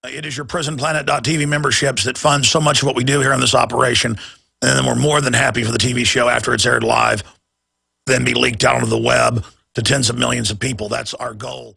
It is your prisonplanet.tv memberships that fund so much of what we do here in this operation. And then we're more than happy for the TV show after it's aired live, then be leaked out onto the web to tens of millions of people. That's our goal.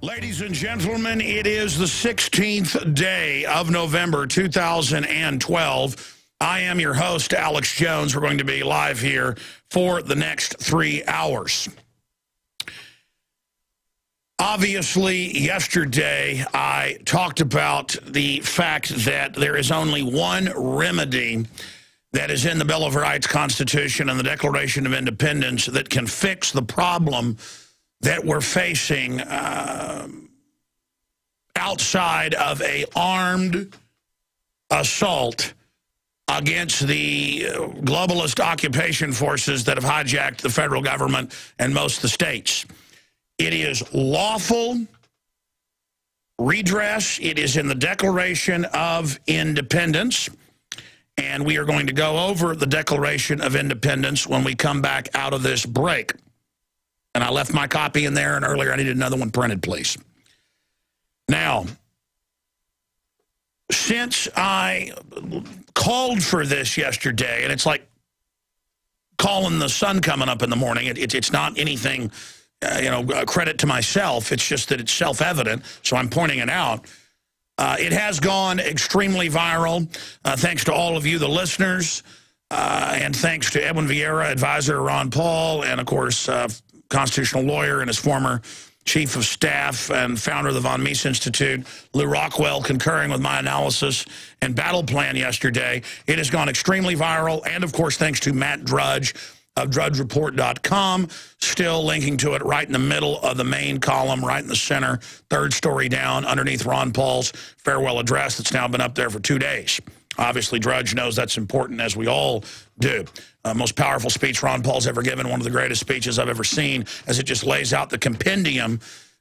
Ladies and gentlemen, it is the 16th day of November 2012. I am your host, Alex Jones. We're going to be live here for the next 3 hours. Obviously, yesterday I talked about the fact that there is only one remedy that is in the Bill of Rights, Constitution, and the Declaration of Independence that can fix the problem that we're facing outside of an armed assault against the globalist occupation forces that have hijacked the federal government and most of the states. It is lawful redress. It is in the Declaration of Independence. And we are going to go over the Declaration of Independence when we come back out of this break. And I left my copy in there, and earlier I needed another one printed, please. Now, since I called for this yesterday, and it's like calling the sun coming up in the morning. It's not anything, credit to myself. It's just that it's self-evident, so I'm pointing it out. It has gone extremely viral, thanks to all of you, the listeners, and thanks to Edwin Vieira, advisor Ron Paul, and, of course, constitutional lawyer and his former chief of staff and founder of the Von Mises Institute, Lou Rockwell, concurring with my analysis and battle plan yesterday. It has gone extremely viral, and, of course, thanks to Matt Drudge of drudgereport.com, still linking to it right in the middle of the main column, right in the center, third story down, underneath Ron Paul's farewell address that's now been up there for 2 days. Obviously, Drudge knows that's important, as we all do. Most powerful speech Ron Paul's ever given, one of the greatest speeches I've ever seen, as it just lays out the compendium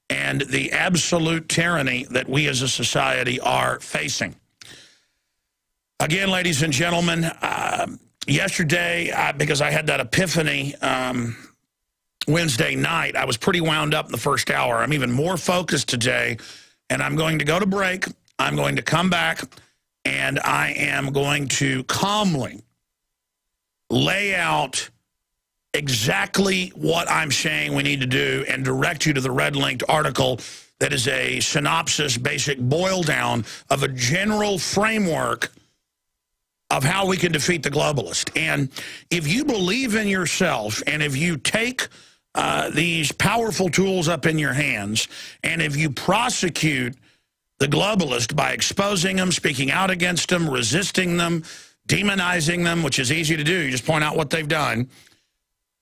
and the absolute tyranny that we as a society are facing. Again, ladies and gentlemen, yesterday, because I had that epiphany Wednesday night, I was pretty wound up in the first hour. I'm even more focused today, and I'm going to go to break. I'm going to come back, and I am going to calmly lay out exactly what I'm saying we need to do and direct you to the red-linked article that is a synopsis, basic boil-down of a general framework of how we can defeat the globalist. And if you believe in yourself, and if you take these powerful tools up in your hands, and if you prosecute the globalist by exposing them, speaking out against them, resisting them, demonizing them, which is easy to do. You just point out what they've done,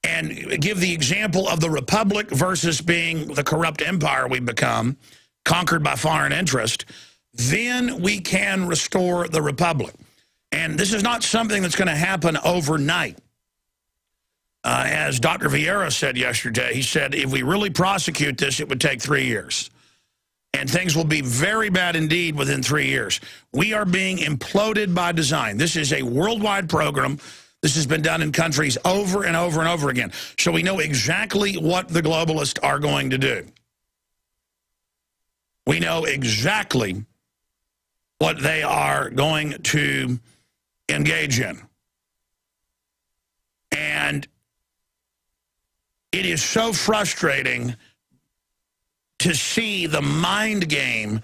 and give the example of the republic versus being the corrupt empire we've become, conquered by foreign interest, then we can restore the republic. And this is not something that's going to happen overnight. As Dr. Vieira said yesterday, he said, if we really prosecute this, it would take 3 years. And things will be very bad indeed within 3 years. We are being imploded by design. This is a worldwide program. This has been done in countries over and over and over again. So we know exactly what the globalists are going to do. We know exactly what they are going to engage in. And it is so frustrating to see the mind game.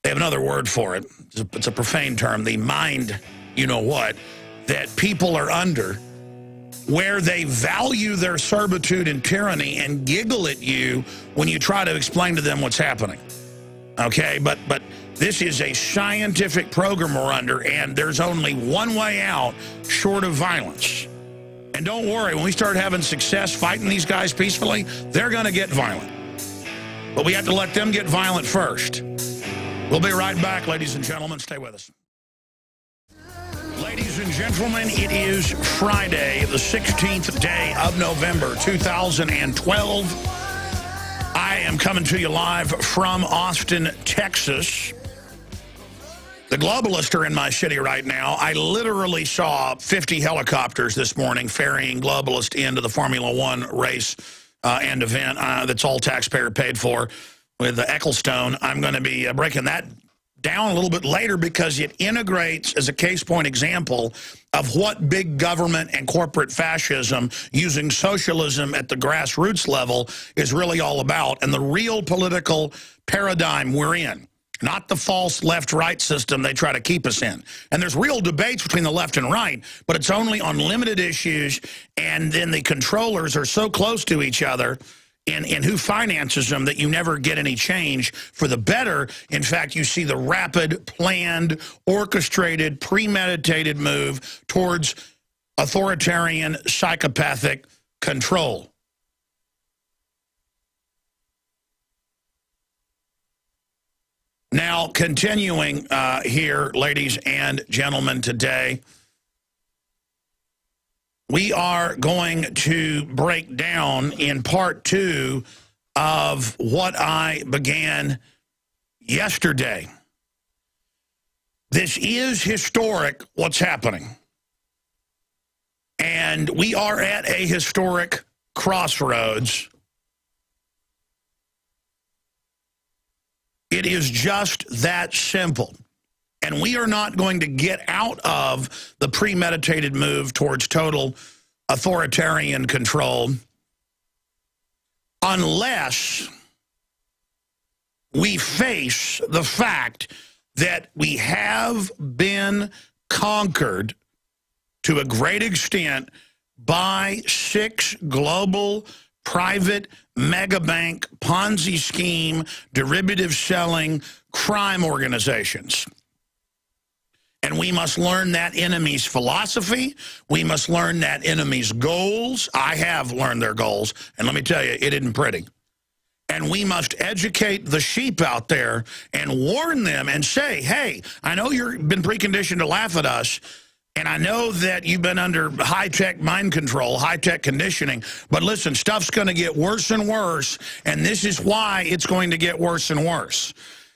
They have another word for it. It's a profane term, the mind, you-know-what, that people are under, where they value their servitude and tyranny and giggle at you when you try to explain to them what's happening. Okay, but this is a scientific program we're under, and there's only one way out short of violence. And don't worry, when we start having success fighting these guys peacefully, they're going to get violent. But we have to let them get violent first. We'll be right back, ladies and gentlemen. Stay with us. Ladies and gentlemen, it is Friday, the 16th day of November, 2012. I am coming to you live from Austin, Texas. The globalists are in my city right now. I literally saw 50 helicopters this morning ferrying globalists into the Formula One race and event that's all taxpayer paid for with Ecclestone. I'm going to be breaking that down a little bit later because it integrates as a case point example of what big government and corporate fascism using socialism at the grassroots level is really all about, and the real political paradigm we're in, not the false left-right system they try to keep us in. And there's real debates between the left and right, but it's only on limited issues, and then the controllers are so close to each other in who finances them that you never get any change for the better. In fact, you see the rapid, planned, orchestrated, premeditated move towards authoritarian, psychopathic control. Now, continuing here, ladies and gentlemen, today, we are going to break down in part 2 of what I began yesterday. This is historic, what's happening. And we are at a historic crossroads. It is just that simple. And we are not going to get out of the premeditated move towards total authoritarian control unless we face the fact that we have been conquered to a great extent by 6 global private mega bank Ponzi scheme derivative selling crime organizations. And we must learn that enemy's philosophy. We must learn that enemy's goals. I have learned their goals, and let me tell you, it isn't pretty. And we must educate the sheep out there and warn them and say, hey, I know you've been preconditioned to laugh at us, and I know that you've been under high-tech mind control, high-tech conditioning, but listen, stuff's going to get worse and worse, and this is why it's going to get worse and worse.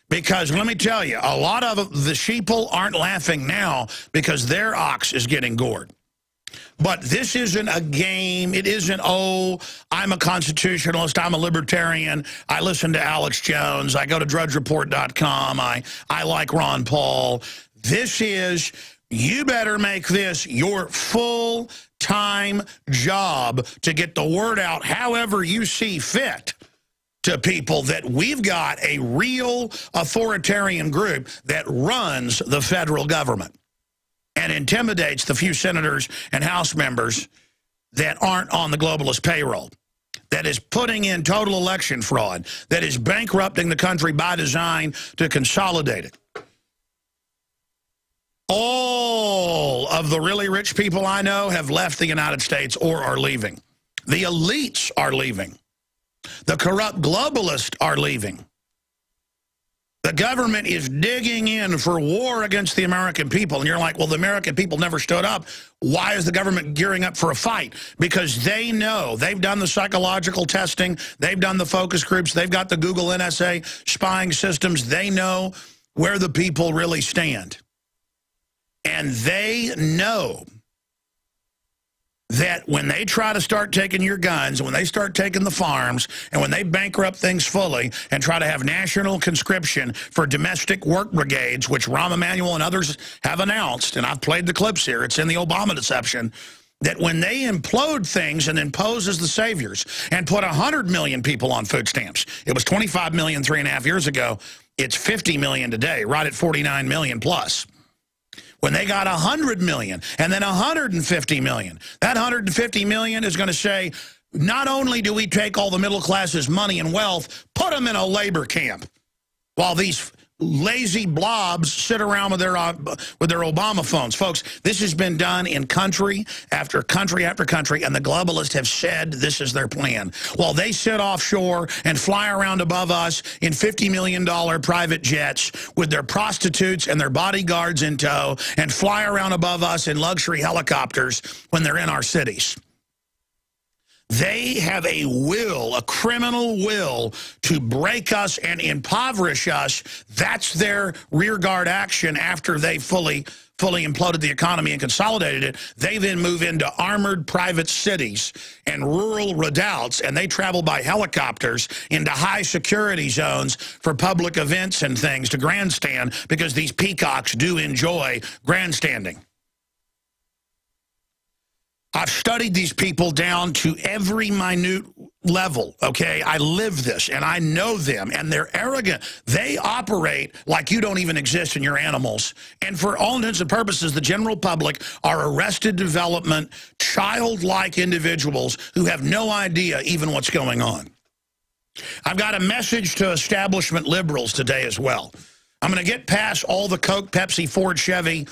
Because let me tell you, a lot of the sheeple aren't laughing now because their ox is getting gored. But this isn't a game. It isn't, oh, I'm a constitutionalist, I'm a libertarian, I listen to Alex Jones, I go to drudgereport.com, I like Ron Paul. This is, you better make this your full-time job to get the word out however you see fit to people that we've got a real authoritarian group that runs the federal government and intimidates the few senators and House members that aren't on the globalist payroll, that is putting in total election fraud, that is bankrupting the country by design to consolidate it. All of the really rich people I know have left the United States or are leaving. The elites are leaving. The corrupt globalists are leaving. The government is digging in for war against the American people. And you're like, well, the American people never stood up. Why is the government gearing up for a fight? Because they know. They've done the psychological testing. They've done the focus groups. They've got the Google NSA spying systems. They know where the people really stand. And they know that when they try to start taking your guns, when they start taking the farms, and when they bankrupt things fully and try to have national conscription for domestic work brigades, which Rahm Emanuel and others have announced, and I've played the clips here, it's in the Obama deception, that when they implode things and then pose as the saviors and put 100 million people on food stamps, it was 25 million 3.5 years ago, it's 50 million today, right at 49 million plus. When they got 100 million and then 150 million, that 150 million is going to say, not only do we take all the middle class's money and wealth, put them in a labor camp while these lazy blobs sit around with their Obama phones. Folks, this has been done in country after country after country, and the globalists have said this is their plan. While they sit offshore and fly around above us in $50 million private jets with their prostitutes and their bodyguards in tow and fly around above us in luxury helicopters when they're in our cities. They have a will, a criminal will, to break us and impoverish us. That's their rearguard action after they fully imploded the economy and consolidated it. They then move into armored private cities and rural redoubts, and they travel by helicopters into high security zones for public events and things to grandstand, because these peacocks do enjoy grandstanding. I've studied these people down to every minute level, okay? I live this, and I know them, and they're arrogant. They operate like you don't even exist in your animals. And for all intents and purposes, the general public are arrested development, childlike individuals who have no idea even what's going on. I've got a message to establishment liberals today as well. I'm going to get past all the Coke, Pepsi, Ford, Chevy,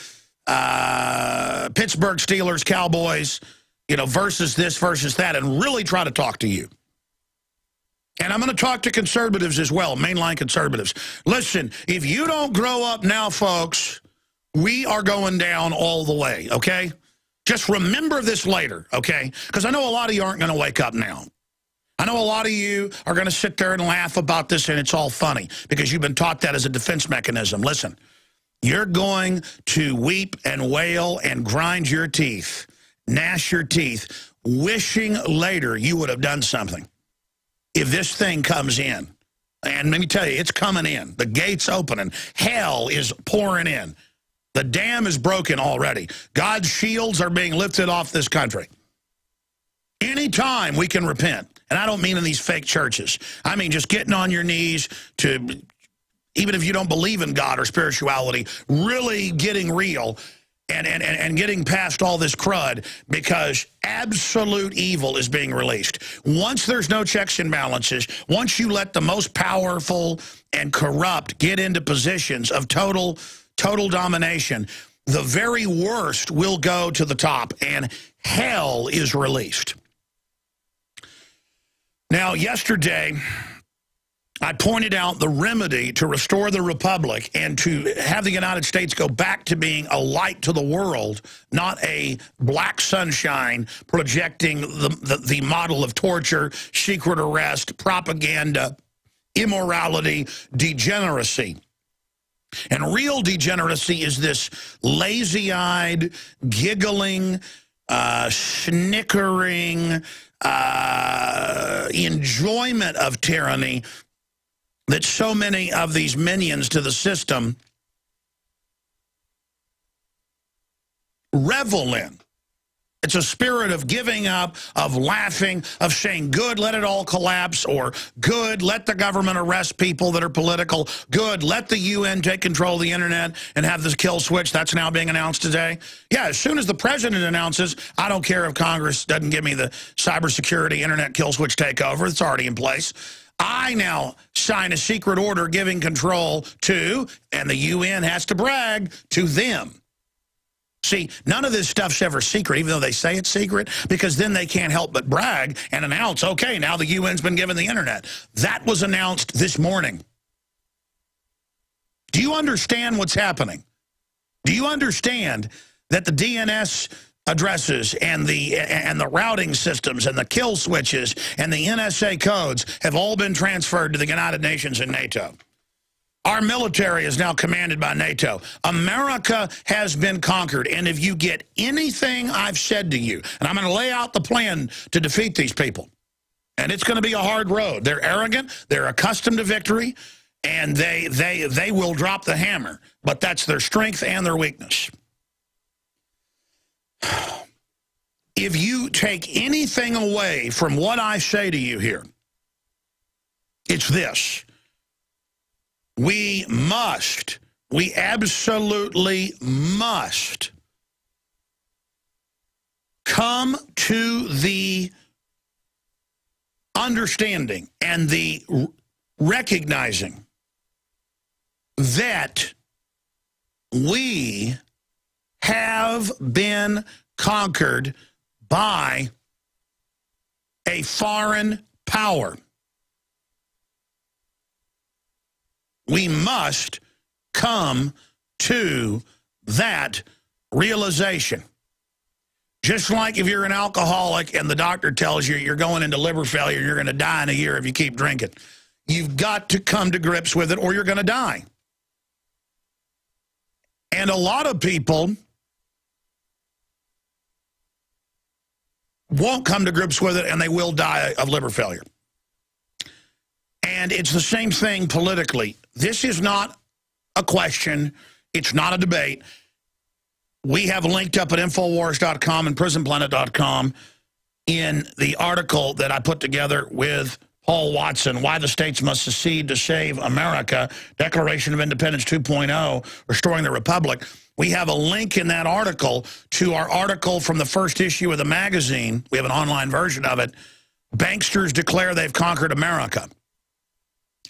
Pittsburgh Steelers, Cowboys, you know, versus this, versus that, and really try to talk to you. And I'm going to talk to conservatives as well, mainline conservatives. Listen, if you don't grow up now, folks, we are going down all the way, okay? Just remember this later, okay? Because I know a lot of you aren't going to wake up now. I know a lot of you are going to sit there and laugh about this, and it's all funny because you've been taught that as a defense mechanism. Listen. You're going to weep and wail and grind your teeth, gnash your teeth, wishing later you would have done something. If this thing comes in, and let me tell you, it's coming in. The gate's opening. Hell is pouring in. The dam is broken already. God's shields are being lifted off this country. Anytime we can repent, and I don't mean in these fake churches. I mean just getting on your knees to... even if you don't believe in God or spirituality, really getting real and getting past all this crud, because absolute evil is being released. Once there's no checks and balances, once you let the most powerful and corrupt get into positions of total domination, the very worst will go to the top, and hell is released. Now, yesterday, I pointed out the remedy to restore the republic and to have the United States go back to being a light to the world, not a black sunshine projecting the model of torture, secret arrest, propaganda, immorality, degeneracy. And real degeneracy is this lazy-eyed, giggling, snickering enjoyment of tyranny that so many of these minions to the system revel in. It's a spirit of giving up, of laughing, of saying, good, let it all collapse, or good, let the government arrest people that are political, good, let the UN take control of the internet and have this kill switch. That's now being announced today. Yeah, as soon as the president announces, I don't care if Congress doesn't give me the cybersecurity internet kill switch takeover. It's already in place. I now sign a secret order giving control to, and the UN has to brag, to them. See, none of this stuff's ever secret, even though they say it's secret, because then they can't help but brag and announce, okay, now the UN's been given the internet. That was announced this morning. Do you understand what's happening? Do you understand that the DNS addresses and the routing systems and the kill switches and the NSA codes have all been transferred to the United Nations and NATO? Our military is now commanded by NATO. America has been conquered. And if you get anything I've said to you, and I'm going to lay out the plan to defeat these people, and it's going to be a hard road. They're arrogant. They're accustomed to victory. And they will drop the hammer. But that's their strength and their weakness. If you take anything away from what I say to you here, it's this. We absolutely must come to the understanding and the recognizing that we have been conquered by a foreign power. We must come to that realization. Just like if you're an alcoholic and the doctor tells you you're going into liver failure, you're going to die in a year if you keep drinking. You've got to come to grips with it or you're going to die. And a lot of people won't come to grips with it and they will die of liver failure. And it's the same thing politically. This is not a question. It's not a debate. We have linked up at Infowars.com and PrisonPlanet.com in the article that I put together with Paul Watson, Why the States Must Secede to Save America, Declaration of Independence 2.0, Restoring the Republic. We have a link in that article to our article from the first issue of the magazine. We have an online version of it. Banksters declare they've conquered America.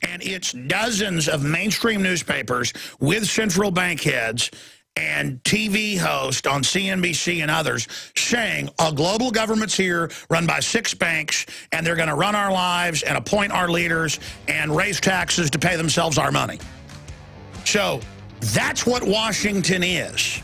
And it's dozens of mainstream newspapers with central bank heads and TV hosts on CNBC and others saying a global government's here run by 6 banks and they're going to run our lives and appoint our leaders and raise taxes to pay themselves our money. So that's what Washington is.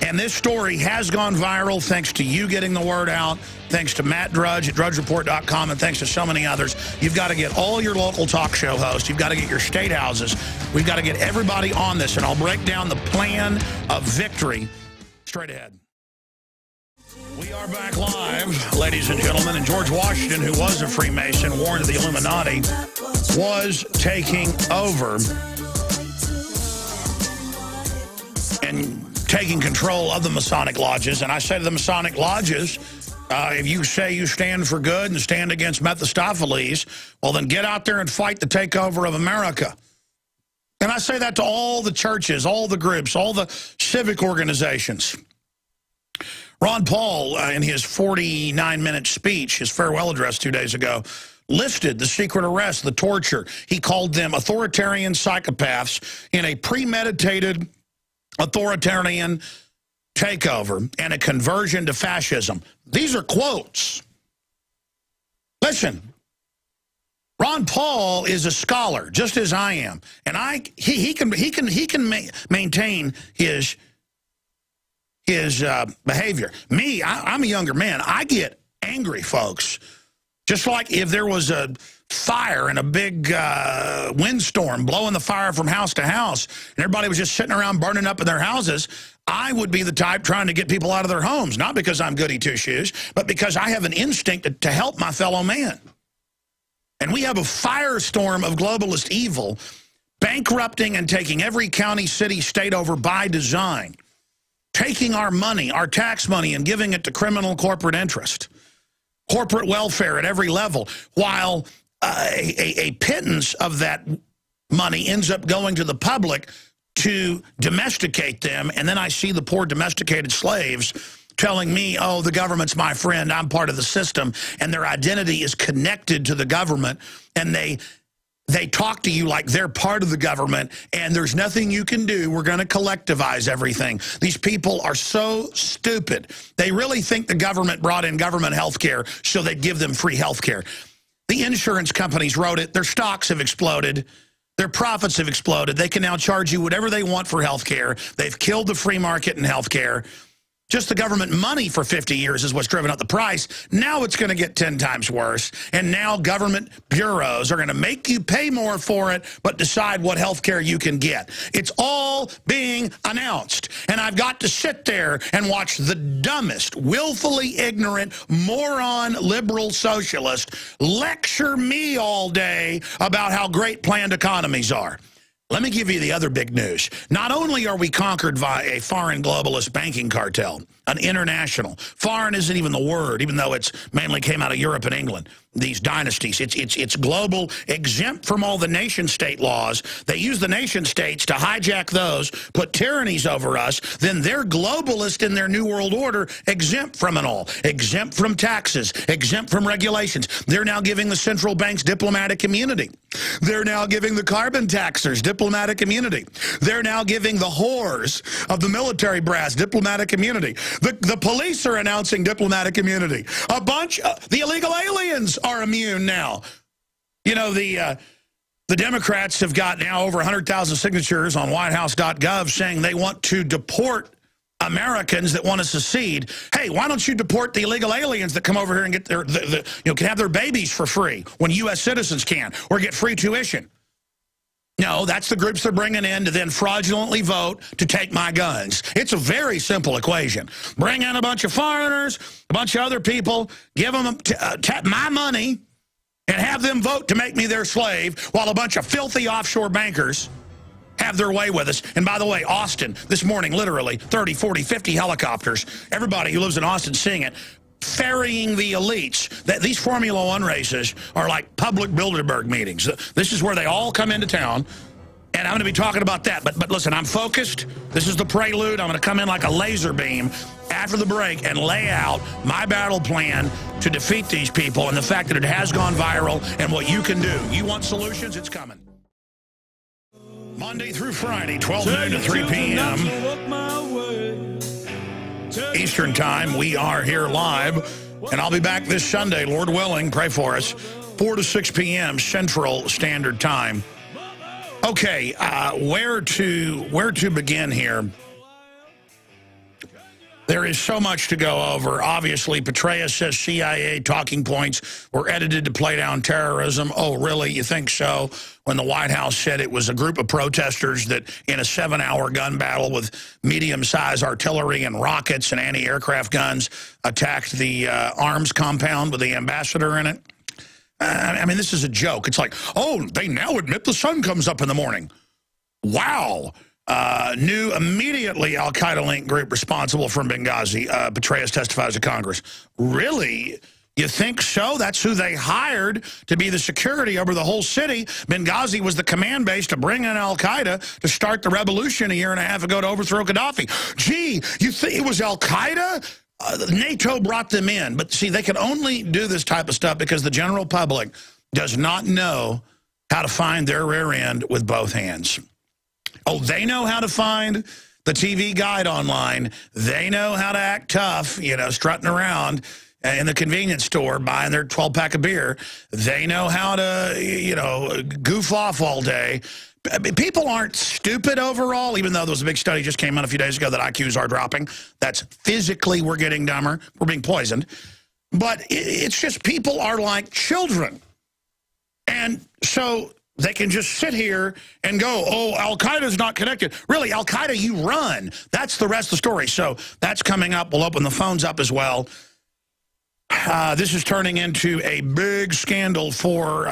And this story has gone viral thanks to you getting the word out, thanks to Matt Drudge at drudgereport.com, and thanks to so many others. You've got to get all your local talk show hosts. You've got to get your state houses. We've got to get everybody on this, and I'll break down the plan of victory straight ahead. We are back live, ladies and gentlemen, and George Washington, who was a Freemason, warned the Illuminati was taking over and taking control of the Masonic lodges. And I say to the Masonic lodges, if you say you stand for good and stand against Mephistopheles, well, then get out there and fight the takeover of America. And I say that to all the churches, all the groups, all the civic organizations. Ron Paul, in his 49-minute speech, his farewell address 2 days ago, listed the secret arrest, the torture. He called them authoritarian psychopaths in a premeditated authoritarian takeover and a conversion to fascism. These are quotes. Listen, Ron Paul is a scholar, just as I am, and he can maintain his behavior. Me, I'm a younger man. I get angry, folks. Just like if there was a fire and a big windstorm blowing the fire from house to house, and everybody was just sitting around burning up in their houses, I would be the type trying to get people out of their homes, not because I'm goody two-shoes, but because I have an instinct to help my fellow man. And we have a firestorm of globalist evil bankrupting and taking every county, city, state over by design, taking our money, our tax money, and giving it to criminal corporate interest, corporate welfare at every level, while a pittance of that money ends up going to the public to domesticate them. And then I see the poor domesticated slaves telling me, oh, the government's my friend, I'm part of the system, and their identity is connected to the government, and they talk to you like they're part of the government, and there's nothing you can do. We're going to collectivize everything. These people are so stupid. They really think the government brought in government health care so they'd give them free health care. The insurance companies wrote it. Their stocks have exploded. Their profits have exploded. They can now charge you whatever they want for health care. They've killed the free market in health care. Just the government money for 50 years is what's driven up the price. Now it's going to get 10 times worse. And now government bureaus are going to make you pay more for it, but decide what health care you can get. It's all being announced. And I've got to sit there and watch the dumbest, willfully ignorant, moron, liberal socialist lecture me all day about how great planned economies are. Let me give you the other big news. Not only are we conquered by a foreign globalist banking cartel, an international. Foreign isn't even the word, even though it's mainly came out of Europe and England, these dynasties. It's global, exempt from all the nation-state laws. They use the nation-states to hijack those, put tyrannies over us. Then they're globalist in their New World Order, exempt from it all. Exempt from taxes, exempt from regulations. They're now giving the central banks diplomatic immunity. They're now giving the carbon taxers diplomatic immunity. They're now giving the whores of the military brass diplomatic immunity. The police are announcing diplomatic immunity. The illegal aliens are immune now. You know, the Democrats have got now over 100,000 signatures on whitehouse.gov saying they want to deport Americans that want to secede. Hey, why don't you deport the illegal aliens that come over here and get can have their babies for free when U.S. citizens can, or get free tuition? No, that's the groups they're bringing in to then fraudulently vote to take my guns. It's a very simple equation. Bring in a bunch of foreigners, a bunch of other people, give them my money, and have them vote to make me their slave, while a bunch of filthy offshore bankers have their way with us. And by the way, Austin, this morning, literally 30, 40, 50 helicopters, everybody who lives in Austin seeing it, ferrying the elites. These Formula One races are like public Bilderberg meetings. This is where they all come into town, and I'm going to be talking about that. But listen, I'm focused. This is the prelude. I'm going to come in like a laser beam after the break and lay out my battle plan to defeat these people, and the fact that it has gone viral and what you can do. You want solutions? It's coming. Monday through Friday, 12 noon to 3 p.m. Eastern Time. We are here live, and I'll be back this Sunday, Lord willing. Pray for us. 4 to 6 p.m. Central Standard Time. Okay, where to begin here? There is so much to go over. Obviously, Petraeus says CIA talking points were edited to play down terrorism. Oh, really? You think so? When the White House said it was a group of protesters that, in a 7-hour gun battle with medium-sized artillery and rockets and anti-aircraft guns, attacked the arms compound with the ambassador in it. I mean, this is a joke. It's like, oh, they now admit the sun comes up in the morning. Wow. New immediately al-Qaeda-linked group responsible from Benghazi. Petraeus testifies to Congress. Really? You think so? That's who they hired to be the security over the whole city. Benghazi was the command base to bring in al-Qaeda to start the revolution a year and a half ago to overthrow Gaddafi. Gee, you think it was al-Qaeda? NATO brought them in. But see, they can only do this type of stuff because the general public does not know how to find their rear end with both hands. Oh, they know how to find the TV guide online. They know how to act tough, you know, strutting around in the convenience store buying their 12-pack of beer. They know how to, you know, goof off all day. People aren't stupid overall, even though there was a big study just came out a few days ago that IQs are dropping. That's physically we're getting dumber. We're being poisoned. But it's just people are like children. And so they can just sit here and go, oh, al-Qaeda's not connected. Really, al-Qaeda, you run. That's the rest of the story. So that's coming up. We'll open the phones up as well. This is turning into a big scandal for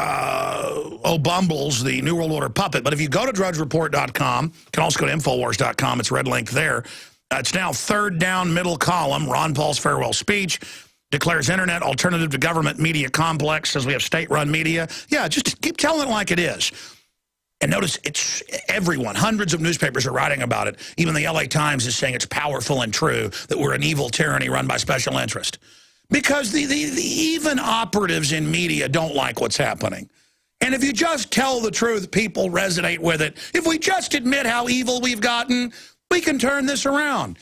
Bumbles, the New World Order puppet. But if you go to drudgereport.com, you can also go to Infowars.com. It's a red link there. It's now third down middle column. Ron Paul's farewell speech declares internet alternative to government media complex, says we have state-run media. Yeah, just keep telling it like it is. And notice it's everyone. Hundreds of newspapers are writing about it. Even the LA Times is saying it's powerful and true that we're an evil tyranny run by special interest. Because the even operatives in media don't like what's happening. And if you just tell the truth, people resonate with it. If we just admit how evil we've gotten, we can turn this around.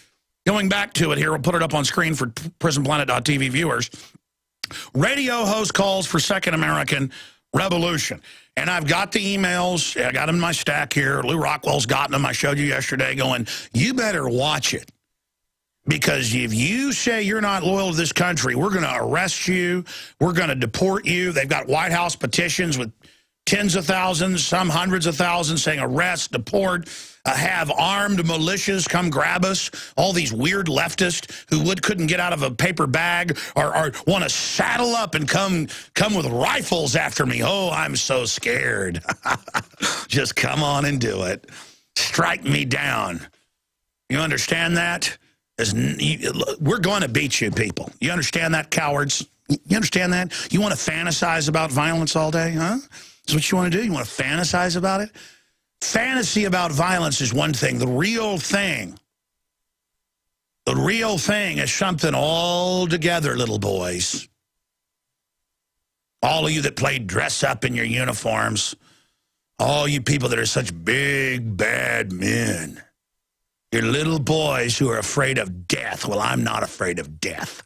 Going back to it here, we'll put it up on screen for prisonplanet.tv viewers. Radio host calls for Second American Revolution. And I've got the emails. I got them in my stack here. Lou Rockwell's gotten them. I showed you yesterday going, you better watch it. Because if you say you're not loyal to this country, we're going to arrest you. We're going to deport you. They've got White House petitions with tens of thousands, some hundreds of thousands saying arrest, deport, have armed militias come grab us. All these weird leftists who couldn't get out of a paper bag or want to saddle up and come with rifles after me. Oh, I'm so scared. Just come on and do it. Strike me down. You understand that? We're going to beat you, people. You understand that, cowards? You understand that? You want to fantasize about violence all day, huh? That's what you want to do? You want to fantasize about it? Fantasy about violence is one thing. The real thing is something altogether, little boys. All of you that play dress up in your uniforms. All you people that are such big, bad men. You're little boys who are afraid of death. Well, I'm not afraid of death.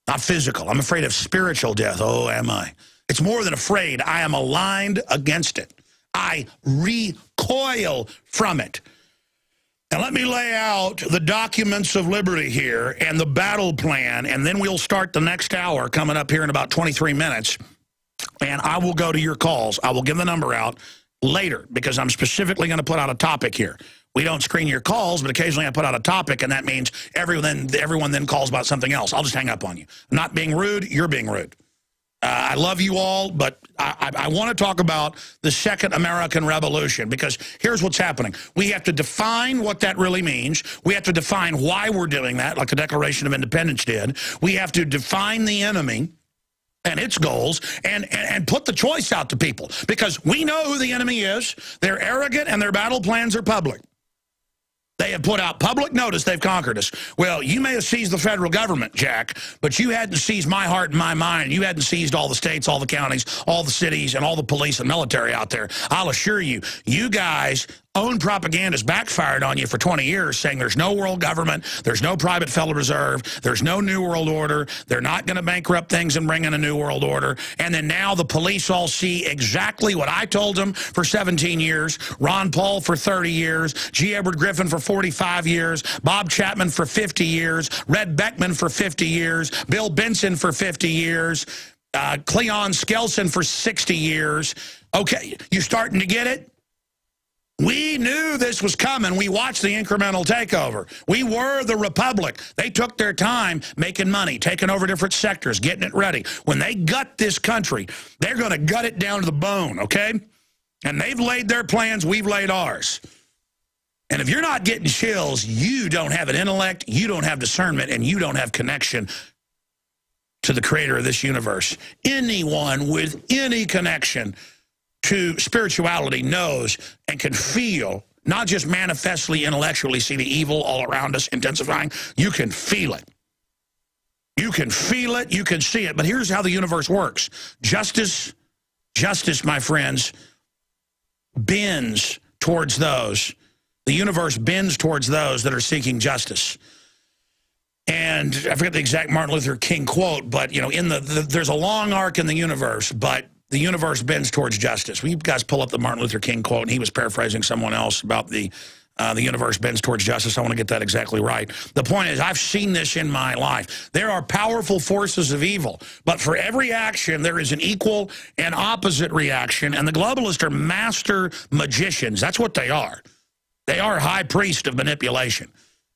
Not physical. I'm afraid of spiritual death. Oh, am I? It's more than afraid. I am aligned against it. I recoil from it. Now, let me lay out the documents of liberty here and the battle plan, and then we'll start the next hour coming up here in about 23 minutes, and I will go to your calls. I will give the number out later because I'm specifically going to put out a topic here. We don't screen your calls, but occasionally I put out a topic, and that means everyone then calls about something else. I'll just hang up on you. I'm not being rude. You're being rude. I love you all, but I want to talk about the Second American Revolution because here's what's happening. We have to define what that really means. We have to define why we're doing that, like the Declaration of Independence did. We have to define the enemy and its goals and put the choice out to people because we know who the enemy is. They're arrogant and their battle plans are public. They have put out public notice they've conquered us. Well, you may have seized the federal government, Jack, but you hadn't seized my heart and my mind. You hadn't seized all the states, all the counties, all the cities, and all the police and military out there. I'll assure you, you guys' own propaganda has backfired on you for 20 years, saying there's no world government, there's no private Federal Reserve, there's no New World Order, they're not going to bankrupt things and bring in a New World Order. And then now the police all see exactly what I told them for 17 years, Ron Paul for 30 years, G. Edward Griffin for 45 years, Bob Chapman for 50 years, Red Beckman for 50 years, Bill Benson for 50 years, Cleon Skelson for 60 years. Okay, you starting to get it? We knew this was coming. We watched the incremental takeover. We were the republic. They took their time making money, taking over different sectors, getting it ready. When they gut this country, they're going to gut it down to the bone, okay? And they've laid their plans, we've laid ours. And if you're not getting chills, you don't have an intellect, you don't have discernment, and you don't have connection to the creator of this universe. Anyone with any connection to spirituality knows and can feel, not just manifestly, intellectually see the evil all around us intensifying. You can feel it. You can feel it. You can see it. But here's how the universe works. Justice, my friends, bends towards those. The universe bends towards those that are seeking justice. And I forget the exact Martin Luther King quote, but, you know, there's a long arc in the universe, but the universe bends towards justice. Will you guys pull up the Martin Luther King quote? And he was paraphrasing someone else about the universe bends towards justice. I want to get that exactly right. The point is, I've seen this in my life. There are powerful forces of evil, but for every action, there is an equal and opposite reaction. And the globalists are master magicians. That's what they are. They are high priest of manipulation.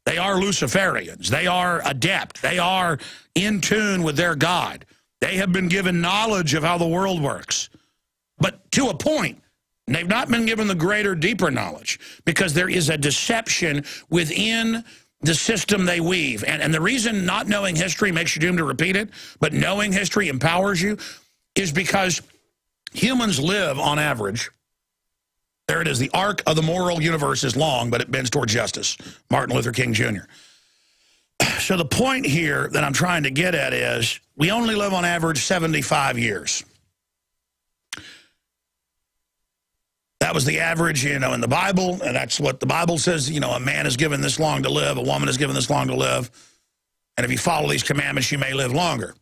They are Luciferians. They are adept. They are in tune with their God. They have been given knowledge of how the world works, but to a point. They've not been given the greater, deeper knowledge because there is a deception within the system they weave. And the reason not knowing history makes you doomed to repeat it, but knowing history empowers you, is because humans live on average. There it is. The arc of the moral universe is long, but it bends toward justice. Martin Luther King Jr. So the point here that I'm trying to get at is we only live on average 75 years. That was the average, you know, in the Bible, and that's what the Bible says, you know, a man is given this long to live, a woman is given this long to live, and if you follow these commandments, you may live longer.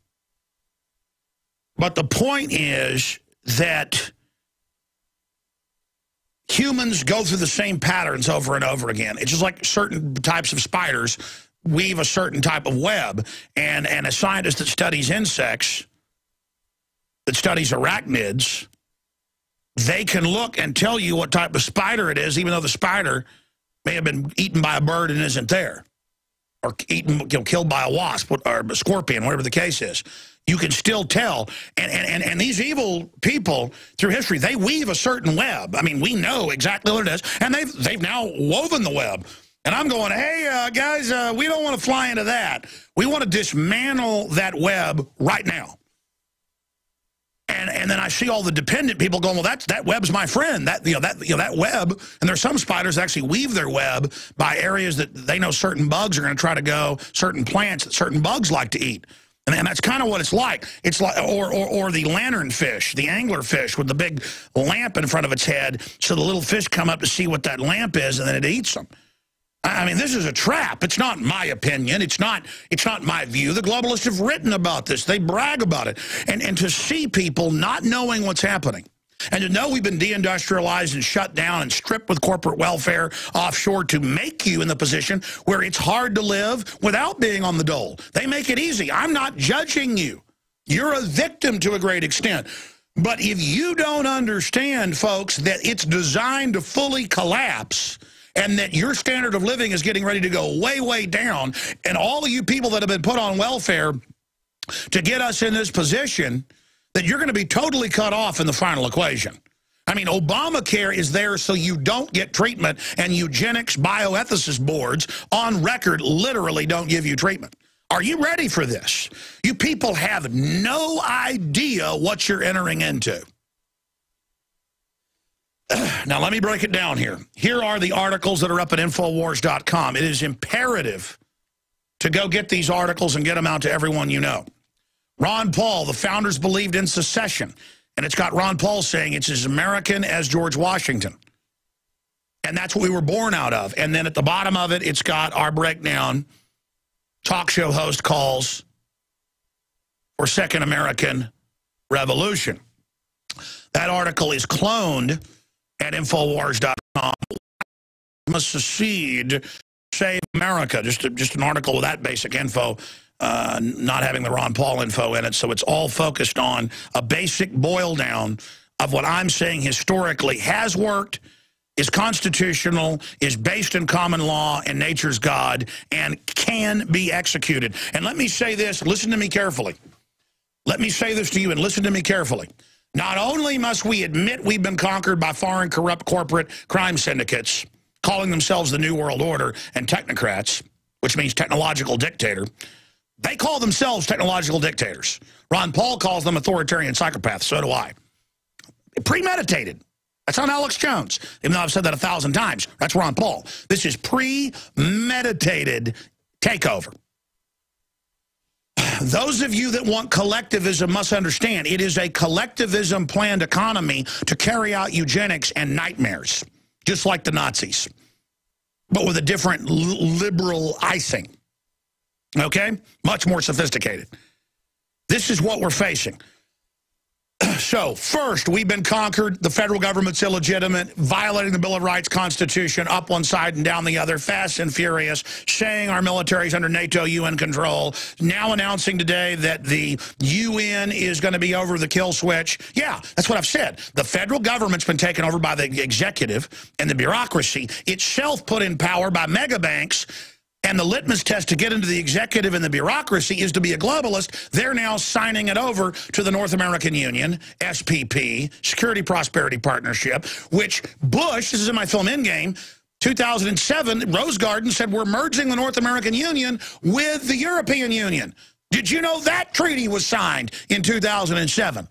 But the point is that humans go through the same patterns over and over again. It's just like certain types of spiders weave a certain type of web, and a scientist that studies insects, that studies arachnids, they can look and tell you what type of spider it is, even though the spider may have been eaten by a bird and isn't there, or eaten, killed by a wasp or a scorpion, whatever the case is. You can still tell. And these evil people, through history, they weave a certain web. I mean, we know exactly what it is, and they've now woven the web. And I'm going, hey, guys, we don't want to fly into that. We want to dismantle that web right now. And then I see all the dependent people going, well, that web's my friend. That web. And there's some spiders that actually weave their web by areas that they know certain bugs are going to try to go, certain plants that certain bugs like to eat. And that's kind of what it's like. It's like, or the lantern fish, the angler fish with the big lamp in front of its head, so the little fish come up to see what that lamp is, and then it eats them. I mean, this is a trap. It's not my opinion. It's not my view. The globalists have written about this. They brag about it. And to see people not knowing what's happening, and to know we've been deindustrialized and shut down and stripped with corporate welfare offshore to make you in the position where it's hard to live without being on the dole. They make it easy. I'm not judging you. You're a victim to a great extent. But if you don't understand, folks, that it's designed to fully collapse and that your standard of living is getting ready to go way, way down, and all of you people that have been put on welfare to get us in this position, that you're going to be totally cut off in the final equation. I mean, Obamacare is there so you don't get treatment, and eugenics bioethicist boards on record literally don't give you treatment. Are you ready for this? You people have no idea what you're entering into. Now, let me break it down here. Here are the articles that are up at Infowars.com. It is imperative to go get these articles and get them out to everyone you know. Ron Paul, the founders believed in secession. And it's got Ron Paul saying it's as American as George Washington. And that's what we were born out of. And then at the bottom of it, it's got our breakdown. Talk show host calls for Second American Revolution. That article is cloned at Infowars.com. Must secede, save America. Just an article with that basic info. Not having the Ron Paul info in it, so it's all focused on a basic boil down of what I'm saying historically has worked, is constitutional, is based in common law and nature's God, and can be executed. And let me say this, listen to me carefully. Let me say this to you and listen to me carefully. Not only must we admit we've been conquered by foreign corrupt corporate crime syndicates, calling themselves the New World Order and technocrats, which means technological dictator. They call themselves technological dictators. Ron Paul calls them authoritarian psychopaths. So do I. Premeditated. That's on Alex Jones. Even though I've said that 1,000 times. That's Ron Paul. This is premeditated takeover. Those of you that want collectivism must understand it is a collectivism planned economy to carry out eugenics and nightmares, just like the Nazis, but with a different liberal icing. Okay? Much more sophisticated. This is what we're facing. So, first, we've been conquered. The federal government's illegitimate, violating the Bill of Rights, Constitution, up one side and down the other, fast and furious, saying our military's under NATO UN control, now announcing today that the UN is going to be over the kill switch. Yeah, that's what I've said. The federal government's been taken over by the executive and the bureaucracy, itself put in power by mega banks. And the litmus test to get into the executive and the bureaucracy is to be a globalist. They're now signing it over to the North American Union, SPP, Security Prosperity Partnership, which Bush, this is in my film Endgame, 2007, Rose Garden said we're merging the North American Union with the European Union. Did you know that treaty was signed in 2007?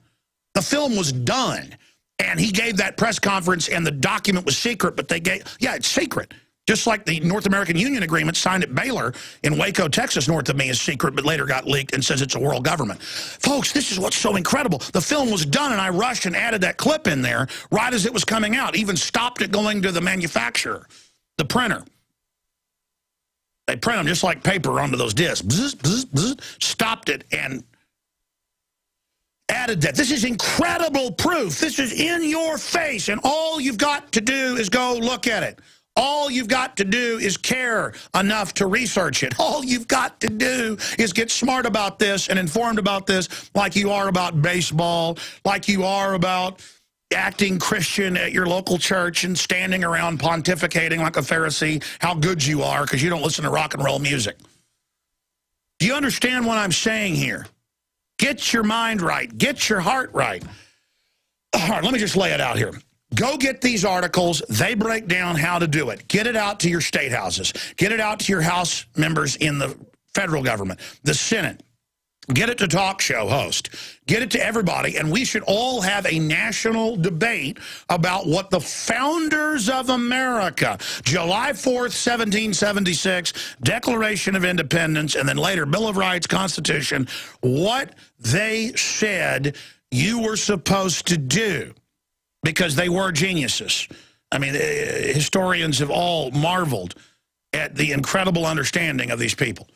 The film was done. And he gave that press conference and the document was secret, but they gave, yeah, it's secret. Just like the North American Union agreement signed at Baylor in Waco, Texas, north of me is secret, but later got leaked and says it's a world government. Folks, this is what's so incredible. The film was done, and I rushed and added that clip in there right as it was coming out, even stopped it going to the manufacturer, the printer. They print them just like paper onto those discs. Bzz, bzz, bzz, stopped it and added that. This is incredible proof. This is in your face, and all you've got to do is go look at it. All you've got to do is care enough to research it. All you've got to do is get smart about this and informed about this like you are about baseball, like you are about acting Christian at your local church and standing around pontificating like a Pharisee how good you are because you don't listen to rock and roll music. Do you understand what I'm saying here? Get your mind right. Get your heart right. All right, let me just lay it out here. Go get these articles. They break down how to do it. Get it out to your state houses. Get it out to your House members in the federal government, the Senate, Get it to talk show host. Get it to everybody. And we should all have a national debate about what the founders of America, July 4th, 1776, Declaration of Independence, and then later Bill of Rights, Constitution, what they said you were supposed to do, because they were geniuses. I mean, historians have all marveled at the incredible understanding of these people.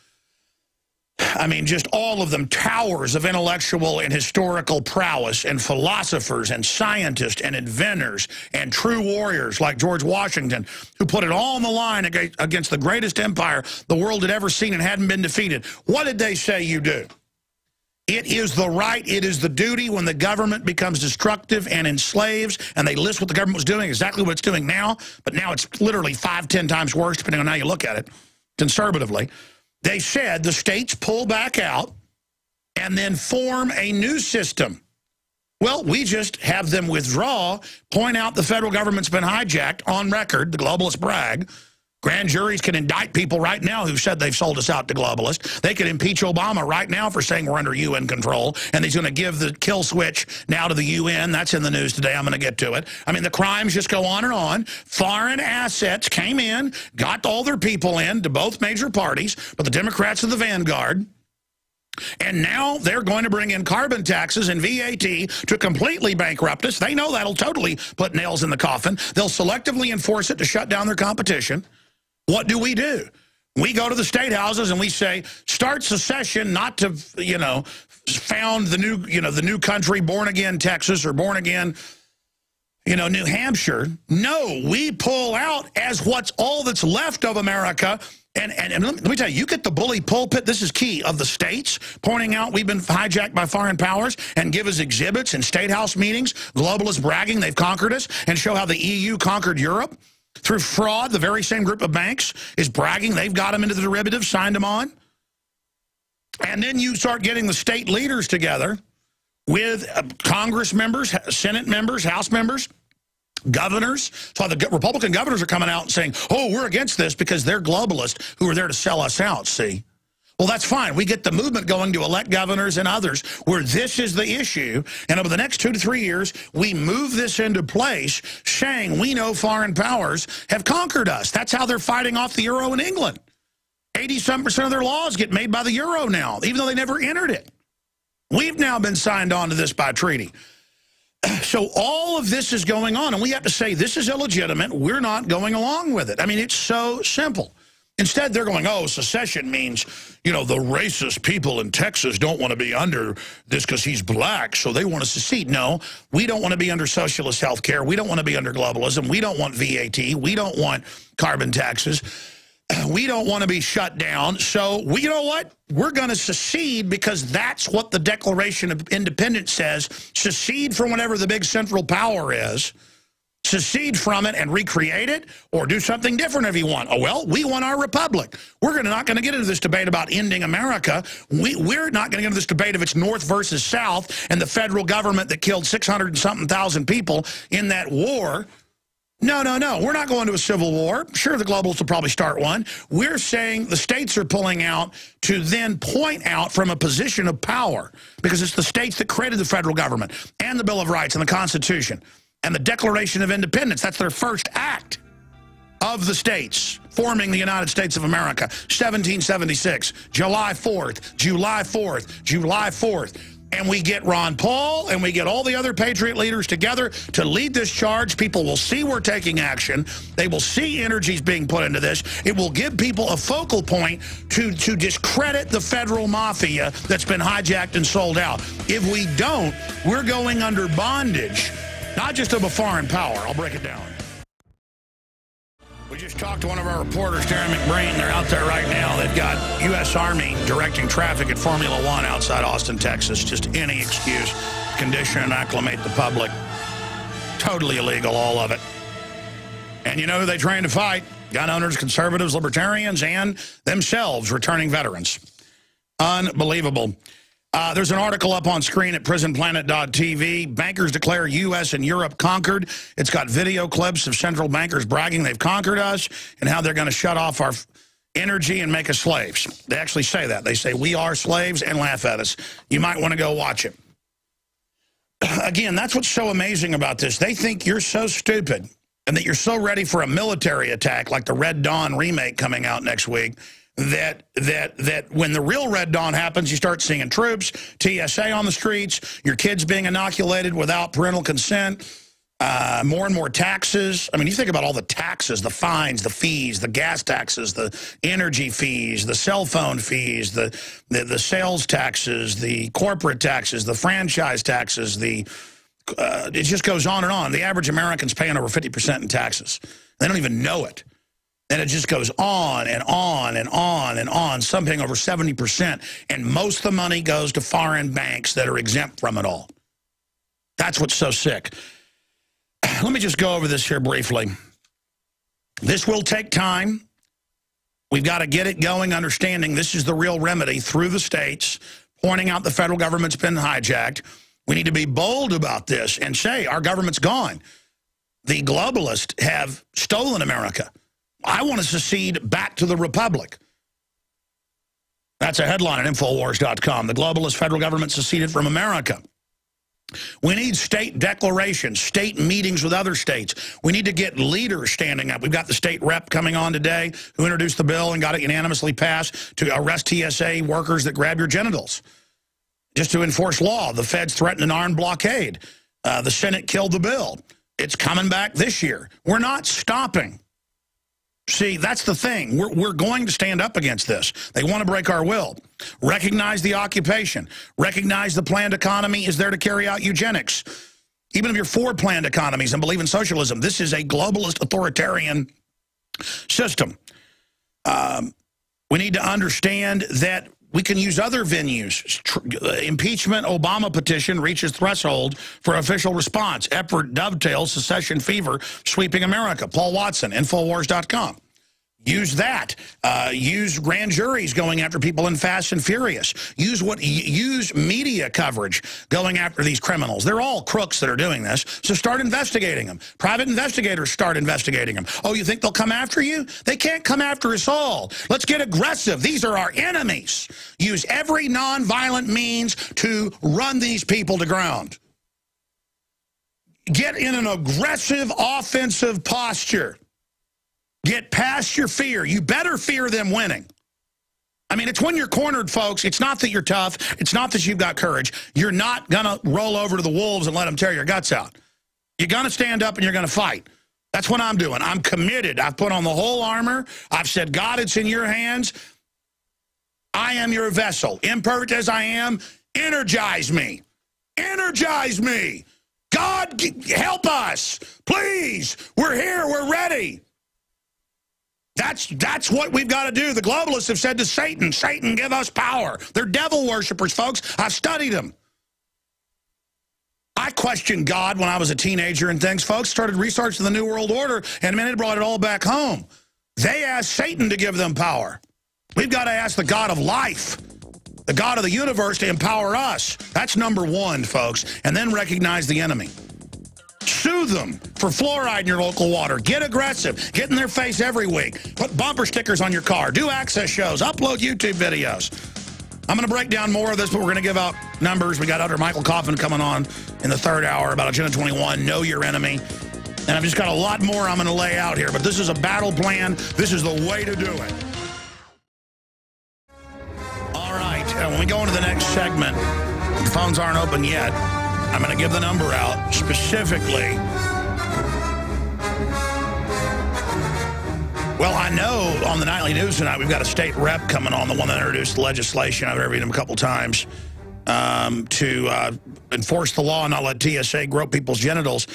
I mean, just all of them, towers of intellectual and historical prowess, and philosophers and scientists and inventors and true warriors like George Washington, who put it all on the line against the greatest empire the world had ever seen and hadn't been defeated. What did they say you do? It is the right, it is the duty when the government becomes destructive and enslaves, and they list what the government was doing, exactly what it's doing now, but now it's literally 5, 10 times worse, depending on how you look at it, conservatively. They said the states pull back out and then form a new system. Well, we just have them withdraw, point out the federal government's been hijacked on record, the globalists brag. Grand juries can indict people right now who said they've sold us out to globalists. They could impeach Obama right now for saying we're under UN control, and he's going to give the kill switch now to the UN. That's in the news today. I'm going to get to it. I mean, the crimes just go on and on. Foreign assets came in, got all their people in to both major parties, but the Democrats are the vanguard. And now they're going to bring in carbon taxes and VAT to completely bankrupt us. They know that'll totally put nails in the coffin. They'll selectively enforce it to shut down their competition. What do? We go to the state houses and we say, start secession, not to, you know, found the new, the new country, born again Texas or born again, New Hampshire. No, we pull out as what's all that's left of America. And let me tell you, you get the bully pulpit, this is key, of the states, pointing out we've been hijacked by foreign powers, and give us exhibits in state house meetings, globalists bragging they've conquered us, and show how the EU conquered Europe. Through fraud, the very same group of banks is bragging they've got them into the derivative, signed them on. And then you start getting the state leaders together with Congress members, Senate members, House members, governors. So the Republican governors are coming out and saying, oh, we're against this because they're globalists who are there to sell us out, see? Well, that's fine. We get the movement going to elect governors and others where this is the issue. And over the next 2 to 3 years, we move this into place, saying we know foreign powers have conquered us. That's how they're fighting off the euro in England. 80-some% of their laws get made by the euro now, even though they never entered it. We've now been signed on to this by treaty. So all of this is going on, and we have to say this is illegitimate. We're not going along with it. I mean, it's so simple. Instead, they're going, oh, secession means, the racist people in Texas don't want to be under this because he's black, so they want to secede. No, we don't want to be under socialist health care. We don't want to be under globalism. We don't want VAT. We don't want carbon taxes. We don't want to be shut down. So, you know what? We're going to secede because that's what the Declaration of Independence says. Secede from whatever the big central power is. Secede from it and recreate it, or do something different if you want. Oh, well, we want our republic. We're not going to get into this debate about ending America. We're not going to get into this debate if it's North versus South and the federal government that killed 600-something thousand people in that war. No, no, no. We're not going to a civil war. Sure, the globalists will probably start one. We're saying the states are pulling out to then point out from a position of power, because it's the states that created the federal government and the Bill of Rights and the Constitution. And the Declaration of Independence, that's their first act of the states forming the United States of America. 1776, July 4th, July 4th, July 4th. And we get Ron Paul and we get all the other Patriot leaders together to lead this charge. People will see we're taking action. They will see energies being put into this. It will give people a focal point to discredit the federal mafia that's been hijacked and sold out. If we don't, we're going under bondage. Not just of a foreign power. I'll break it down. We just talked to one of our reporters, Darren McBrain. They're out there right now. They've got U.S. Army directing traffic at Formula One outside Austin, Texas. Just any excuse. Condition and acclimate the public. Totally illegal, all of it. And you know who they train to fight? Gun owners, conservatives, libertarians, and themselves, returning veterans. Unbelievable. There's an article up on screen at prisonplanet.tv. Bankers declare U.S. and Europe conquered. It's got video clips of central bankers bragging they've conquered us and how they're going to shut off our energy, and make us slaves. They actually say that. They say, we are slaves, and laugh at us. You might want to go watch it. Again, that's what's so amazing about this. They think you're so stupid and that you're so ready for a military attack like the Red Dawn remake coming out next week that when the real Red Dawn happens, you start seeing troops, TSA on the streets, your kids being inoculated without parental consent, more and more taxes. I mean, you think about all the taxes, the fines, the fees, the gas taxes, the energy fees, the cell phone fees, the sales taxes, the corporate taxes, the franchise taxes, it just goes on and on. The average American's paying over 50% in taxes. They don't even know it. And it just goes on and on and on and on, some paying over 70%. And most of the money goes to foreign banks that are exempt from it all. That's what's so sick. Let me just go over this here briefly. This will take time. We've got to get it going, understanding this is the real remedy through the states, pointing out the federal government's been hijacked. We need to be bold about this and say our government's gone. The globalists have stolen America. I want to secede back to the republic. That's a headline at Infowars.com. The globalist federal government seceded from America. We need state declarations, state meetings with other states. We need to get leaders standing up. We've got the state rep coming on today who introduced the bill and got it unanimously passed to arrest TSA workers that grab your genitals. Just to enforce law. The feds threatened an armed blockade. The Senate killed the bill. It's coming back this year. We're not stopping. See, that's the thing. We're going to stand up against this. They want to break our will. Recognize the occupation. Recognize the planned economy is there to carry out eugenics. Even if you're for planned economies and believe in socialism, this is a globalist authoritarian system. We need to understand that we can use other venues. Impeachment Obama petition reaches threshold for official response. Effort dovetails secession fever sweeping America. Paul Watson, Infowars.com. Use that. Use grand juries going after people in Fast and Furious. Use media coverage going after these criminals. They're all crooks that are doing this, so start investigating them. Private investigators start investigating them. Oh, you think they'll come after you? They can't come after us all. Let's get aggressive. These are our enemies. Use every nonviolent means to run these people to ground. Get in an aggressive offensive posture. Get past your fear. You better fear them winning. I mean, it's when you're cornered, folks. It's not that you're tough. It's not that you've got courage. You're not going to roll over to the wolves and let them tear your guts out. You're going to stand up and you're going to fight. That's what I'm doing. I'm committed. I've put on the whole armor. I've said, God, it's in your hands. I am your vessel. Imperfect as I am, energize me. Energize me. God, help us. Please. We're here. We're ready. That's what we've got to do. The globalists have said to Satan, Satan, give us power. They're devil worshipers, folks. I've studied them. I questioned God when I was a teenager and things. Folks started researching the New World Order, and man, it brought it all back home. They asked Satan to give them power. We've got to ask the God of life, the God of the universe, to empower us. That's number one, folks. And then recognize the enemy. Sue them for fluoride in your local water. Get aggressive. Get in their face every week. Put bumper stickers on your car. Do access shows. Upload YouTube videos. I'm going to break down more of this, but we're going to give out numbers. We got Dr. Michael Coffman coming on in the third hour about Agenda 21, Know Your Enemy. And I've just got a lot more I'm going to lay out here. But this is a battle plan. This is the way to do it. All right. When we go into the next segment, the phones aren't open yet. I'm going to give the number out specifically. Well, I know on the nightly news tonight we've got a state rep coming on, the one that introduced the legislation. I've interviewed him a couple times to enforce the law and not let TSA grope people's genitals.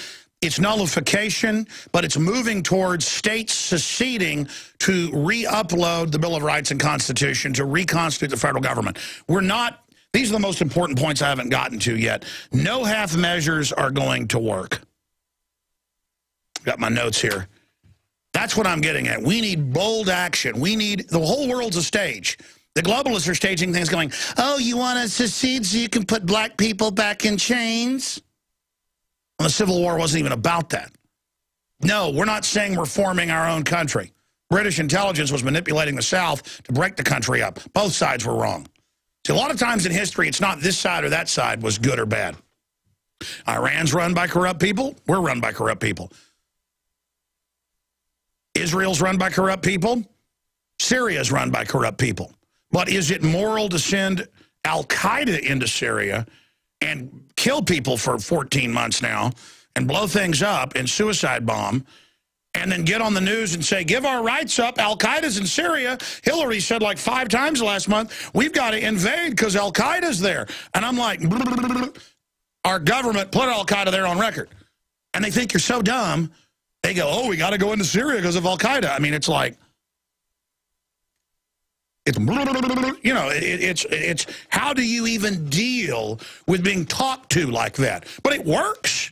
It's nullification, but it's moving towards states seceding to re-upload the Bill of Rights and Constitution to reconstitute the federal government. We're not... These are the most important points I haven't gotten to yet. No half measures are going to work. Got my notes here. That's what I'm getting at. We need bold action. We need, the whole world's a stage. The globalists are staging things going, oh, you want to secede so you can put black people back in chains? Well, the Civil War wasn't even about that. No, we're not saying we're forming our own country. British intelligence was manipulating the South to break the country up. Both sides were wrong. See, a lot of times in history, it's not this side or that side was good or bad. Iran's run by corrupt people. We're run by corrupt people. Israel's run by corrupt people. Syria's run by corrupt people. But is it moral to send Al-Qaeda into Syria and kill people for 14 months now and blow things up and suicide bomb and then get on the news and say, give our rights up, Al-Qaeda's in Syria? Hillary said like 5 times last month, we've got to invade because Al-Qaeda's there. And I'm like, our government put Al-Qaeda there on record. And they think you're so dumb, they go, oh, we got to go into Syria because of Al-Qaeda. I mean, it's like, it's, you know, it's how do you even deal with being talked to like that? But it works.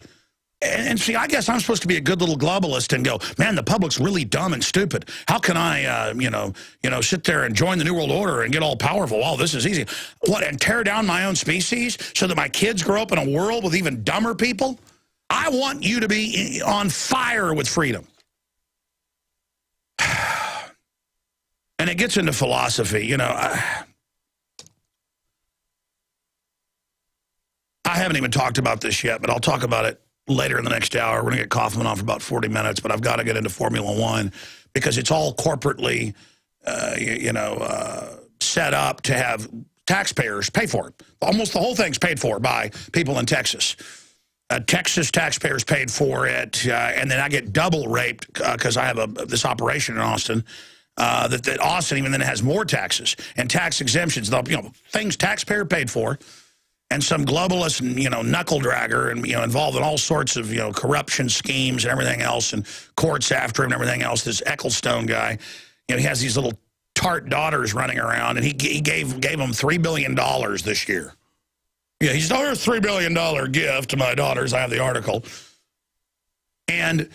And see, I guess I'm supposed to be a good little globalist and go, man, the public's really dumb and stupid. How can I, you know, sit there and join the New World Order and get all powerful? Oh, this is easy. What, and tear down my own species so that my kids grow up in a world with even dumber people? I want you to be on fire with freedom. And it gets into philosophy, you know. I haven't even talked about this yet, but I'll talk about it later in the next hour. We're going to get Coffman on for about 40 minutes, but I've got to get into Formula One because it's all corporately, set up to have taxpayers pay for it. Almost the whole thing's paid for by people in Texas. Texas taxpayers paid for it, and then I get double raped because I have this operation in Austin. That Austin even then has more taxes and tax exemptions, things taxpayer paid for, and some globalist, knuckle dragger and, involved in all sorts of, corruption schemes and everything else, and courts after him and everything else. This Ecclestone guy, he has these little tart daughters running around, and he gave them $3 billion this year. Yeah, he's a $3 billion gift to my daughters. I have the article. And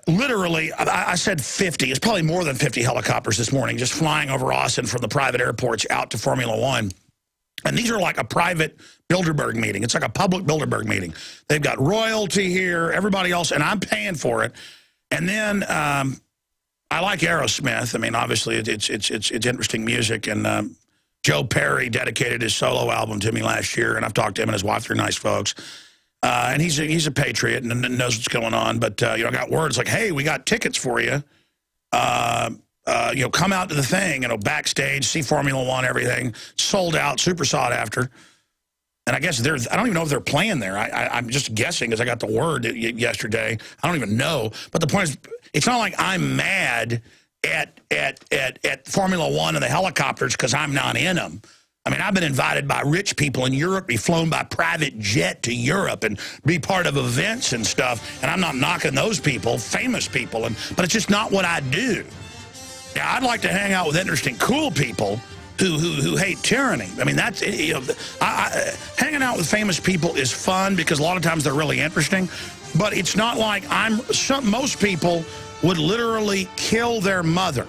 literally, I said 50. It's probably more than 50 helicopters this morning just flying over Austin from the private airports out to Formula One. And these are like a private Bilderberg meeting. It's like a public Bilderberg meeting. They've got royalty here, everybody else, and I'm paying for it. And then I like Aerosmith. I mean, obviously, it's interesting music. And Joe Perry dedicated his solo album to me last year, and I've talked to him and his wife. They're nice folks. And he's a patriot and knows what's going on. But, I got words like, hey, we got tickets for you. Come out to the thing, backstage, see Formula One, everything. Sold out, super sought after. And I guess I don't even know if they're playing there. I'm just guessing because I got the word yesterday. I don't even know. But the point is, it's not like I'm mad at Formula One and the helicopters because I'm not in them. I mean, I've been invited by rich people in Europe, be flown by private jet to Europe and be part of events and stuff. And I'm not knocking those people, famous people, but it's just not what I do. Yeah, I'd like to hang out with interesting, cool people who hate tyranny. I mean, that's, hanging out with famous people is fun because a lot of times they're really interesting. But it's not like most people would literally kill their mother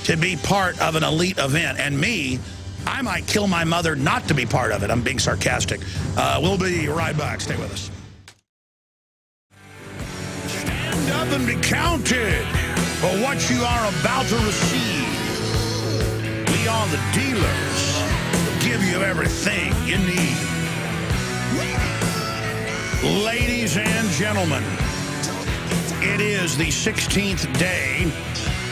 to be part of an elite event. And me, I might kill my mother not to be part of it. I'm being sarcastic. We'll be right back. Stay with us. Stand up and be counted for what you are about to receive. We are the dealers who give you everything you need. Ladies and gentlemen, it is the 16th day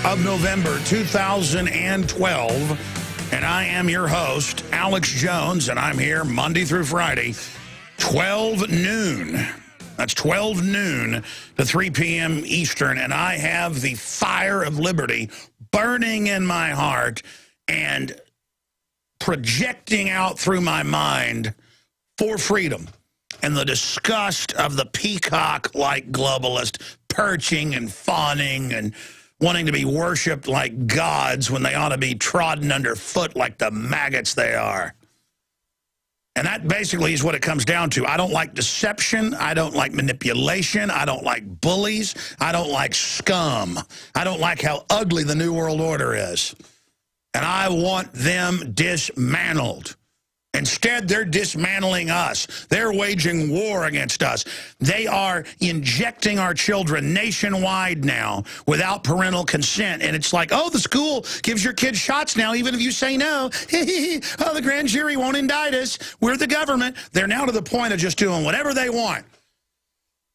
of November 2012, and I am your host, Alex Jones, and I'm here Monday through Friday, 12 noon. That's 12 noon to 3 p.m. Eastern, and I have the fire of liberty burning in my heart and projecting out through my mind for freedom. And the disgust of the peacock-like globalist perching and fawning and wanting to be worshipped like gods when they ought to be trodden underfoot like the maggots they are. And that basically is what it comes down to. I don't like deception. I don't like manipulation. I don't like bullies. I don't like scum. I don't like how ugly the New World Order is. And I want them dismantled. Instead, they're dismantling us. They're waging war against us. They are injecting our children nationwide now without parental consent. And it's like, oh, the school gives your kids shots now, even if you say no. Oh, the grand jury won't indict us. We're the government. They're now to the point of just doing whatever they want.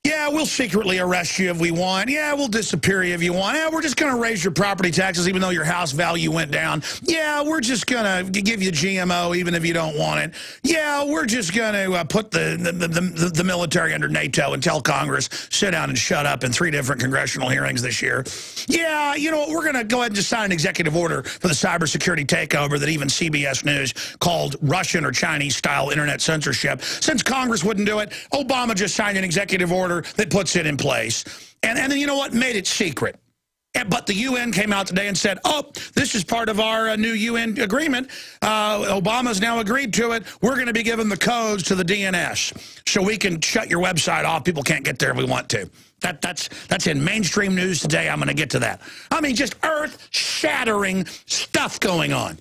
Yeah, we'll secretly arrest you if we want. Yeah, we'll disappear you if you want. Yeah, we're just going to raise your property taxes even though your house value went down. Yeah, we're just going to give you GMO even if you don't want it. Yeah, we're just going to put the military under NATO and tell Congress, sit down and shut up in 3 different congressional hearings this year. Yeah, you know what, we're going to go ahead and just sign an executive order for the cybersecurity takeover that even CBS News called Russian or Chinese-style internet censorship. Since Congress wouldn't do it, Obama just signed an executive order that puts it in place. And then, you know what, made it secret. But the UN came out today and said, oh, this is part of our new UN agreement. Obama's now agreed to it. We're going to be giving the codes to the DNS so we can shut your website off. People can't get there if we want to. That's in mainstream news today. I'm going to get to that. I mean, just earth-shattering stuff going on.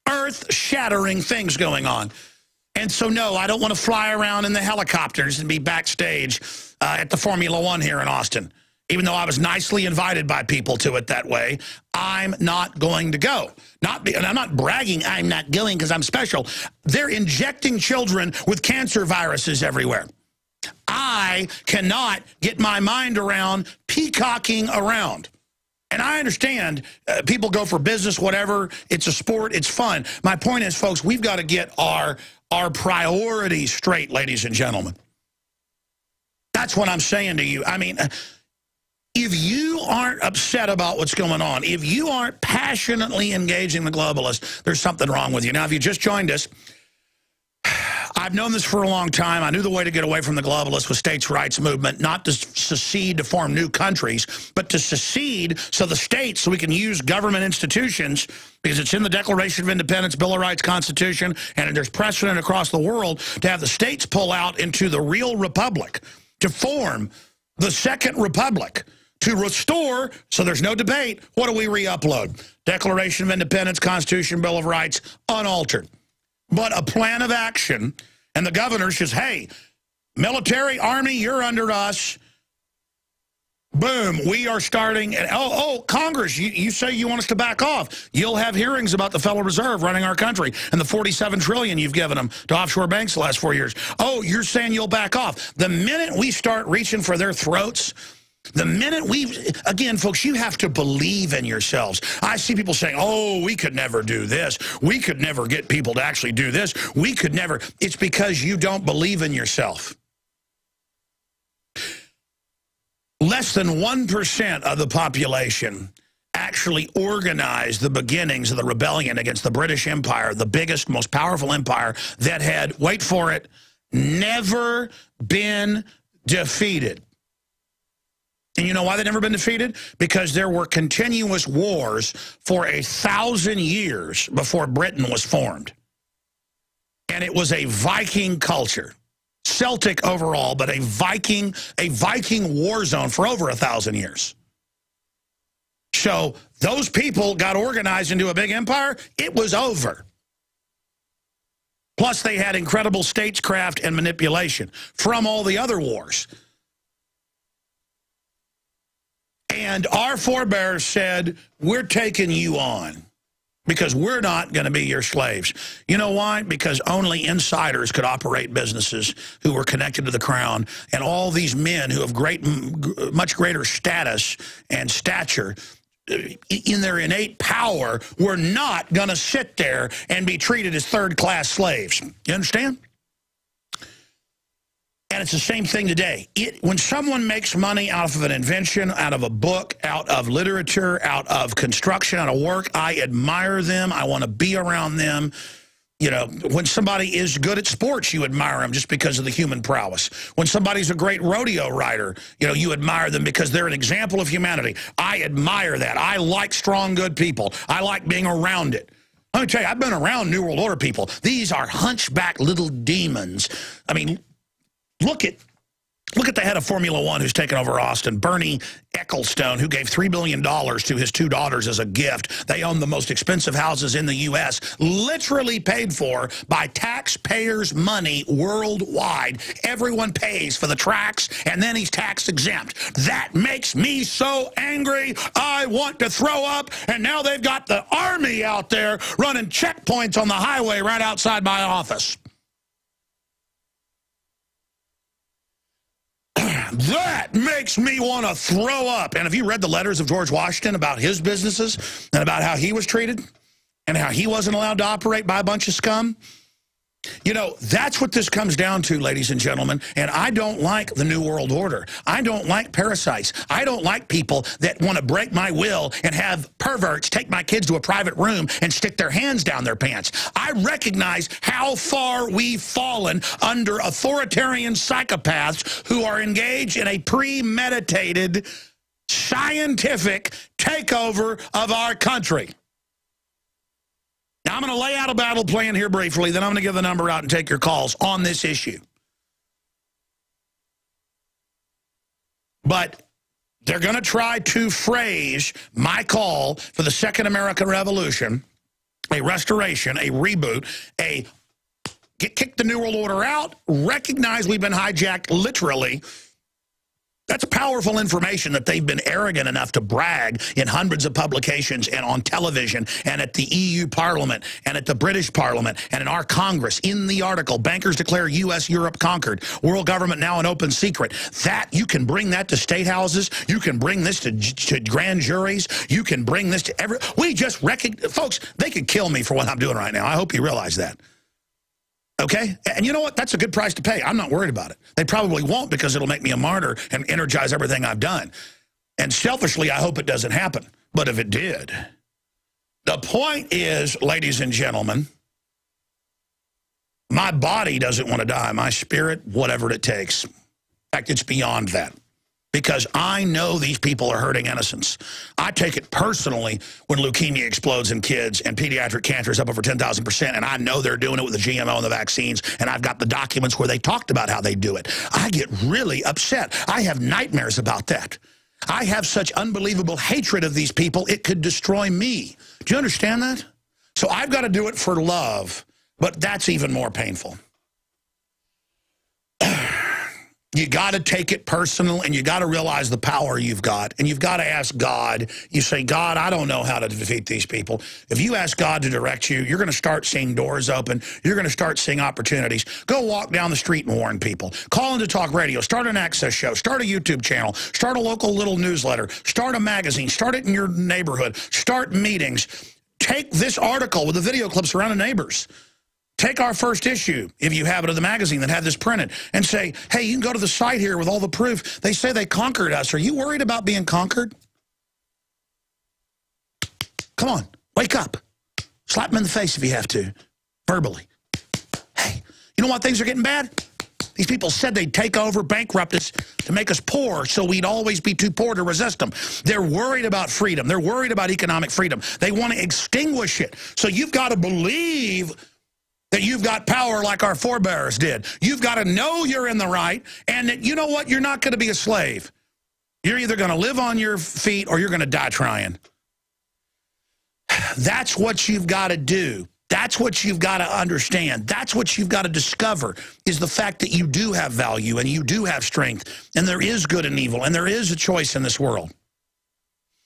Earth-shattering things going on. And so, no, I don't want to fly around in the helicopters and be backstage at the Formula One here in Austin. Even though I was nicely invited by people to it that way, I'm not going to go. And I'm not bragging I'm not going because I'm special. They're injecting children with cancer viruses everywhere. I cannot get my mind around peacocking around. And I understand people go for business, whatever. It's a sport. It's fun. My point is, folks, we've got to get our priorities straight, ladies and gentlemen. That's what I'm saying to you. I mean, if you aren't upset about what's going on, if you aren't passionately engaging the globalists, there's something wrong with you. Now, if you just joined us, I've known this for a long time. I knew the way to get away from the globalists was states' rights movement, not to secede to form new countries, but to secede so the states, so we can use government institutions, because it's in the Declaration of Independence, Bill of Rights, Constitution, and there's precedent across the world to have the states pull out into the real republic, to form the second republic, to restore, so there's no debate, what do we re-upload? Declaration of Independence, Constitution, Bill of Rights, unaltered. But a plan of action, and the governor says, hey, military, army, you're under us. Boom, we are starting. And, oh, Congress, you say you want us to back off. You'll have hearings about the Federal Reserve running our country and the $47 trillion you've given them to offshore banks the last 4 years. Oh, you're saying you'll back off. The minute we start reaching for their throats, the minute again, folks, you have to believe in yourselves. I see people saying, oh, we could never do this. We could never get people to actually do this. We could never. It's because you don't believe in yourself. Less than 1% of the population actually organized the beginnings of the rebellion against the British Empire, the biggest, most powerful empire that had, wait for it, never been defeated. And you know why they'd never been defeated? Because there were continuous wars for 1,000 years before Britain was formed. And it was a Viking culture. Celtic overall, but a Viking war zone for over 1,000 years. So those people got organized into a big empire. It was over. Plus they had incredible statecraft and manipulation from all the other wars. And our forebears said, we're taking you on because we're not going to be your slaves. You know why? Because only insiders could operate businesses who were connected to the crown. And all these men who have much greater status and stature in their innate power were not going to sit there and be treated as third-class slaves. You understand? And it's the same thing today. When someone makes money out of an invention, out of a book, out of literature, out of construction, out of work, I admire them. I want to be around them. You know, when somebody is good at sports, you admire them just because of the human prowess. When somebody's a great rodeo rider, you know, you admire them because they're an example of humanity. I admire that. I like strong, good people. I like being around it. Let me tell you, I've been around New World Order people. These are hunchback little demons. I mean, look at Look at the head of Formula One who's taken over Austin, Bernie Ecclestone, who gave $3 billion to his two daughters as a gift. They own the most expensive houses in the U.S., literally paid for by taxpayers' money worldwide. Everyone pays for the tracks, and then he's tax exempt. That makes me so angry. I want to throw up, and now they've got the army out there running checkpoints on the highway right outside my office. That makes me want to throw up. And have you read the letters of George Washington about his businesses and about how he was treated and how he wasn't allowed to operate by a bunch of scum? You know, that's what this comes down to, ladies and gentlemen. And I don't like the New World Order. I don't like parasites. I don't like people that want to break my will and have perverts take my kids to a private room and stick their hands down their pants. I recognize how far we've fallen under authoritarian psychopaths who are engaged in a premeditated, scientific takeover of our country. Now, I'm going to lay out a battle plan here briefly, then I'm going to give the number out and take your calls on this issue. But they're going to try to phrase my call for the Second American Revolution, a restoration, a reboot, a kick the New World Order out, recognize we've been hijacked literally. That's powerful information that they've been arrogant enough to brag in hundreds of publications and on television and at the EU Parliament and at the British Parliament and in our Congress. In the article, bankers declare U.S. Europe conquered. World government now an open secret. That, you can bring that to state houses. You can bring this to grand juries. You can bring this to every... We just recognize... Folks, they could kill me for what I'm doing right now. I hope you realize that. Okay? And you know what? That's a good price to pay. I'm not worried about it. They probably won't because it'll make me a martyr and energize everything I've done. And selfishly, I hope it doesn't happen. But if it did, the point is, ladies and gentlemen, my body doesn't want to die. My spirit, whatever it takes. In fact, it's beyond that. Because I know these people are hurting innocents. I take it personally when leukemia explodes in kids and pediatric cancer is up over 10,000%, and I know they're doing it with the GMO and the vaccines, and I've got the documents where they talked about how they do it. I get really upset. I have nightmares about that. I have such unbelievable hatred of these people, it could destroy me. Do you understand that? So I've got to do it for love, but that's even more painful. You got to take it personal, and you got to realize the power you've got. And you've got to ask God. You say, God, I don't know how to defeat these people. If you ask God to direct you, you're going to start seeing doors open. You're going to start seeing opportunities. Go walk down the street and warn people. Call into talk radio. Start an access show. Start a YouTube channel. Start a local little newsletter. Start a magazine. Start it in your neighborhood. Start meetings. Take this article with the video clips around the neighbors. Take our first issue, if you have it, of the magazine that had this printed, and say, hey, you can go to the site here with all the proof. They say they conquered us. Are you worried about being conquered? Come on, wake up. Slap them in the face if you have to, verbally. Hey, you know why things are getting bad? These people said they'd take over, bankrupt us to make us poor, so we'd always be too poor to resist them. They're worried about freedom. They're worried about economic freedom. They want to extinguish it. So you've got to believe that you've got power like our forebears did. You've got to know you're in the right, and that, you know what, you're not going to be a slave. You're either going to live on your feet or you're going to die trying. That's what you've got to do. That's what you've got to understand. That's what you've got to discover, is the fact that you do have value and you do have strength, and there is good and evil, and there is a choice in this world.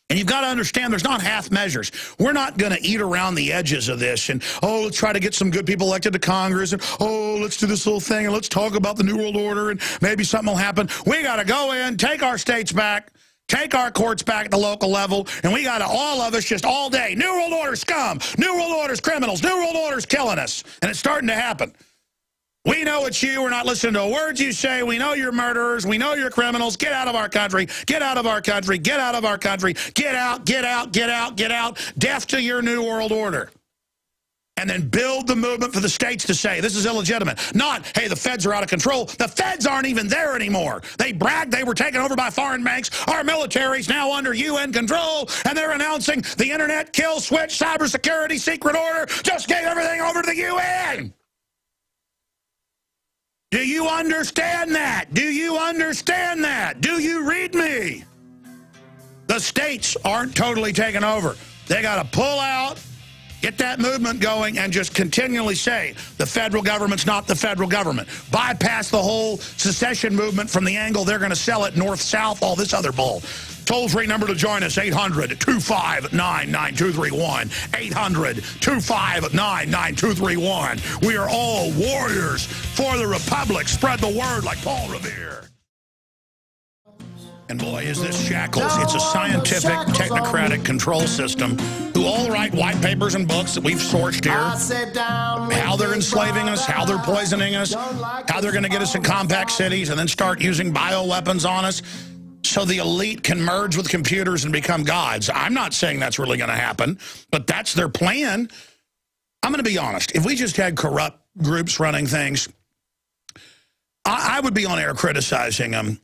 And you've got to understand there's not half measures. We're not going to eat around the edges of this and, oh, let's try to get some good people elected to Congress, and, oh, let's do this little thing, and let's talk about the New World Order, and maybe something will happen. We got to go in, take our states back, take our courts back at the local level, and we got to, all of us, just all day, New World Order scum, New World Order's criminals, New World Order's killing us. And it's starting to happen. We know it's you. We're not listening to a word you say. We know you're murderers. We know you're criminals. Get out of our country. Get out of our country. Get out of our country. Get out, get out, get out, get out. Death to your New World Order. And then build the movement for the states to say, this is illegitimate. Not, hey, the feds are out of control. The feds aren't even there anymore. They bragged they were taken over by foreign banks. Our military's now under UN control, and they're announcing the internet, kill switch, cybersecurity, secret order, just gave everything over to the UN. Do you understand that? Do you understand that? Do you read me? The states aren't totally taken over. They got to pull out, get that movement going, and just continually say the federal government's not the federal government. Bypass the whole secession movement from the angle they're going to sell it north-south, all this other bull. Toll-free number to join us, 800-259-9231. 800-259-9231. We are all warriors for the Republic. Spread the word like Paul Revere. And boy, is this shackles. It's a scientific, technocratic control system who all write white papers and books that we've sourced here. How they're enslaving us, how they're poisoning us, how they're going to get us in compact cities and then start using bioweapons on us so the elite can merge with computers and become gods. I'm not saying that's really going to happen, but that's their plan. I'm going to be honest. If we just had corrupt groups running things, I would be on air criticizing them,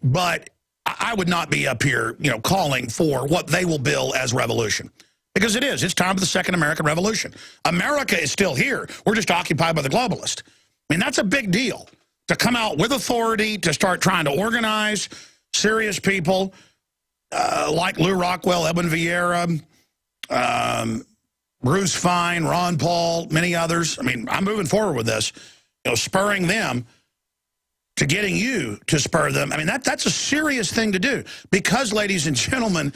but I would not be up here, calling for what they will bill as revolution. Because it is. It's time for the Second American Revolution. America is still here. We're just occupied by the globalist. I mean, that's a big deal. To come out with authority, to start trying to organize serious people like Lou Rockwell, Edwin Vieira, Bruce Fine, Ron Paul, many others. I mean, I'm moving forward with this, spurring them to getting you to spur them. I mean, that's a serious thing to do because, ladies and gentlemen,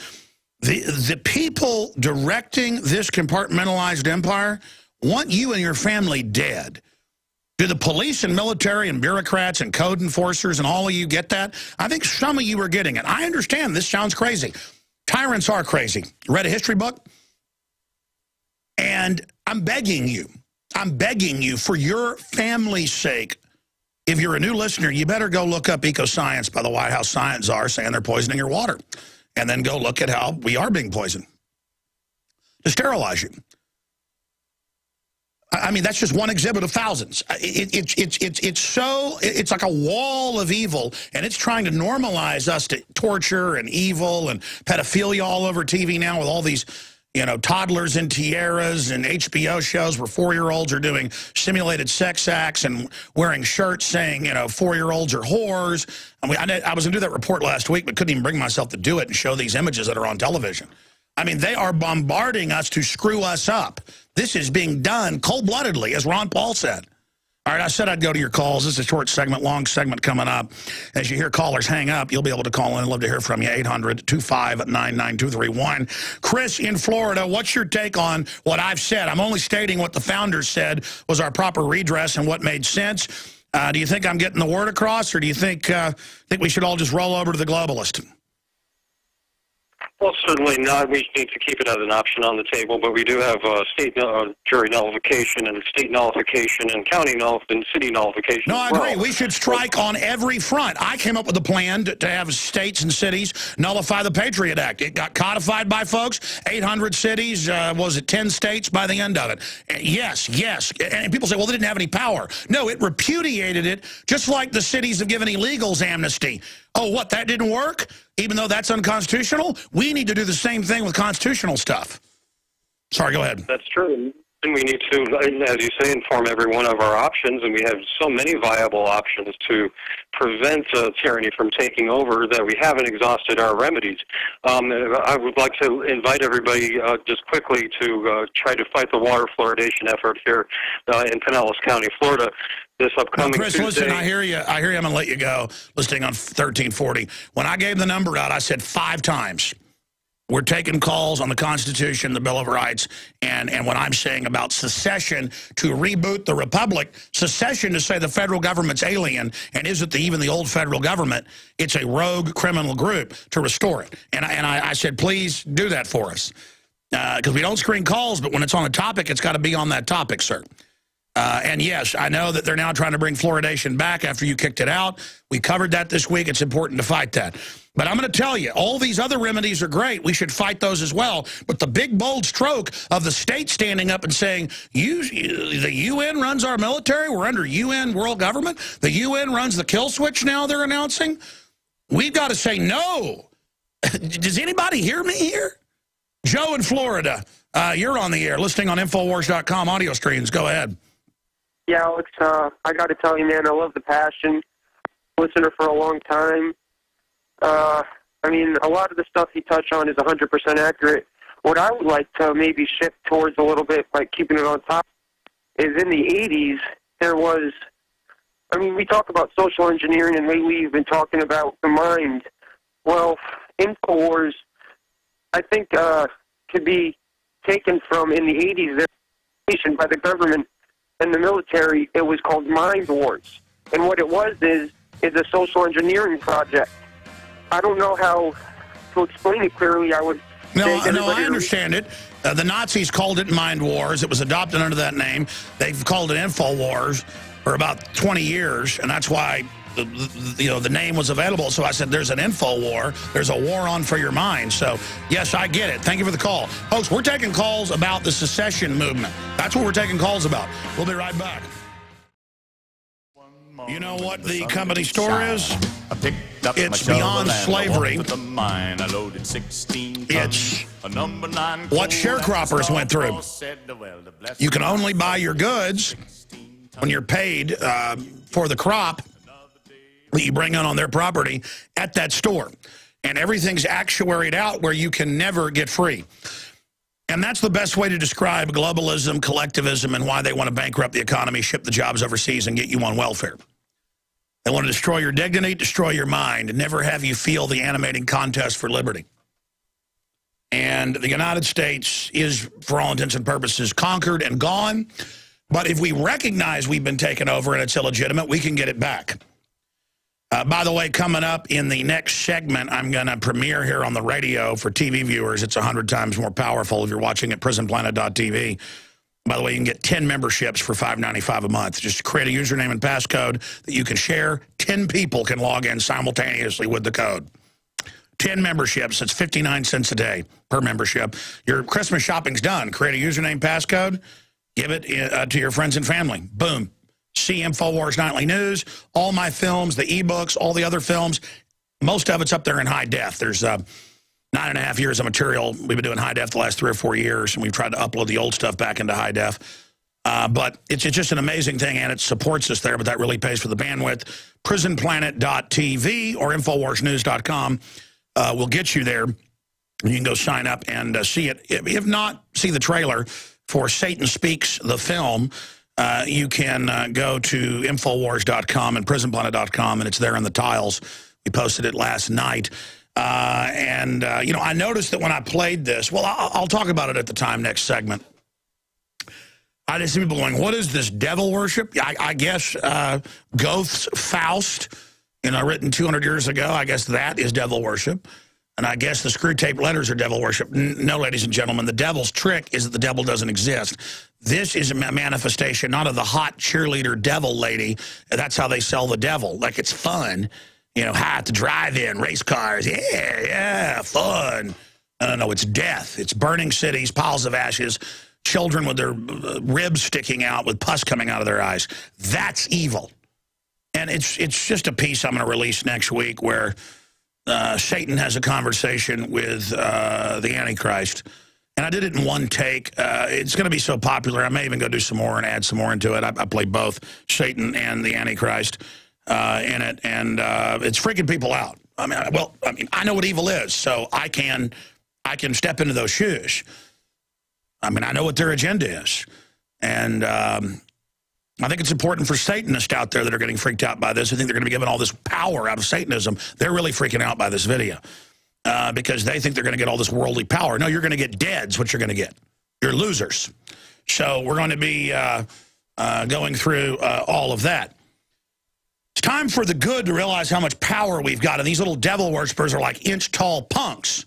the people directing this compartmentalized empire want you and your family dead. Do the police and military and bureaucrats and code enforcers and all of you get that? I think some of you are getting it. I understand this sounds crazy. Tyrants are crazy. You read a history book? And I'm begging you for your family's sake. If you're a new listener, you better go look up eco-science by the White House Science Czar saying they're poisoning your water. And then go look at how we are being poisoned to sterilize you. I mean, that's just one exhibit of thousands. It's like a wall of evil, and it's trying to normalize us to torture and evil and pedophilia all over TV now with all these toddlers in tiaras and HBO shows where 4-year-olds are doing simulated sex acts and wearing shirts saying, 4-year-olds are whores. I was going to do that report last week, but couldn't even bring myself to do it and show these images that are on television. I mean, they are bombarding us to screw us up. This is being done cold-bloodedly, as Ron Paul said. All right, I said I'd go to your calls. This is a short segment, long segment coming up. As you hear callers hang up, you'll be able to call in. I'd love to hear from you, 800-259-9231. Chris in Florida, what's your take on what I've said? I'm only stating what the founders said was our proper redress and what made sense. Do you think I'm getting the word across, or do you think we should all just roll over to the globalist? Well, certainly not. We need to keep it as an option on the table, but we do have state jury nullification and state nullification and county and city nullification. No, I agree. We should strike on every front. I came up with a plan to have states and cities nullify the Patriot Act. It got codified by folks. 800 cities, was it 10 states by the end of it? Yes. And people say, well, they didn't have any power. No, it repudiated it, just like the cities have given illegals amnesty. Oh, what, that didn't work? Even though that's unconstitutional? We need to do the same thing with constitutional stuff. Sorry, go ahead. That's true. And we need to, as you say, inform every one of our options, and we have so many viable options to prevent tyranny from taking over that we haven't exhausted our remedies. I would like to invite everybody just quickly to try to fight the water fluoridation effort here in Pinellas County, Florida. This upcoming Chris, Tuesday. Listen, I hear you. I'm going to let you go, listening on 1340. When I gave the number out, I said 5 times. We're taking calls on the Constitution, the Bill of Rights, and what I'm saying about secession to reboot the Republic. Secession to say the federal government's alien and isn't even the old federal government. It's a rogue criminal group to restore it. And I said, please do that for us. Because we don't screen calls, but when it's on a topic, it's got to be on that topic, sir. And yes, I know that they're now trying to bring fluoridation back after you kicked it out. We covered that this week. It's important to fight that. But I'm going to tell you, all these other remedies are great. We should fight those as well. But the big, bold stroke of the state standing up and saying, the UN runs our military, we're under UN world government, the UN runs the kill switch now they're announcing, we've got to say no. Does anybody hear me here? Joe in Florida, you're on the air, listening on Infowars.com audio streams. Go ahead. Yeah, Alex, I got to tell you, man, I love the passion. Listener for a long time. I mean, a lot of the stuff you touch on is 100% accurate. What I would like to maybe shift towards a little bit, like keeping it on top, is in the 80s, there was, I mean, we talk about social engineering, and lately you've been talking about the mind. Well, InfoWars, I think, could be taken from, in the 80s, by the government and the military. It was called Mind Wars. And what it was is a social engineering project. I don't know how to explain it clearly. I would No, I understand it. The Nazis called it Mind Wars. It was adopted under that name. They've called it InfoWars for about 20 years, and that's why the name was available. So I said, there's an info war. There's a war on for your mind. So, yes, I get it. Thank you for the call. Folks, we're taking calls about the secession movement. That's what we're taking calls about. We'll be right back. You know what the company store is? It's beyond slavery. It's what sharecroppers went through. You can only buy your goods when you're paid for the crop that you bring on their property at that store. And everything's actuaried out where you can never get free. And that's the best way to describe globalism, collectivism, and why they want to bankrupt the economy, ship the jobs overseas, and get you on welfare. They want to destroy your dignity, destroy your mind, and never have you feel the animating contest for liberty. And the United States is, for all intents and purposes, conquered and gone. But if we recognize we've been taken over and it's illegitimate, we can get it back. By the way, coming up in the next segment, I'm going to premiere here on the radio for TV viewers. It's 100 times more powerful if you're watching at prisonplanet.tv. By the way, you can get 10 memberships for $5.95 a month. Just create a username and passcode that you can share. 10 people can log in simultaneously with the code. 10 memberships. It's 59 cents a day per membership. Your Christmas shopping's done. Create a username, passcode. Give it to your friends and family. Boom. See InfoWars Nightly News, all my films, the ebooks, all the other films. Most of it's up there in high def. There's 9.5 years of material. We've been doing high def the last 3 or 4 years, and we've tried to upload the old stuff back into high def. But it's just an amazing thing, and it supports us there, but that really pays for the bandwidth. prisonplanet.tv or InfoWarsNews.com will get you there. You can go sign up and see it. If not, see the trailer for Satan Speaks, the film. You can go to Infowars.com and PrisonPlanet.com, and it's there in the tiles. We posted it last night. You know, I noticed that when I played this, well, I'll talk about it at the time next segment. I just see people going, what is this, devil worship? I guess Goethe's Faust, you know, written 200 years ago, I guess that is devil worship. And I guess the screw tape letters are devil worship. No, ladies and gentlemen, the devil's trick is that the devil doesn't exist. This is a manifestation, not of the hot cheerleader devil lady. That's how they sell the devil. Like, it's fun. You know, at the drive-in, race cars. Yeah, fun. No, it's death. It's burning cities, piles of ashes, children with their ribs sticking out with pus coming out of their eyes. That's evil. And it's just a piece I'm going to release next week where Satan has a conversation with the Antichrist. And I did it in one take. It's going to be so popular, I may even go do some more and add some more into it. I play both Satan and the Antichrist in it, and it's freaking people out. I mean, I know what evil is, so I can step into those shoes. I mean, I know what their agenda is. And I think it's important for Satanists out there that are getting freaked out by this. I think they're going to be given all this power out of Satanism. They're really freaking out by this video because they think they're going to get all this worldly power. No, you're going to get dead's what you're going to get. You're losers. So we're going to be going through all of that. It's time for the good to realize how much power we've got. And these little devil worshipers are like inch-tall punks.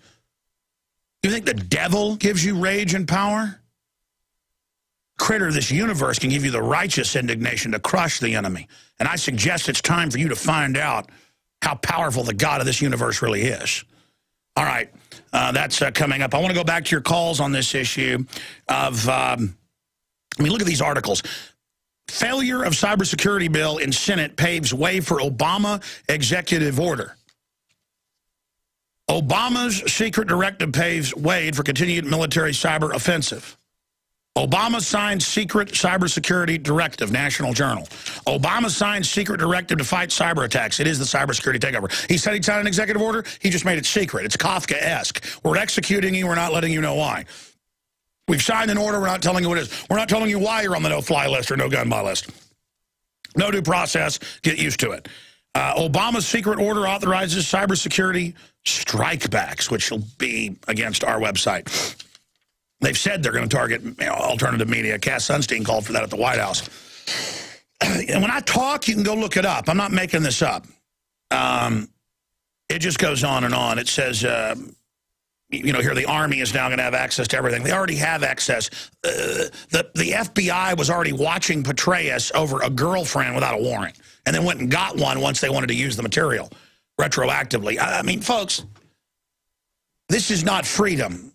You think the devil gives you rage and power? Creator of this universe can give you the righteous indignation to crush the enemy. And I suggest it's time for you to find out how powerful the God of this universe really is. All right, that's coming up. I want to go back to your calls on this issue of, I mean, look at these articles. Failure of cybersecurity bill in Senate paves way for Obama executive order. Obama's secret directive paves way for continued military cyber offensive. Obama signed secret cybersecurity directive, National Journal. Obama signed secret directive to fight cyber attacks. It is the cybersecurity takeover. He said he'd sign an executive order. He just made it secret. It's Kafka-esque. We're executing you. We're not letting you know why. We've signed an order. We're not telling you what it is. We're not telling you why you're on the no-fly list or no-gun-buy list. No due process. Get used to it. Obama's secret order authorizes cybersecurity strikebacks, which will be against our website. They've said they're going to target alternative media. Cass Sunstein called for that at the White House. And when I talk, you can go look it up. I'm not making this up. It just goes on and on. It says, you know, here the Army is now going to have access to everything. They already have access. The FBI was already watching Petraeus over a girlfriend without a warrant, and then went and got one once they wanted to use the material retroactively. I mean, folks, this is not freedom.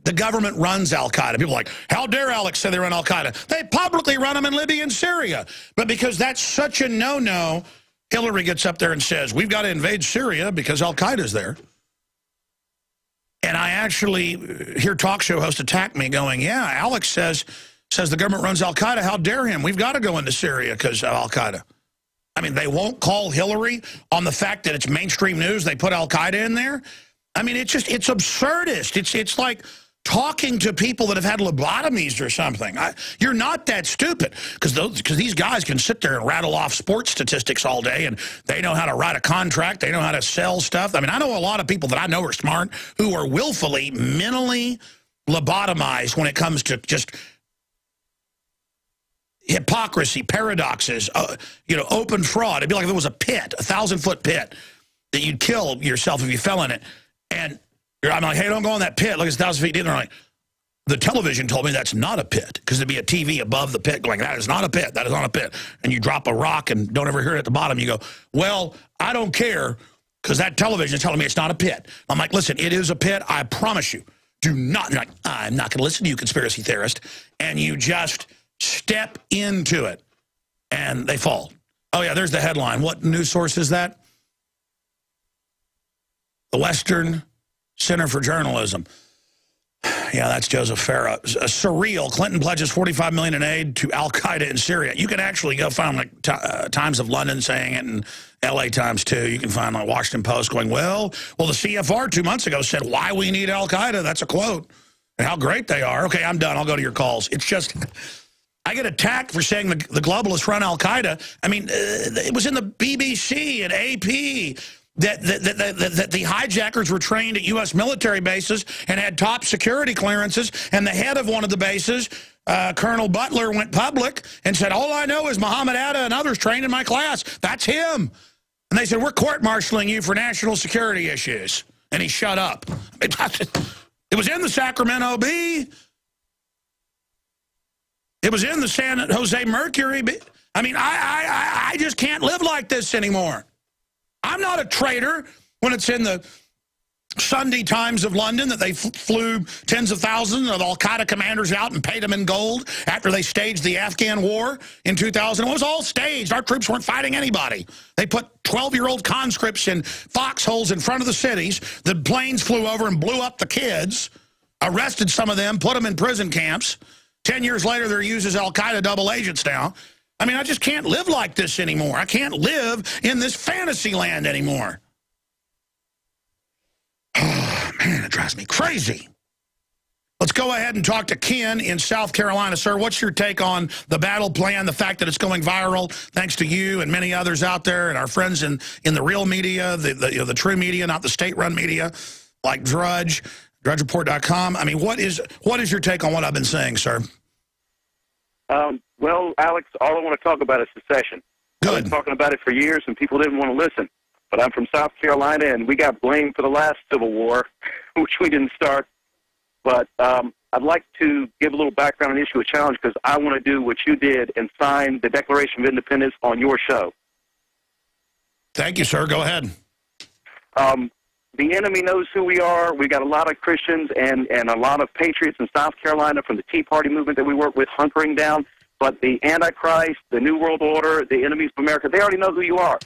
The government runs al-Qaeda. People are like, how dare Alex say they run al-Qaeda? They publicly run them in Libya and Syria. But because that's such a no-no, Hillary gets up there and says, we've got to invade Syria because al-Qaeda's there. And I actually hear talk show hosts attack me going, yeah, Alex says the government runs al-Qaeda. How dare him? We've got to go into Syria because of al-Qaeda. I mean, they won't call Hillary on the fact that it's mainstream news. They put al-Qaeda in there. I mean, it's absurdist. It's like talking to people that have had lobotomies or something. You're not that stupid, because these guys can sit there and rattle off sports statistics all day, and they know how to write a contract. They know how to sell stuff. I mean, I know a lot of people that I know are smart who are willfully, mentally lobotomized when it comes to just hypocrisy, paradoxes, you know, open fraud. It'd be like if it was a pit, a 1,000-foot pit, that you'd kill yourself if you fell in it. And I'm like, hey, don't go in that pit. Look, it's 1,000 feet deep. They're like, the television told me that's not a pit, because there'd be a TV above the pit going, that is not a pit. That is not a pit. And you drop a rock and don't ever hear it at the bottom. You go, well, I don't care, because that television is telling me it's not a pit. I'm like, listen, it is a pit. I promise you. Do not. You're like, I'm not going to listen to you, conspiracy theorist. And you just step into it, and they fall. Oh, yeah, there's the headline. What news source is that? The Western Center for Journalism. Yeah, that's Joseph Farah. Surreal. Clinton pledges $45 million in aid to al-Qaeda in Syria. You can actually go find like Times of London saying it, and LA Times too. You can find like Washington Post going, well, the CFR 2 months ago said why we need al-Qaeda. That's a quote. And how great they are. Okay, I'm done. I'll go to your calls. It's just, I get attacked for saying the globalists run al-Qaeda. I mean, it was in the BBC and AP that the hijackers were trained at U.S. military bases and had top security clearances, and the head of one of the bases, Colonel Butler, went public and said, all I know is Muhammad Atta and others trained in my class. That's him. And they said, we're court-martialing you for national security issues. And he shut up. It was in the Sacramento Bee. It was in the San Jose Mercury. I mean, I just can't live like this anymore. I'm not a traitor when it's in the Sunday Times of London that they flew tens of thousands of al-Qaeda commanders out and paid them in gold after they staged the Afghan war in 2000. It was all staged. Our troops weren't fighting anybody. They put 12-year-old conscripts in foxholes in front of the cities. The planes flew over and blew up the kids, arrested some of them, put them in prison camps. 10 years later, they're used as al-Qaeda double agents now. I mean, I just can't live like this anymore. I can't live in this fantasy land anymore. Oh, man, it drives me crazy. Let's go ahead and talk to Ken in South Carolina. Sir, what's your take on the battle plan, the fact that it's going viral, thanks to you and many others out there and our friends in the real media, the true media, not the state-run media, like Drudge, DrudgeReport.com. I mean, what is your take on what I've been saying, sir? Well, Alex, all I want to talk about is secession. Good. I've been talking about it for years, and people didn't want to listen. But I'm from South Carolina, and we got blamed for the last Civil War, which we didn't start. But I'd like to give a little background and issue a challenge, because I want to do what you did and sign the Declaration of Independence on your show. Thank you, sir. Go ahead. The enemy knows who we are. We've got a lot of Christians and a lot of patriots in South Carolina from the Tea Party movement that we work with hunkering down. But the Antichrist, the New World Order, the enemies of America, they already know who you are.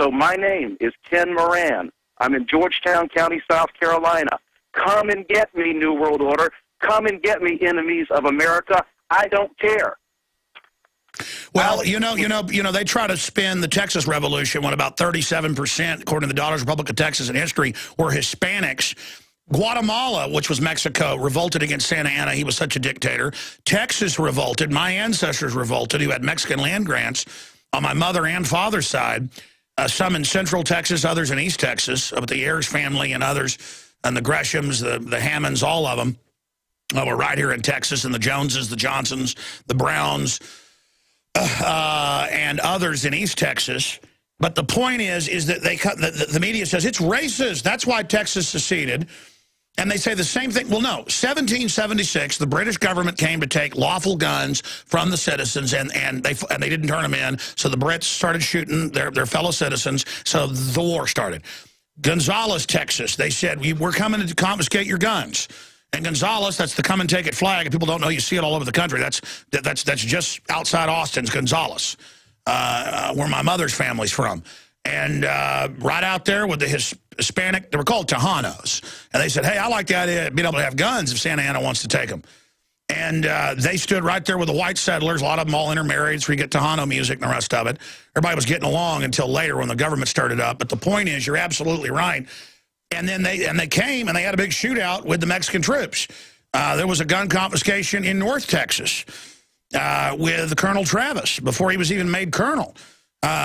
So my name is Ken Moran. I'm in Georgetown County, South Carolina. Come and get me, New World Order. Come and get me, enemies of America. I don't care. Well, you know, they try to spin the Texas Revolution when about 37%, according to the Daughters Republic of Texas in history, were Hispanics. Guatemala, which was Mexico, revolted against Santa Anna. He was such a dictator. Texas revolted. My ancestors revolted, who had Mexican land grants on my mother and father's side. Some in Central Texas, others in East Texas, with the Ayers family and others, and the Greshams, the Hammonds, all of them were right here in Texas, and the Joneses, the Johnsons, the Browns, and others in East Texas. But the point is that the media says it's racist. That's why Texas seceded. And they say the same thing. Well, no, 1776, the British government came to take lawful guns from the citizens, and they didn't turn them in. So the Brits started shooting their fellow citizens. So the war started. Gonzales, Texas, they said, we're coming to confiscate your guns. And Gonzales, that's the come and take it flag. If people don't know, you see it all over the country. That's just outside Austin's Gonzales, where my mother's family's from. And right out there with the Hispanic, they were called Tejanos. And they said, hey, I like the idea of being able to have guns if Santa Anna wants to take them. And they stood right there with the white settlers, a lot of them all intermarried, so we get Tejano music and the rest of it. Everybody was getting along until later when the government started up. But the point is, you're absolutely right. And then they came and they had a big shootout with the Mexican troops. There was a gun confiscation in North Texas with Colonel Travis before he was even made colonel.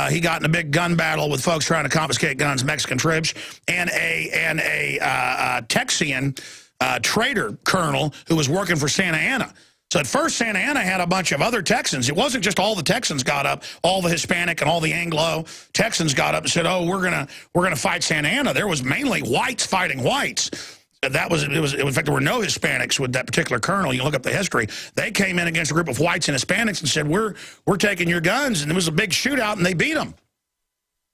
He got in a big gun battle with folks trying to confiscate guns, Mexican troops, and a Texian traitor colonel who was working for Santa Anna. So at first, Santa Anna had a bunch of other Texans. It wasn't just all the Texans got up, all the Hispanic and all the Anglo Texans got up and said, "Oh, we're gonna fight Santa Anna." There was mainly whites fighting whites. In fact, there were no Hispanics with that particular colonel. You look up the history. They came in against a group of whites and Hispanics and said, "We're taking your guns." And there was a big shootout, and they beat them.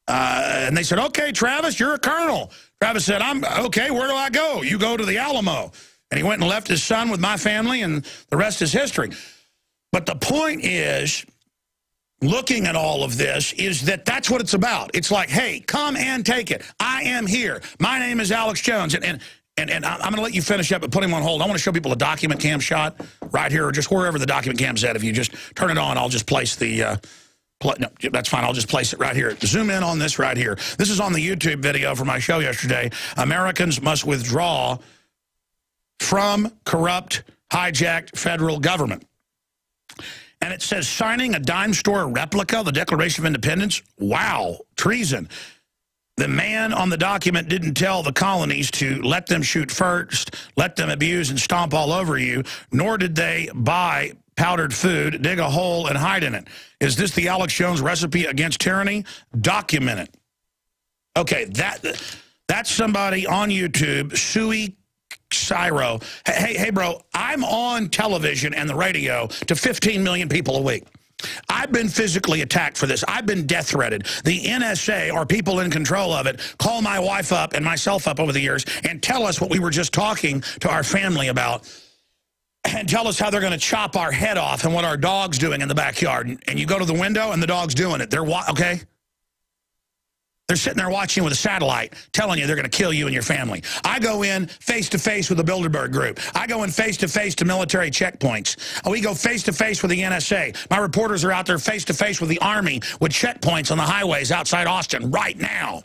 And they said, "Okay, Travis, you're a colonel." Travis said, "I'm okay. Where do I go?" "You go to the Alamo." And he went and left his son with my family, and the rest is history. But the point is, looking at all of this, is that that's what it's about. It's like, hey, come and take it. I am here. My name is Alex Jones. And I'm going to let you finish up, but put him on hold. I want to show people a document cam shot right here, or just wherever the document cam's at. If you just turn it on, I'll just place the... no, that's fine. I'll just place it right here. Zoom in on this right here. This is on the YouTube video for my show yesterday. Americans must withdraw from corrupt, hijacked federal government. And it says, signing a dime store replica of the Declaration of Independence? Wow, treason. The man on the document didn't tell the colonies to let them shoot first, let them abuse and stomp all over you, nor did they buy powdered food, dig a hole, and hide in it. Is this the Alex Jones recipe against tyranny? Document it. Okay, that's somebody on YouTube, Sui Cyro. Hey, bro, I'm on television and the radio to 15 million people a week. I've been physically attacked for this. I've been death threatened. The NSA, or people in control of it, call my wife up and myself up over the years and tell us what we were just talking to our family about, and tell us how they're going to chop our head off and what our dog's doing in the backyard. And you go to the window and the dog's doing it. Okay? They're sitting there watching with a satellite, telling you they're going to kill you and your family. I go in face-to-face with the Bilderberg Group. I go in face-to-face to military checkpoints. We go face-to-face with the NSA. My reporters are out there face-to-face with the Army with checkpoints on the highways outside Austin right now.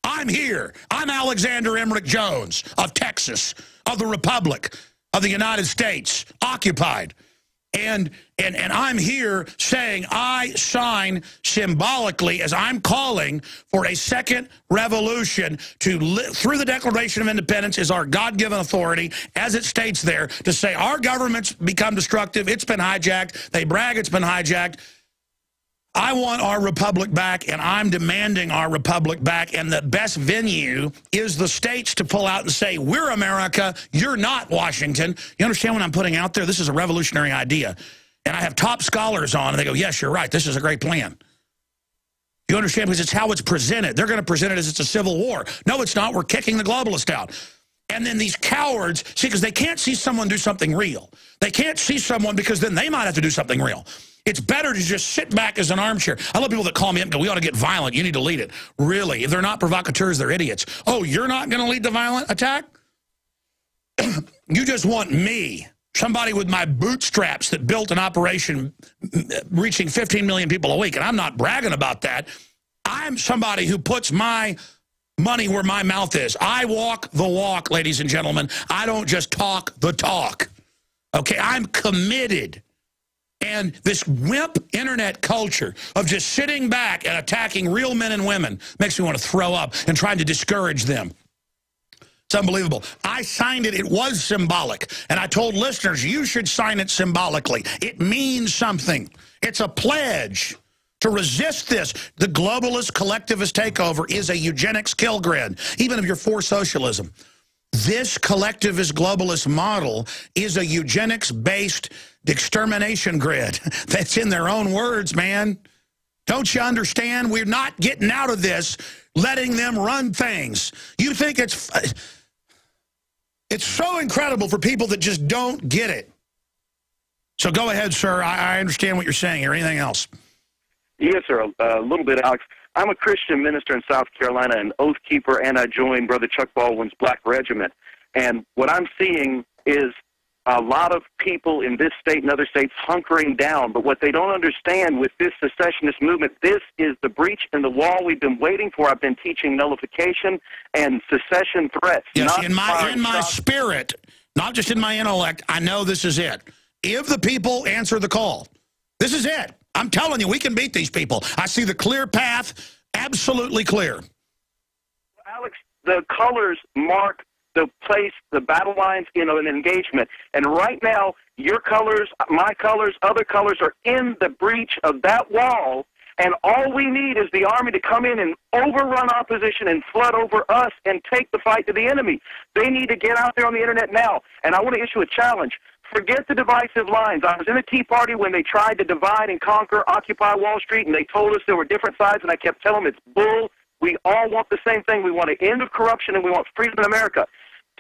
I'm here. I'm Alexander Emmerich Jones of Texas, of the Republic of the United States, occupied. And I'm here saying I sign symbolically as I'm calling for a second revolution through the Declaration of Independence is our God-given authority, as it states there, to say our government's become destructive, it's been hijacked, they brag it's been hijacked. I want our republic back, and I'm demanding our republic back, and the best venue is the states to pull out and say, we're America, you're not Washington. You understand what I'm putting out there? This is a revolutionary idea. And I have top scholars on, and they go, yes, you're right, this is a great plan. You understand? Because it's how it's presented. They're going to present it as it's a civil war. No, it's not. We're kicking the globalist out. And then these cowards, see, because they can't see someone do something real. They can't see someone because then they might have to do something real. It's better to just sit back as an armchair. I love people that call me up and go, we ought to get violent. You need to lead it. Really? If they're not provocateurs, they're idiots. Oh, you're not going to lead the violent attack? You just want me somebody with my bootstraps that built an operation reaching 15 million people a week, and I'm not bragging about that. I'm somebody who puts my money where my mouth is. I walk the walk, ladies and gentlemen. I don't just talk the talk. Okay, I'm committed. And this wimp internet culture of just sitting back and attacking real men and women makes me want to throw up and trying to discourage them. It's unbelievable. I signed it. It was symbolic. And I told listeners, you should sign it symbolically. It means something. It's a pledge to resist this. The globalist collectivist takeover is a eugenics kill grid, even if you're for socialism. This collectivist globalist model is a eugenics-based extermination grid. That's in their own words, man. Don't you understand? We're not getting out of this letting them run things. You think it's so incredible for people that just don't get it. So go ahead, sir. I understand what you're saying here. Anything else? Yes, sir. A little bit, Alex. I'm a Christian minister in South Carolina, an oath keeper, and I joined Brother Chuck Baldwin's Black Regiment. And what I'm seeing is a lot of people in this state and other states hunkering down. But what they don't understand with this secessionist movement, this is the breach in the wall we've been waiting for. I've been teaching nullification and secession threats. Yes, in my spirit, not just in my intellect, I know this is it. If the people answer the call, this is it. I'm telling you, we can beat these people. I see the clear path, absolutely clear. Alex, the colors mark the place, the battle lines, an engagement. And right now, your colors, my colors, other colors are in the breach of that wall. And all we need is the Army to come in and overrun our position and flood over us and take the fight to the enemy. They need to get out there on the internet now. And I want to issue a challenge. Forget the divisive lines. I was in the Tea Party when they tried to divide and conquer, occupy Wall Street, and they told us there were different sides, and I kept telling them it's bull. We all want the same thing. We want an end of corruption, and we want freedom in America.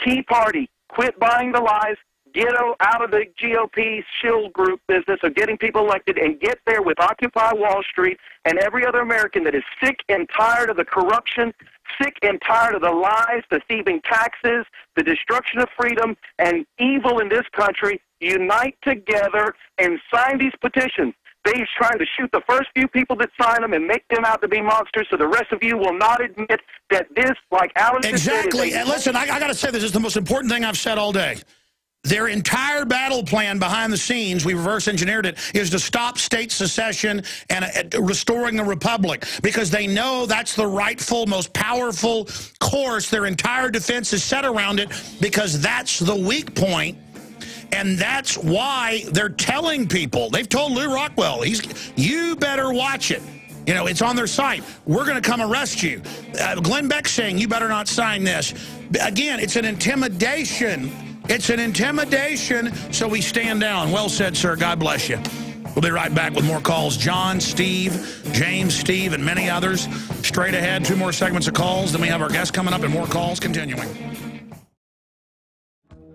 Tea Party, quit buying the lies. Get out of the GOP shield group business of getting people elected and get there with Occupy Wall Street and every other American that is sick and tired of the corruption, sick and tired of the lies, the thieving taxes, the destruction of freedom, and evil in this country. Unite together and sign these petitions. They're trying to shoot the first few people that sign them and make them out to be monsters, so the rest of you will not admit that this, like Alan said... Exactly. And listen, I got to say, this is the most important thing I've said all day. Their entire battle plan behind the scenes, we reverse engineered it, is to stop state secession and restoring the republic, because they know that's the rightful, most powerful course. Their entire defense is set around it because that's the weak point, and that's why they're telling people. They've told Lew Rockwell, you better watch it. You know, it's on their site. We're going to come arrest you. Glenn Beck saying, you better not sign this. Again, it's an intimidation. It's an intimidation, so we stand down. Well said, sir. God bless you. We'll be right back with more calls. John, Steve, James, Steve, and many others. Straight ahead, 2 more segments of calls. Then we have our guests coming up and more calls continuing.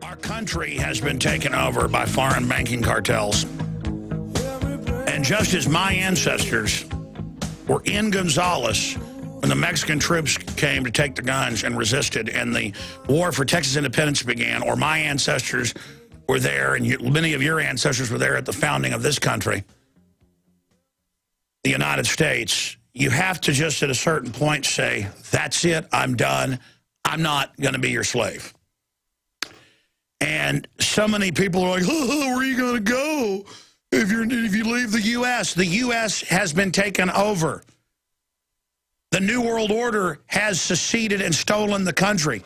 Our country has been taken over by foreign banking cartels. And just as my ancestors were in Gonzales when the Mexican troops came to take the guns and resisted, and the war for Texas independence began, or my ancestors were there, and many of your ancestors were there at the founding of this country, the United States, you have to just at a certain point say, that's it, I'm done, I'm not going to be your slave. And so many people are like, oh, where are you going to go if you leave the U.S.? The U.S. has been taken over. The New World Order has seceded and stolen the country.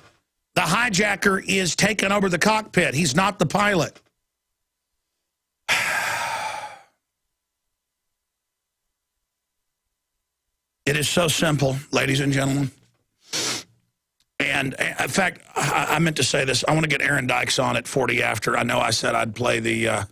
The hijacker is taking over the cockpit. He's not the pilot. It is so simple, ladies and gentlemen. And in fact, I meant to say this. I want to get Aaron Dykes on at 40 after. I know I said I'd play the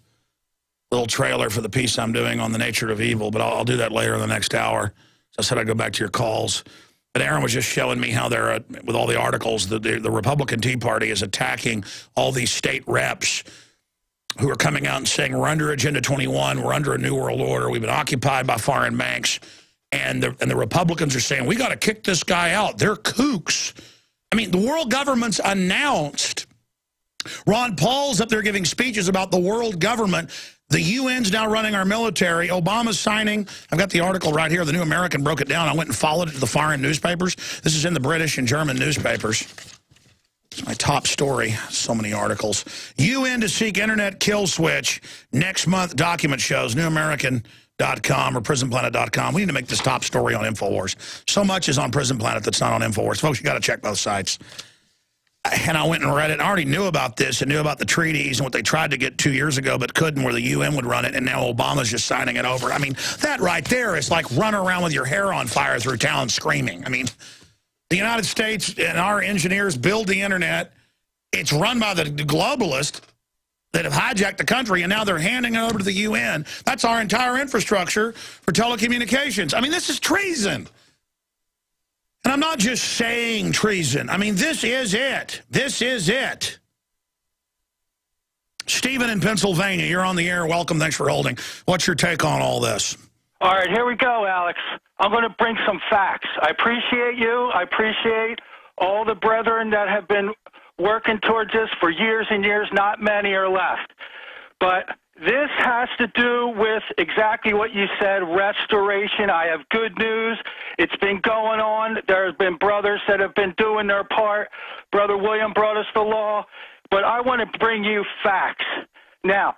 little trailer for the piece I'm doing on the nature of evil, but I'll do that later in the next hour. So I said I'd go back to your calls. But Aaron was just showing me how they're, with all the articles, the Republican Tea Party is attacking all these state reps who are coming out and saying, we're under Agenda 21, we're under a New World Order, we've been occupied by foreign banks. And the Republicans are saying, we got to kick this guy out. They're kooks. I mean, the world government's announced Ron Paul's up there giving speeches about the world government. The UN's now running our military. Obama's signing. I've got the article right here. The New American broke it down. I went and followed it to the foreign newspapers. This is in the British and German newspapers. It's my top story. So many articles. UN to seek internet kill switch. Next month, document shows. NewAmerican.com or PrisonPlanet.com. We need to make this top story on InfoWars. So much is on Prison Planet that's not on InfoWars. Folks, you got to check both sites. And I went and read it. I already knew about this and knew about the treaties and what they tried to get 2 years ago but couldn't, where the UN would run it, and now Obama's just signing it over. I mean, that right there is like running around with your hair on fire through town screaming. I mean, the United States and our engineers build the internet. It's run by the globalists that have hijacked the country, and now they're handing it over to the UN. That's our entire infrastructure for telecommunications. I mean, this is treason. And I'm not just saying treason. I mean, this is it. This is it. Stephen in Pennsylvania, you're on the air. Welcome. Thanks for holding. What's your take on all this? All right, here we go, Alex. I'm going to bring some facts. I appreciate you. I appreciate all the brethren that have been working towards this for years and years. Not many are left. But this has to do with exactly what you said, restoration. I have good news. It's been going on. There have been brothers that have been doing their part. Brother William brought us the law. But I want to bring you facts. Now,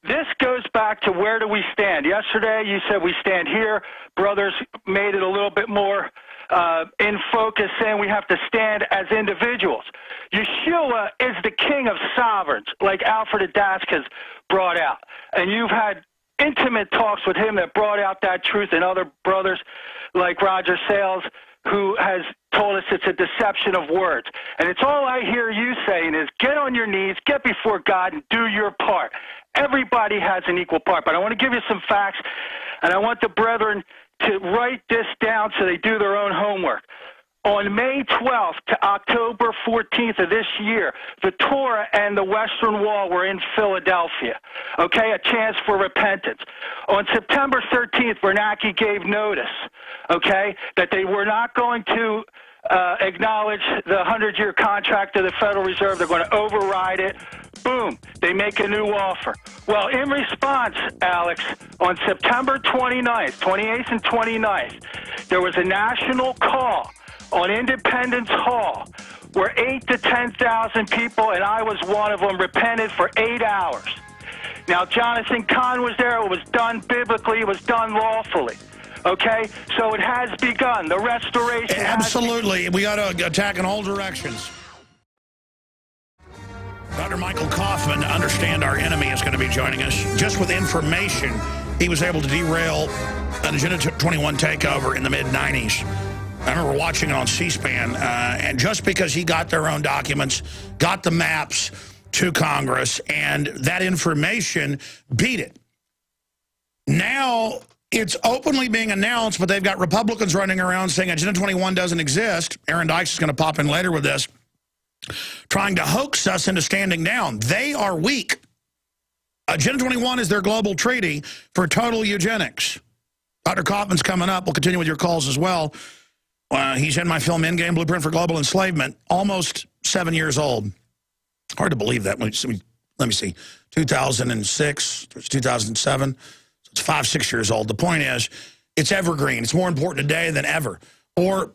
this goes back to where do we stand. Yesterday you said we stand here. Brothers made it a little bit more in focus, saying we have to stand as individuals. Yeshua is the king of sovereigns, like Alfred Adask has brought out. And you've had intimate talks with him that brought out that truth, and other brothers like Roger Sales, who has told us it's a deception of words. And it's all I hear you saying is get on your knees, get before God, and do your part. Everybody has an equal part. But I want to give you some facts, and I want the brethren to write this down so they do their own homework. On May 12th to October 14th of this year, the Torah and the Western Wall were in Philadelphia, okay, a chance for repentance. On September 13th, Bernanke gave notice, okay, that they were not going to acknowledge the 100-year contract of the Federal Reserve. They're going to override it. Boom, they make a new offer. Well, in response, Alex, on September 29th, 28th and 29th, there was a national call on Independence Hall where 8,000 to 10,000 people, and I was one of them, repented for 8 hours. Now, Jonathan Kahn was there. It was done biblically. It was done lawfully. Okay? So it has begun. The restoration Absolutely. We got to attack in all directions. Dr. Michael Coffman, to understand our enemy, is going to be joining us. Just with information, he was able to derail an Agenda 21 takeover in the mid-'90s. I remember watching it on C-SPAN, and just because he got their own documents, got the maps to Congress, and that information beat it. Now it's openly being announced, but they've got Republicans running around saying Agenda 21 doesn't exist. Aaron Dykes is going to pop in later with this, trying to hoax us into standing down. They are weak. Agenda 21 is their global treaty for total eugenics. Dr. Coffman's coming up. We'll continue with your calls as well. He's in my film Endgame, Blueprint for Global Enslavement, almost 7 years old. Hard to believe that. Let me see, 2006, 2007. So it's 5, 6 years old. The point is, it's evergreen. It's more important today than ever. Or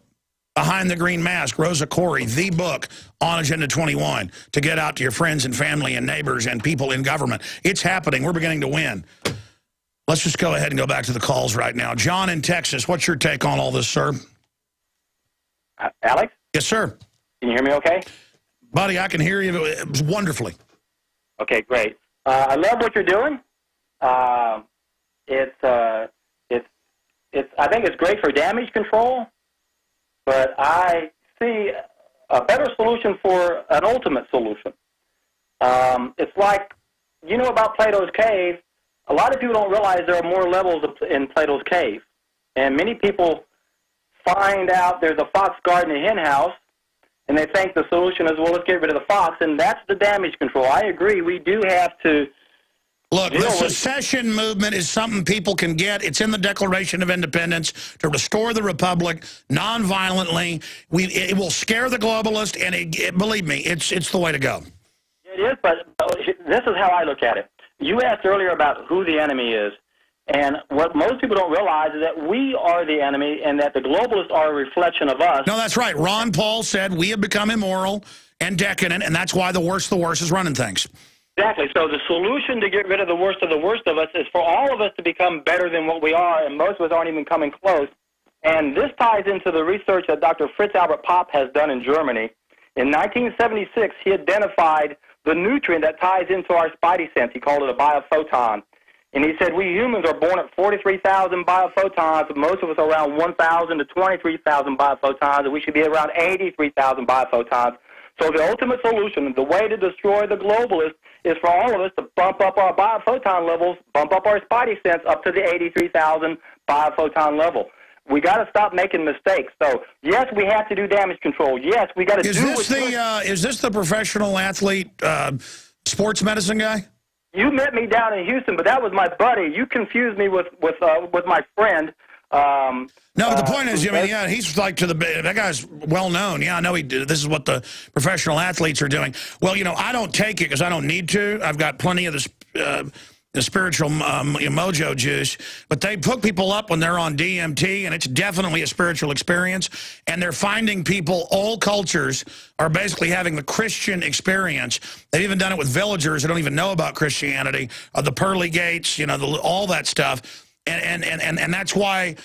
Behind the Green Mask, Rosa Corey, the book on Agenda 21, to get out to your friends and family and neighbors and people in government. It's happening. We're beginning to win. Let's just go ahead and go back to the calls right now. John in Texas, what's your take on all this, sir? Alex? Yes, sir. Can you hear me okay? Buddy, I can hear you. It was wonderfully. Okay, great. I love what you're doing. I think it's great for damage control, but I see a better solution for an ultimate solution. It's like, you know about Plato's Cave. A lot of people don't realize there are more levels in Plato's Cave. And many people find out there's a fox guarding a hen house, and they think the solution is, well, let's get rid of the fox, and that's the damage control. I agree. We do have to... Look, the secession movement is something people can get. It's in the Declaration of Independence to restore the republic nonviolently. It will scare the globalist, and believe me, it's the way to go. Yeah, it is, but this is how I look at it. You asked earlier about who the enemy is, and what most people don't realize is that we are the enemy and that the globalists are a reflection of us. No, that's right. Ron Paul said we have become immoral and decadent, and that's why the worst is running things. Exactly. So the solution to get rid of the worst of us is for all of us to become better than what we are, and most of us aren't even coming close. And this ties into the research that Dr. Fritz Albert Popp has done in Germany. In 1976, he identified the nutrient that ties into our spidey sense. He called it a biophoton. And he said we humans are born at 43,000 biophotons. Most of us are around 1,000 to 23,000 biophotons, and we should be around 83,000 biophotons. So the ultimate solution, the way to destroy the globalists, is for all of us to bump up our biophoton levels, bump up our spidey sense up to the 83,000 biophoton level. We got to stop making mistakes. So yes, we have to do damage control. Yes, we got to do. Is this the professional athlete, sports medicine guy? You met me down in Houston, but that was my buddy. You confused me with my friend. No, but the point is, I mean, yeah, he's like that guy's well known. Yeah, I know this is what the professional athletes are doing. Well, you know, I don't take it because I don't need to. I've got plenty of the spiritual mojo juice, but they hook people up when they're on DMT, and it's definitely a spiritual experience. And they're finding people, all cultures are basically having the Christian experience. They've even done it with villagers that don't even know about Christianity, the pearly gates, you know, all that stuff. And that's why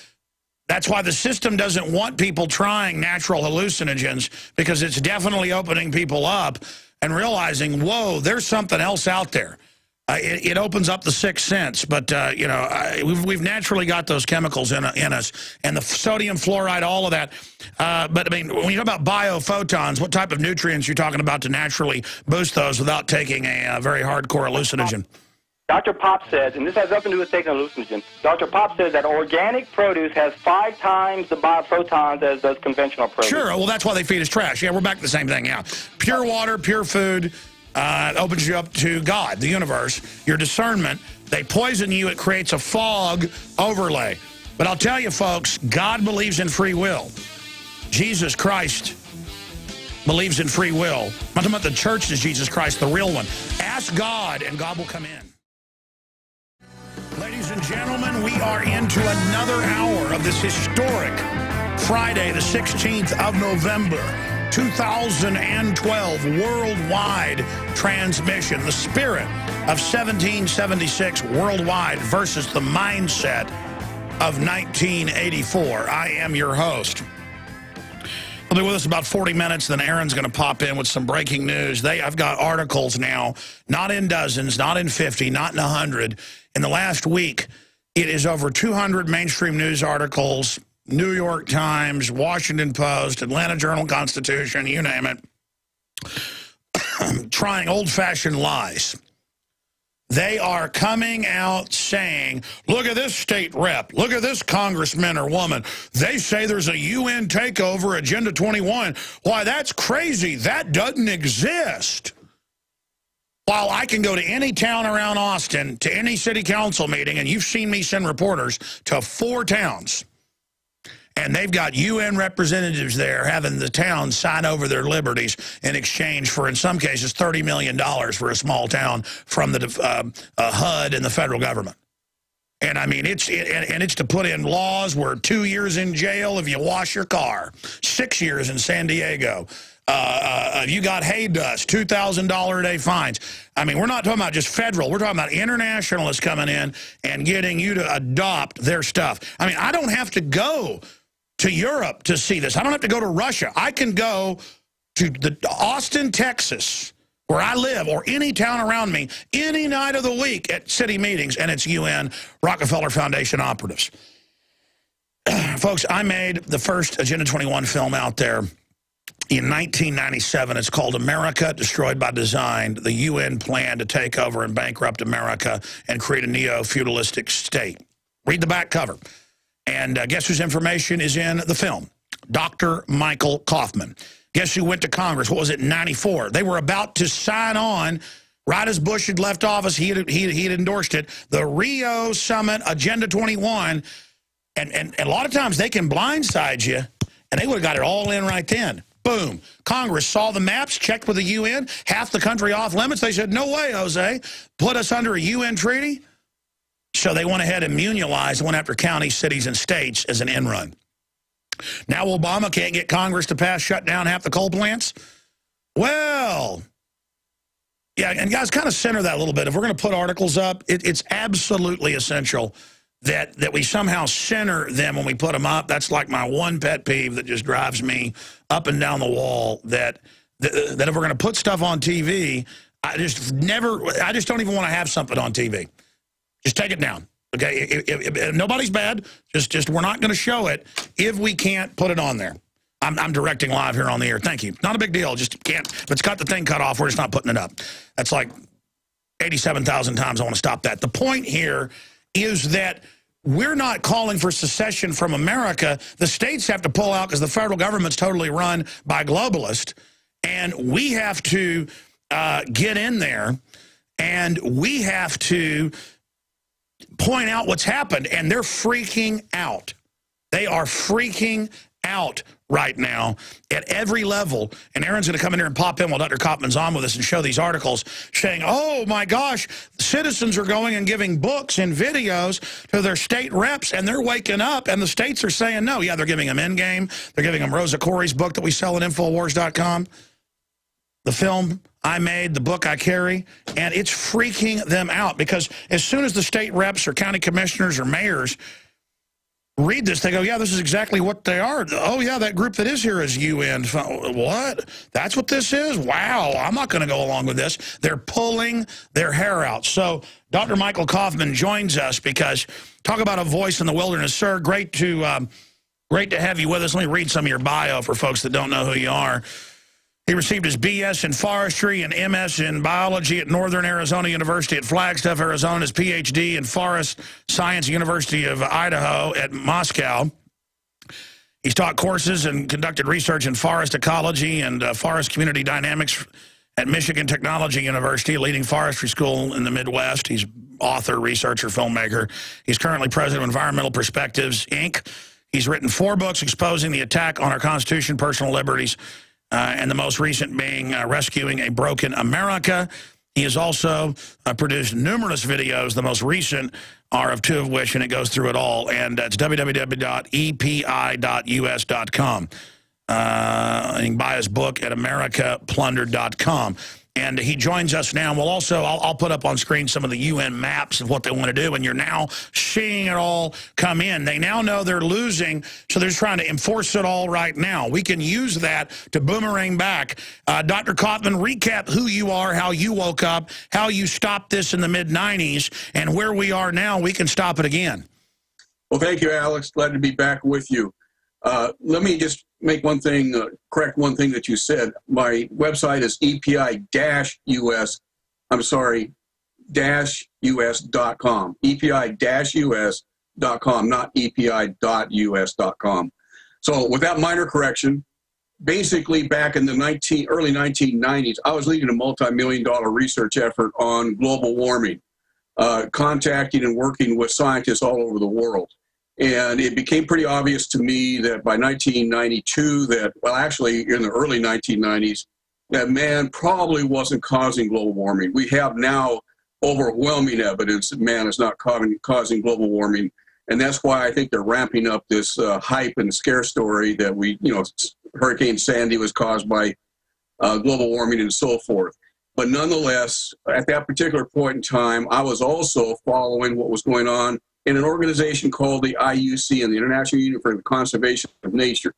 the system doesn't want people trying natural hallucinogens, because it's definitely opening people up and realizing, whoa, there's something else out there. It opens up the sixth sense, but you know, we've naturally got those chemicals in us, and the sodium fluoride, all of that. But I mean, when you talk about biophotons, what type of nutrients you're talking about to naturally boost those without taking a very hardcore hallucinogen? Dr. Popp said, and this has nothing to do with taking hallucinogens, Dr. Popp says that organic produce has 5 times the biophotons as does conventional produce. Sure, well, that's why they feed us trash. Yeah, we're back to the same thing, yeah. Pure water, pure food, opens you up to God, the universe, your discernment. They poison you, it creates a fog overlay. But I'll tell you, folks, God believes in free will. Jesus Christ believes in free will. I'm talking about the church is Jesus Christ, the real one. Ask God, and God will come in. Ladies and gentlemen, we are into another hour of this historic Friday, the 16th of November, 2012 worldwide transmission. The spirit of 1776 worldwide versus the mindset of 1984. I am your host. We'll be with us about 40 minutes, then Aaron's going to pop in with some breaking news. I've got articles now, not in dozens, not in 50, not in 100. In the last week, it is over 200 mainstream news articles, New York Times, Washington Post, Atlanta Journal-Constitution, you name it, trying old-fashioned lies. They are coming out saying, look at this state rep, look at this congressman or woman. They say there's a UN takeover, Agenda 21. Why, that's crazy. That doesn't exist. While I can go to any town around Austin, to any city council meeting, and you've seen me send reporters to 4 towns, and they've got UN representatives there having the towns sign over their liberties in exchange for, in some cases, $30 million for a small town from the HUD and the federal government. And I mean, it's to put in laws where 2 years in jail if you wash your car, 6 years in San Diego. You got hay dust, $2,000 a day fines. I mean, we're not talking about just federal. We're talking about internationalists coming in and getting you to adopt their stuff. I mean, I don't have to go to Europe to see this. I don't have to go to Russia. I can go to Austin, Texas, where I live, or any town around me, any night of the week at city meetings, and it's UN Rockefeller Foundation operatives. Folks, I made the first Agenda 21 film out there in 1997. It's called America Destroyed by Design, the UN plan to take over and bankrupt America and create a neo-feudalistic state. Read the back cover. And guess whose information is in the film? Dr. Michael Coffman. Guess who went to Congress? What was it, in 94? They were about to sign on, right as Bush had left office, he had endorsed it, the Rio Summit Agenda 21. And a lot of times they can blindside you, and they would have got it all in right then. Boom. Congress saw the maps, checked with the UN, half the country off limits. They said, no way, Jose. Put us under a UN treaty. So they went ahead and immunized, went after counties, cities, and states as an end run. Now Obama can't get Congress to pass shut down half the coal plants? Well, yeah, and guys, kind of center that a little bit. If we're going to put articles up, it's absolutely essential that we somehow center them when we put them up. That's like my one pet peeve that just drives me up and down the wall, that if we're going to put stuff on TV, I just don't even want to have something on TV. Just take it down. Okay, if nobody's bad. Just we're not going to show it if we can't put it on there. I'm directing live here on the air. Thank you. Not a big deal. Just can't. If it's got the thing cut off, we're just not putting it up. That's like 87,000 times I want to stop that. The point here is that we're not calling for secession from America. The states have to pull out because the federal government's totally run by globalists, and we have to get in there, and we have to point out what's happened, and they're freaking out. They are freaking out right now at every level. And Aaron's going to come in here and pop in while Dr. Coffman's on with us and show these articles saying, oh, my gosh, citizens are going and giving books and videos to their state reps, and they're waking up, and the states are saying no. Yeah, they're giving them Endgame. They're giving them Rosa Corey's book that we sell at Infowars.com, the film I made, the book I carry, and it's freaking them out because as soon as the state reps or county commissioners or mayors read this, they go, yeah, this is exactly what they are. Oh, yeah, that group that is here is UN. What? That's what this is? Wow, I'm not going to go along with this. They're pulling their hair out. So Dr. Michael Coffman joins us because talk about a voice in the wilderness. Sir, great to have you with us. Let me read some of your bio for folks that don't know who you are. He received his BS in forestry and MS in biology at Northern Arizona University at Flagstaff, Arizona, his PhD in forest science, University of Idaho at Moscow. He's taught courses and conducted research in forest ecology and forest community dynamics at Michigan Technology University, a leading forestry school in the Midwest. He's author, researcher, filmmaker. He's currently president of Environmental Perspectives, Inc. He's written 4 books exposing the attack on our Constitution, personal liberties, and the most recent being Rescuing a Broken America. He has also produced numerous videos. The most recent are of 2 of which, and it goes through it all. And it's www.epi.us.com. You can buy his book at americaplundered.com. And he joins us now. We'll also, I'll put up on screen some of the UN maps of what they want to do, and you're now seeing it all come in. They now know they're losing, so they're just trying to enforce it all right now. We can use that to boomerang back. Dr. Coffman, recap who you are, how you woke up, how you stopped this in the mid-'90s, and where we are now, we can stop it again. Well, thank you, Alex. Glad to be back with you. Let me just make one thing, correct one thing that you said. My website is EPI-US, -US.com. EPI-US.com, not EPI.US.com. So with that minor correction, basically back in the early 1990s, I was leading a multi-million-dollar research effort on global warming, contacting and working with scientists all over the world. And it became pretty obvious to me that by 1992 that, well, actually in the early 1990s, that man probably wasn't causing global warming. We have now overwhelming evidence that man is not causing global warming. And that's why I think they're ramping up this hype and scare story that Hurricane Sandy was caused by global warming and so forth. But nonetheless, at that particular point in time, I was also following what was going on in an organization called the IUCN, the International Union for the Conservation of Nature.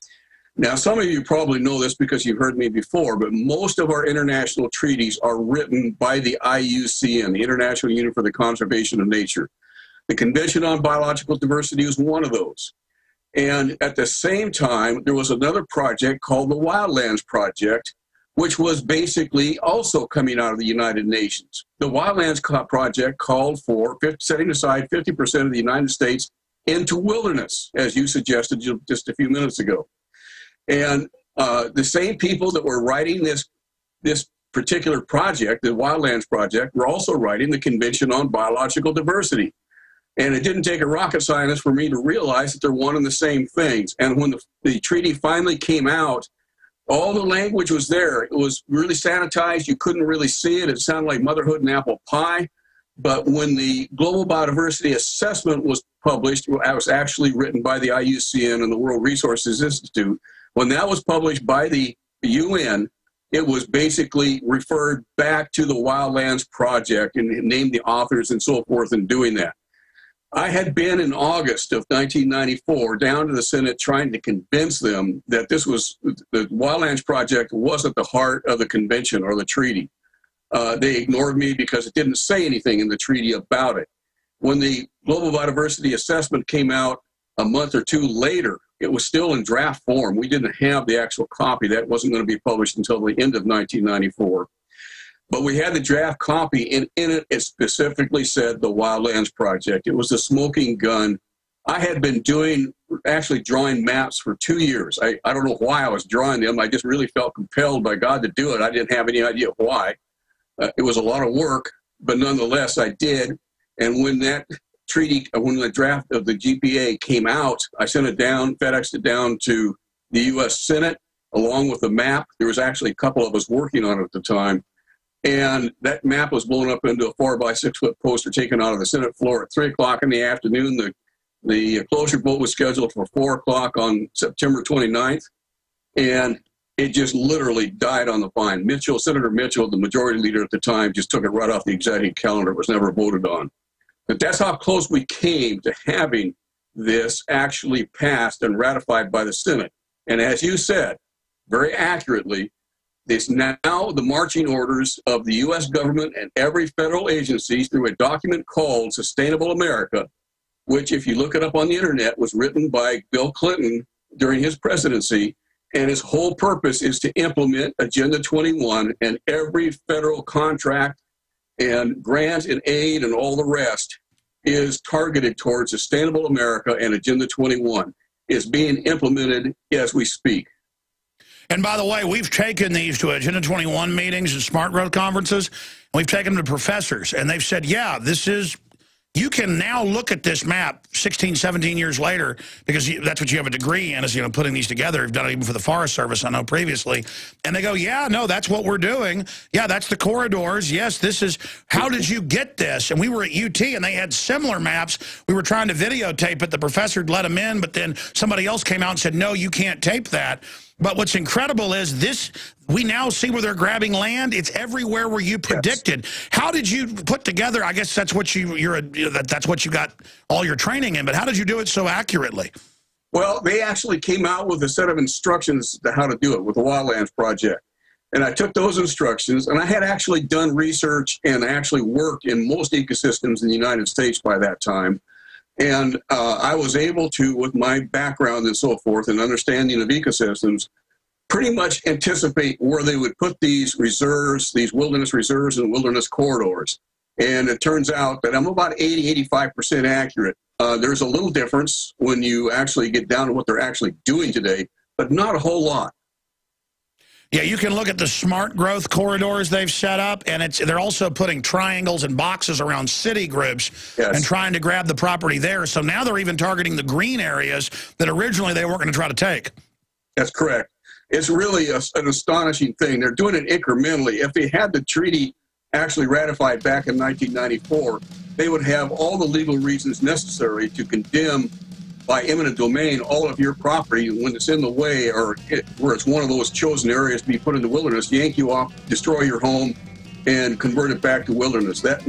Now, some of you probably know this because you've heard me before, but most of our international treaties are written by the IUCN, the International Union for the Conservation of Nature. The Convention on Biological Diversity is one of those. And at the same time, there was another project called the Wildlands Project, which was basically also coming out of the United Nations. The Wildlands Project called for setting aside 50% of the United States into wilderness, as you suggested just a few minutes ago. And the same people that were writing this particular project, the Wildlands Project, were also writing the Convention on Biological Diversity. And it didn't take a rocket scientist for me to realize that they're one and the same things. And when the treaty finally came out, All the language was there. It was really sanitized. You couldn't really see it. It sounded like motherhood and apple pie. But when the Global Biodiversity Assessment was published, it was actually written by the IUCN and the World Resources Institute. When that was published by the UN, it was basically referred back to the Wildlands Project and named the authors and so forth in doing that. I had been in August of 1994 down to the Senate trying to convince them that this was, the Wildlands Project was at the heart of the convention or the treaty. They ignored me because it didn't say anything in the treaty about it. When the Global Biodiversity Assessment came out a month or two later, it was still in draft form. We didn't have the actual copy. That wasn't going to be published until the end of 1994. But we had the draft copy, and in it, it specifically said the Wildlands Project. It was a smoking gun. I had been actually drawing maps for 2 years. I don't know why I was drawing them. I just really felt compelled by God to do it. I didn't have any idea why. It was a lot of work, but nonetheless, I did. And when that treaty, when the draft of the GPA came out, I sent it down, FedExed it down to the U.S. Senate, along with the map. There was actually a couple of us working on it at the time. And that map was blown up into a 4-by-6 foot poster taken out of the Senate floor at 3 o'clock in the afternoon. The closure vote was scheduled for 4 o'clock on September 29th. And it just literally died on the vine. Senator Mitchell, the majority leader at the time, just took it right off the executive calendar. It was never voted on. But that's how close we came to having this actually passed and ratified by the Senate. And as you said, very accurately, it's now the marching orders of the U.S. government and every federal agency through a document called Sustainable America, which, if you look it up on the internet, was written by Bill Clinton during his presidency. And his whole purpose is to implement Agenda 21, and every federal contract and grant and aid and all the rest is targeted towards Sustainable America, and Agenda 21 is being implemented as we speak. And by the way, we've taken these to Agenda 21 meetings and smart growth conferences, and we've taken them to professors, and they've said, yeah, this is, you can now look at this map 16, 17 years later, because that's what you have a degree in, is, you know, putting these together. You've done it even for the Forest Service, I know, previously. And they go, yeah, no, that's what we're doing. Yeah, that's the corridors. Yes, this is, how did you get this? And we were at UT, and they had similar maps. We were trying to videotape it. The professor let them in, but then somebody else came out and said, no, you can't tape that. But what's incredible is this, we now see where they're grabbing land. It's everywhere where you predicted. Yes. How did you put together, I guess that's what that's what you got all your training in, but how did you do it so accurately? Well, they actually came out with a set of instructions to how to do it with the Wildlands Project. And I took those instructions, and I had actually done research and actually worked in most ecosystems in the United States by that time. And I was able to, with my background and so forth and understanding of ecosystems, pretty much anticipate where they would put these reserves, these wilderness reserves and wilderness corridors. And it turns out that I'm about 80–85% accurate. There's a little difference when you actually get down to what they're actually doing today, but not a whole lot. Yeah, you can look at the smart growth corridors they've set up, and they're also putting triangles and boxes around city groups and trying to grab the property there. So now they're even targeting the green areas that originally they weren't going to try to take. That's correct. It's really an astonishing thing. They're doing it incrementally. If they had the treaty actually ratified back in 1994, they would have all the legal reasons necessary to condemn by eminent domain all of your property when it's in the way or where it's one of those chosen areas to be put in the wilderness, yank you off, destroy your home, and convert it back to wilderness. That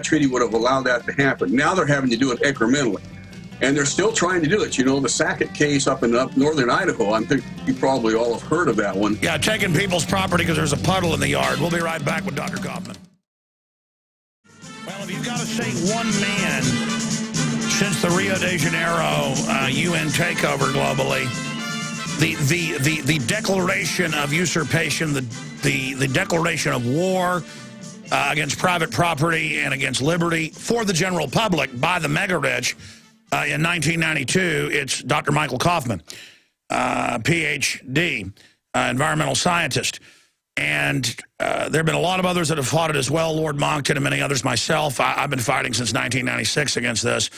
treaty would have allowed that to happen. Now they're having to do it incrementally. And they're still trying to do it. You know, the Sackett case up in northern Idaho, I think you probably all have heard of that one. Yeah, taking people's property because there's a puddle in the yard. We'll be right back with Dr. Coffman. Well, if you've got to say one man since the Rio de Janeiro UN takeover globally, the declaration of usurpation, the declaration of war against private property and against liberty for the general public by the mega-rich in 1992, it's Dr. Michael Coffman, Ph.D., environmental scientist. And there have been a lot of others that have fought it as well, Lord Monckton and many others, myself. I've been fighting since 1996 against this.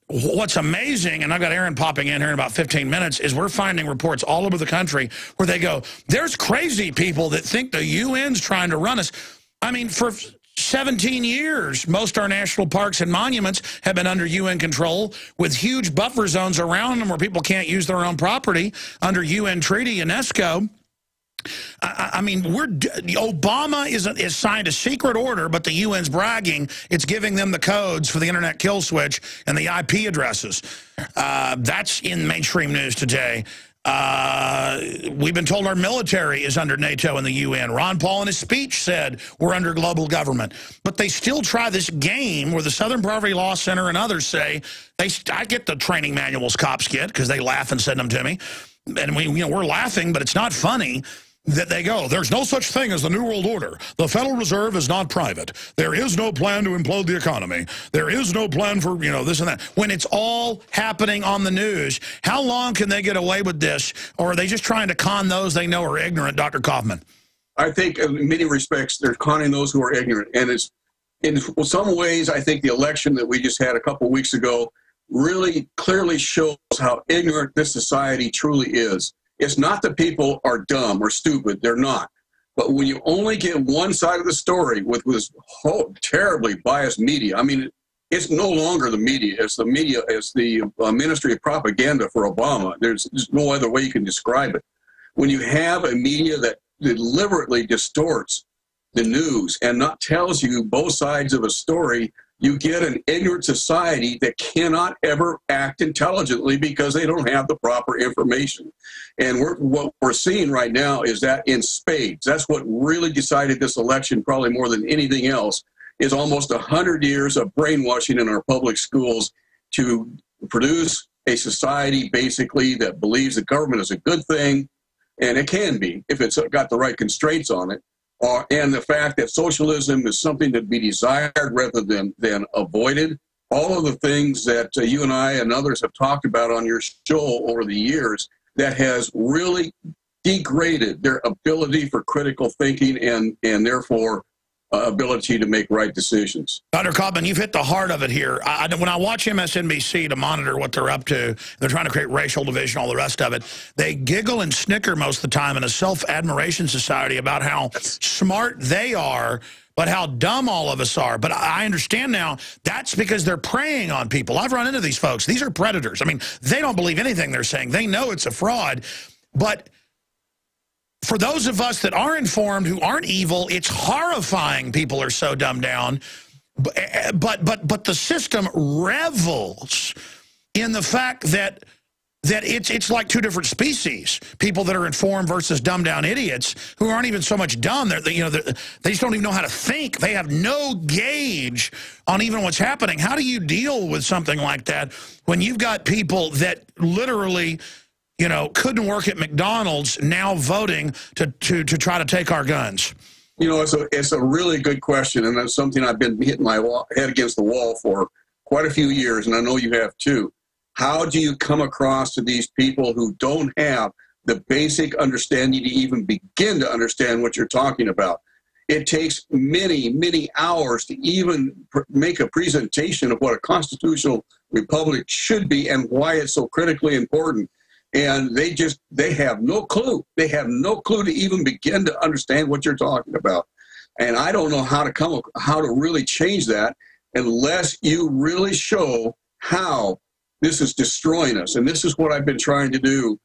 What's amazing, and I've got Aaron popping in here in about 15 minutes, is we're finding reports all over the country where they go, there's crazy people that think the UN's trying to run us. I mean, for 17 years, most of our national parks and monuments have been under UN control with huge buffer zones around them where people can't use their own property under UN treaty, UNESCO. I mean, Obama is signed a secret order, but the UN's bragging it's giving them the codes for the internet kill switch and the IP addresses. That's in mainstream news today. We've been told our military is under NATO and the UN. Ron Paul in his speech said we're under global government. But they still try this game where the Southern Poverty Law Center and others say, I get the training manuals cops get because they laugh and send them to me. And we're laughing, but it's not funny. That they go, there's no such thing as the New World Order. The Federal Reserve is not private. There is no plan to implode the economy. There is no plan for, this and that. When it's all happening on the news, how long can they get away with this? Or are they just trying to con those they know are ignorant, Dr. Coffman? I think in many respects, they're conning those who are ignorant. And it's in some ways, I think the election that we just had a couple of weeks ago really clearly shows how ignorant this society truly is. It's not that people are dumb or stupid. They're not. But when you only get one side of the story with this whole terribly biased media, I mean, it's no longer the media. It's the media. It's the Ministry of Propaganda for Obama. There's no other way you can describe it. When you have a media that deliberately distorts the news and not tells you both sides of a story, you get an ignorant society that cannot ever act intelligently because they don't have the proper information. And what we're seeing right now is that in spades. That's what really decided this election, probably more than anything else, is almost 100 years of brainwashing in our public schools to produce a society basically that believes the government is a good thing, and it can be if it's got the right constraints on it. And the fact that socialism is something to be desired rather than avoided. All of the things that you and I and others have talked about on your show over the years that has really degraded their ability for critical thinking and therefore ability to make right decisions. Dr. Coffman, you've hit the heart of it here. When I watch MSNBC to monitor what they're up to, they're trying to create racial division, all the rest of it. They giggle and snicker most of the time in a self-admiration society about how smart they are, but how dumb all of us are. But I understand now that's because they're preying on people. I've run into these folks. These are predators. I mean, they don't believe anything they're saying. They know it's a fraud. But for those of us that are informed, who aren't evil, it's horrifying people are so dumbed down. But the system revels in the fact that it's like two different species. People that are informed versus dumbed down idiots who aren't even so much dumb. They just don't even know how to think. They have no gauge on even what's happening. How do you deal with something like that when you've got people that literally couldn't work at McDonald's now voting to try to take our guns? It's a really good question, and that's something I've been hitting my head against the wall for quite a few years, and I know you have too. How do you come across to these people who don't have the basic understanding to even begin to understand what you're talking about? It takes many, many hours to even make a presentation of what a constitutional republic should be and why it's so critically important. And they have no clue. They have no clue to even begin to understand what you're talking about. And I don't know how to really change that unless you really show how this is destroying us. And this is what I've been trying to do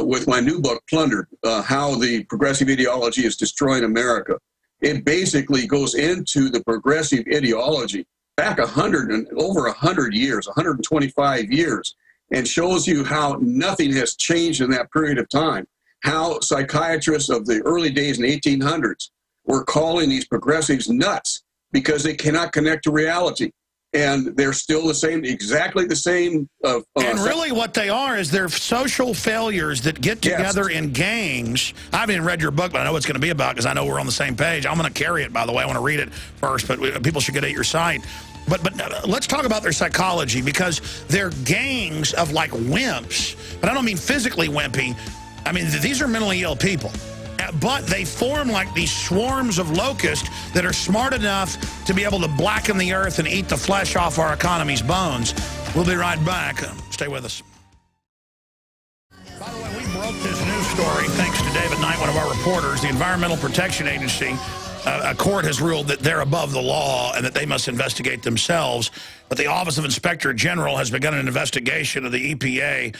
with my new book, Plundered, how the progressive ideology is destroying America. It basically goes into the progressive ideology back over 100 years, 125 years, and shows you how nothing has changed in that period of time. How psychiatrists of the early days in the 1800s were calling these progressives nuts because they cannot connect to reality. And they're still the same, exactly the same. And really what they are is they're social failures that get together in gangs. I haven't even read your book, but I know what it's going to be about because I know we're on the same page. I'm going to carry it, by the way. I want to read it first, but people should get it at your site. But let's talk about their psychology, because they're gangs of like wimps. But I don't mean physically wimpy. I mean, these are mentally ill people. but they form like these swarms of locusts that are smart enough to be able to blacken the earth and eat the flesh off our economy's bones. We'll be right back. Stay with us. By the way, we broke this news story thanks to David Knight, one of our reporters. The Environmental Protection Agency, a court has ruled that they're above the law and that they must investigate themselves. But the Office of Inspector General has begun an investigation of the EPA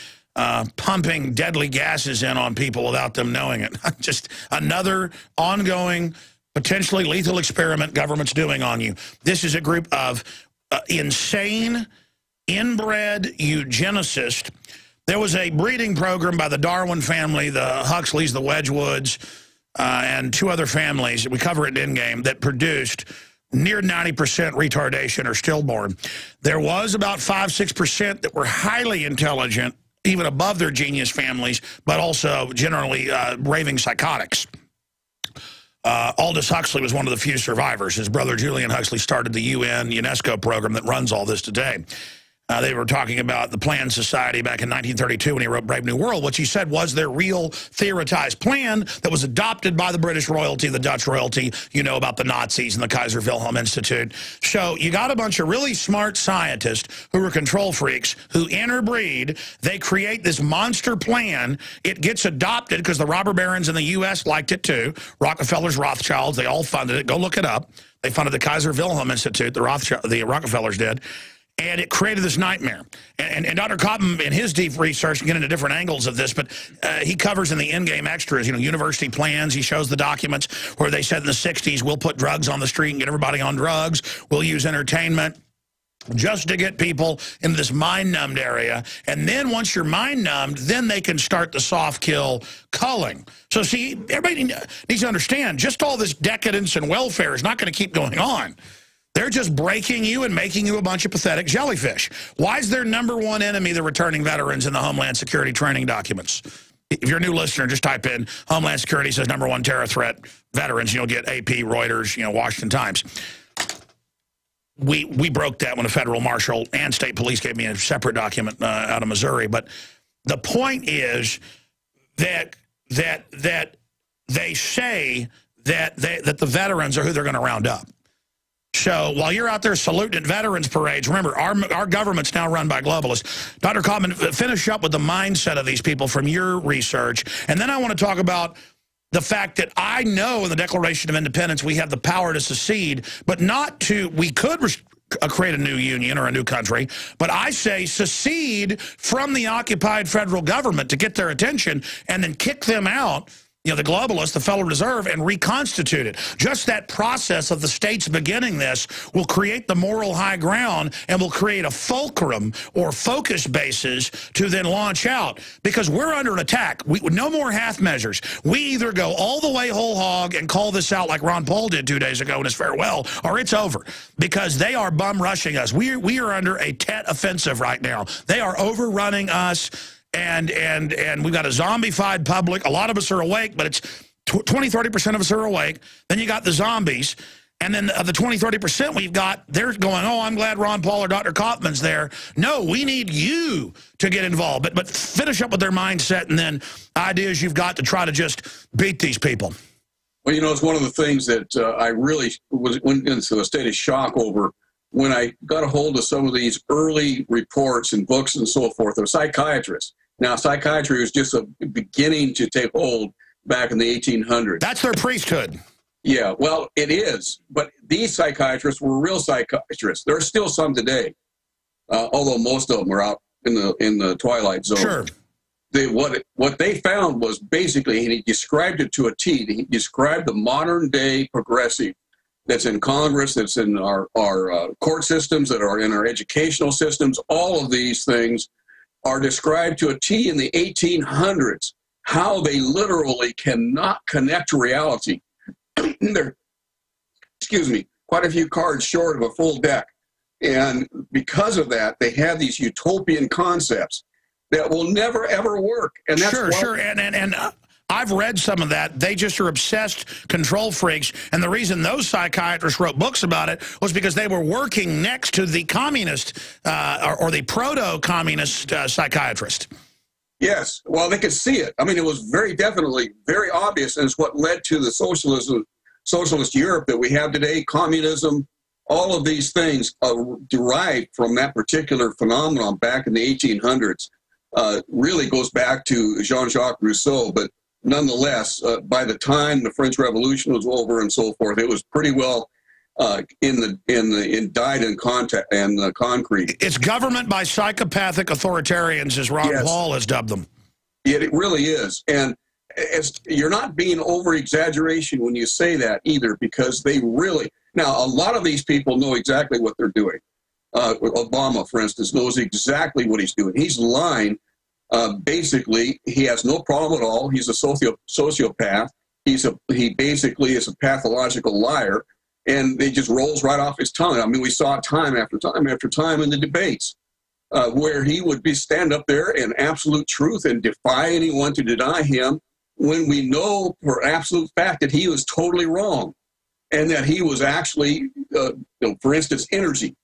pumping deadly gases in on people without them knowing it. Just another ongoing, potentially lethal experiment government's doing on you. This is a group of insane, inbred eugenicists. There was a breeding program by the Darwin family, the Huxleys, the Wedgwoods, and two other families, we cover it in Endgame, that produced near 90% retardation or stillborn. There was about 5–6% that were highly intelligent, even above their genius families, but also generally raving psychotics. Aldous Huxley was one of the few survivors. His brother Julian Huxley started the UN UNESCO program that runs all this today. They were talking about the planned society back in 1932 when he wrote Brave New World, which he said was their real theorized plan that was adopted by the British royalty, the Dutch royalty, you know, about the Nazis and the Kaiser Wilhelm Institute. So you got a bunch of really smart scientists who are control freaks who interbreed. They create this monster plan. It gets adopted because the robber barons in the U.S. liked it too. Rockefellers, Rothschilds, they all funded it. Go look it up. They funded the Kaiser Wilhelm Institute, the Rockefellers did. And it created this nightmare. And Dr. Coffman, in his deep research, can get into different angles of this, but he covers in the Endgame extras, you know, university plans. He shows the documents where they said in the 60s, we'll put drugs on the street and get everybody on drugs. We'll use entertainment just to get people into this mind-numbed area. And then once you're mind-numbed, then they can start the soft kill culling. So see, everybody needs to understand, just all this decadence and welfare is not going to keep going on. They're just breaking you and making you a bunch of pathetic jellyfish. Why is their number one enemy the returning veterans in the Homeland Security training documents? If you're a new listener, just type in Homeland Security says number one terror threat, veterans, and you'll get AP, Reuters, you know, Washington Times. We broke that when a federal marshal and state police gave me a separate document out of Missouri. But the point is that they say that the veterans are who they're going to round up. So while you're out there saluting at veterans parades, remember, our government's now run by globalists. Dr. Coffman, finish up with the mindset of these people from your research. And then I want to talk about the fact that I know in the Declaration of Independence we have the power to secede, but not to, we could create a new union or a new country, but I say secede from the occupied federal government to get their attention and then kick them out, you know, the globalists, the Federal Reserve, and reconstitute it. Just that process of the states beginning this will create the moral high ground and will create a fulcrum or focus bases to then launch out. Because we're under an attack. No more half measures. We either go all the way whole hog and call this out like Ron Paul did 2 days ago in his farewell, or it's over. Because they are bum rushing us. We are under a Tet offensive right now. They are overrunning us. And we've got a zombified public. A lot of us are awake, but it's 20–30% of us are awake. Then you got the zombies. And then of the 20–30% we've got, they're going, oh, I'm glad Ron Paul or Dr. Coffman's there. No, we need you to get involved. But finish up with their mindset and then ideas you've got to try to just beat these people. Well, you know, it's one of the things that I really went into a state of shock over when I got a hold of some of these early reports and books and so forth of psychiatrists. Now, psychiatry was just beginning to take hold back in the 1800s. That's their priesthood. Yeah, well, it is. But these psychiatrists were real psychiatrists. There are still some today, although most of them are out in the twilight zone. Sure. What they found was basically, and he described it to a T, he described the modern-day progressive that's in Congress, that's in our court systems, that are in our educational systems. All of these things are described to a T in the 1800s, how they literally cannot connect to reality. They're, excuse me, quite a few cards short of a full deck. And because of that, they have these utopian concepts that will never, ever work. And that's sure. And I've read some of that. They just are obsessed control freaks. And the reason those psychiatrists wrote books about it was because they were working next to the communist or the proto-communist psychiatrist. Yes. Well, they could see it. I mean, it was very definitely very obvious, and it's what led to the socialist Europe that we have today, communism. All of these things derived from that particular phenomenon back in the 1800s. Really goes back to Jean-Jacques Rousseau, but nonetheless, by the time the French Revolution was over and so forth, it was pretty well dyed in contact and concrete. It's government by psychopathic authoritarians, as Ron Paul has dubbed them. Yeah, it really is, and you're not being over-exaggeration when you say that either, because they really now a lot of these people know exactly what they're doing. Obama, for instance, knows exactly what he's doing. He's lying. Basically, he has no problem at all. He's a sociopath. He basically is a pathological liar, and it just rolls right off his tongue. I mean, we saw it time after time after time in the debates where he would stand up there in absolute truth and defy anyone to deny him, when we know for absolute fact that he was totally wrong, and that he was actually, for instance, energy.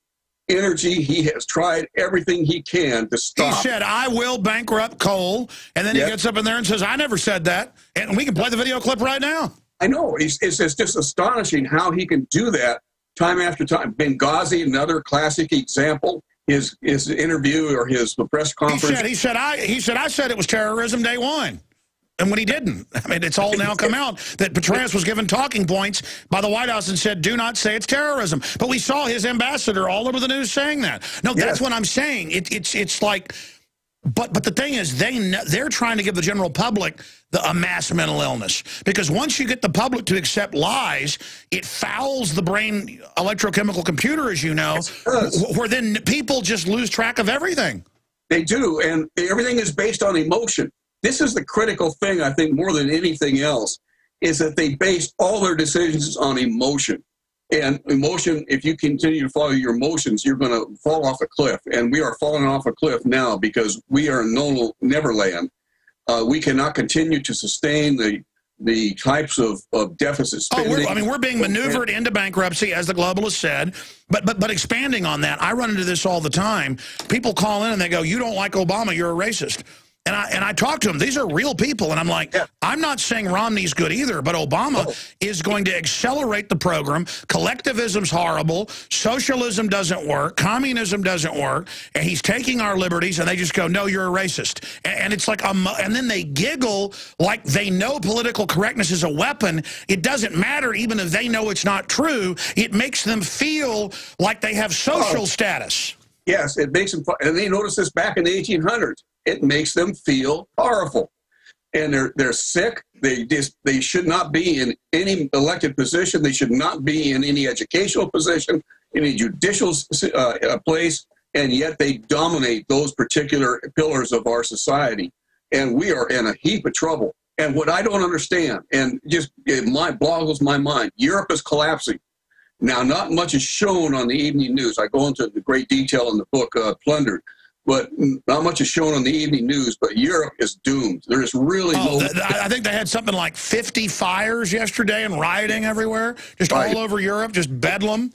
He has tried everything he can to stop. He said, I will bankrupt coal, and then he gets up in there and says, I never said that. And we can play the video clip right now. I know. It's just astonishing how he can do that time after time. Benghazi, another classic example, his interview or his press conference. He said, I said it was terrorism day one. And when he didn't. I mean, it's all now come out that Petraeus was given talking points by the White House and said, do not say it's terrorism. But we saw his ambassador all over the news saying that. No, that's what I'm saying. It's like, but the thing is, they're trying to give the general public a mass mental illness. Because once you get the public to accept lies, it fouls the brain electrochemical computer, as you know, where then people just lose track of everything. They do, and everything is based on emotion. This is the critical thing, I think, more than anything else, is that they base all their decisions on emotion. And emotion, if you continue to follow your emotions, you're going to fall off a cliff. And we are falling off a cliff now because we are in no neverland. We cannot continue to sustain the types of deficit spending. We're being maneuvered into bankruptcy, as the globalists said. But expanding on that, I run into this all the time. People call in and they go, you don't like Obama, you're a racist. And I talk to them. These are real people. And I'm like, I'm not saying Romney's good either, but Obama is going to accelerate the program. Collectivism's horrible. Socialism doesn't work. Communism doesn't work. And he's taking our liberties, and they just go, no, you're a racist. And it's like, and then they giggle like they know political correctness is a weapon. It doesn't matter even if they know it's not true. It makes them feel like they have social status. Yes, it makes them, and they noticed this back in the 1800s. It makes them feel powerful, and they're sick. They should not be in any elected position. They should not be in any educational position, any judicial place, and yet they dominate those particular pillars of our society. And we are in a heap of trouble. And what I don't understand, and it boggles my mind, Europe is collapsing. Now, not much is shown on the evening news. I go into the great detail in the book, Plundered. But not much is shown on the evening news, but Europe is doomed. There is really no... I think they had something like 50 fires yesterday and rioting everywhere, just all over Europe, just bedlam.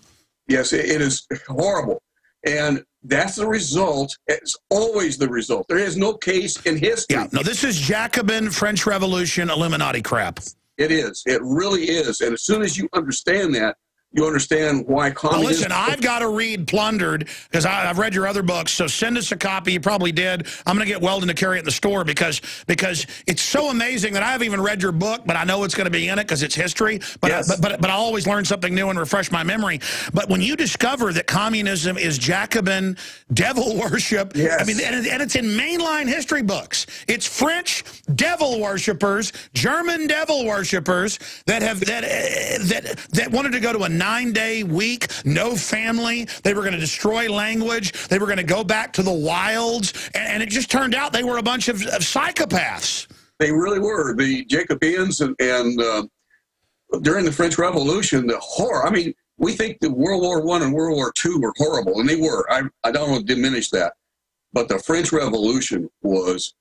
Yes, it is horrible. And that's the result. It's always the result. There is no case in history. Yeah, no, this is Jacobin, French Revolution, Illuminati crap. It is. It really is. And as soon as you understand that, you understand why communism... Well, listen, I've got to read Plundered, because I've read your other books, so send us a copy. You probably did. I'm going to get Weldon to carry it in the store because it's so amazing that I haven't even read your book, but I know it's going to be in it because it's history. But, but I always learn something new and refresh my memory. But when you discover that communism is Jacobin devil worship, I mean, and it's in mainline history books. It's French devil worshippers, German devil worshippers that have that wanted to go to a 9-day week, no family. They were going to destroy language. They were going to go back to the wilds. And it just turned out they were a bunch of psychopaths. They really were. The Jacobeans and during the French Revolution, the horror. I mean, we think that World War I and World War II were horrible, and they were. I don't want to diminish that. But the French Revolution was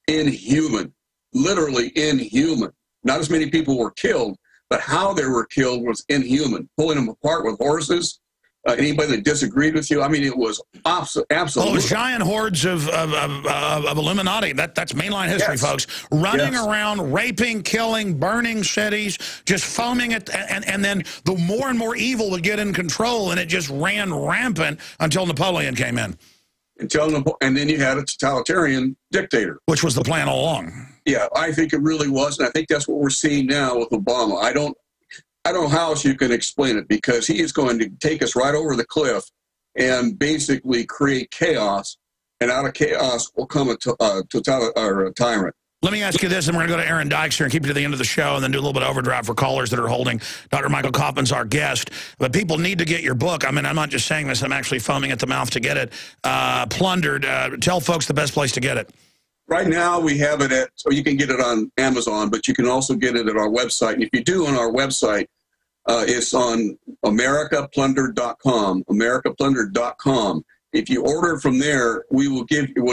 inhuman, literally inhuman. Not as many people were killed, but how they were killed was inhuman. Pulling them apart with horses, anybody that disagreed with you. I mean, it was absolutely. Well, giant hordes of Illuminati. That's mainline history, folks. Running around, raping, killing, burning cities, just foaming it. And then the more and more evil would get in control, and it just ran rampant until Napoleon came in. And then you had a totalitarian dictator. Which was the plan all along. Yeah, I think it really was. And I think that's what we're seeing now with Obama. I don't know how else you can explain it, because he is going to take us right over the cliff and basically create chaos, and out of chaos will come a tyrant. Let me ask you this, and we're going to go to Aaron Dykes here and keep it to the end of the show and then do a little bit of overdrive for callers that are holding. Dr. Michael Coffman's our guest. But people need to get your book. I mean, I'm not just saying this. I'm actually foaming at the mouth to get it. Plundered. Tell folks the best place to get it. Right now, we have it so you can get it on Amazon, but you can also get it at our website. And if you do on our website, it's on americaplundered.com, americaplundered.com. If you order from there, we'll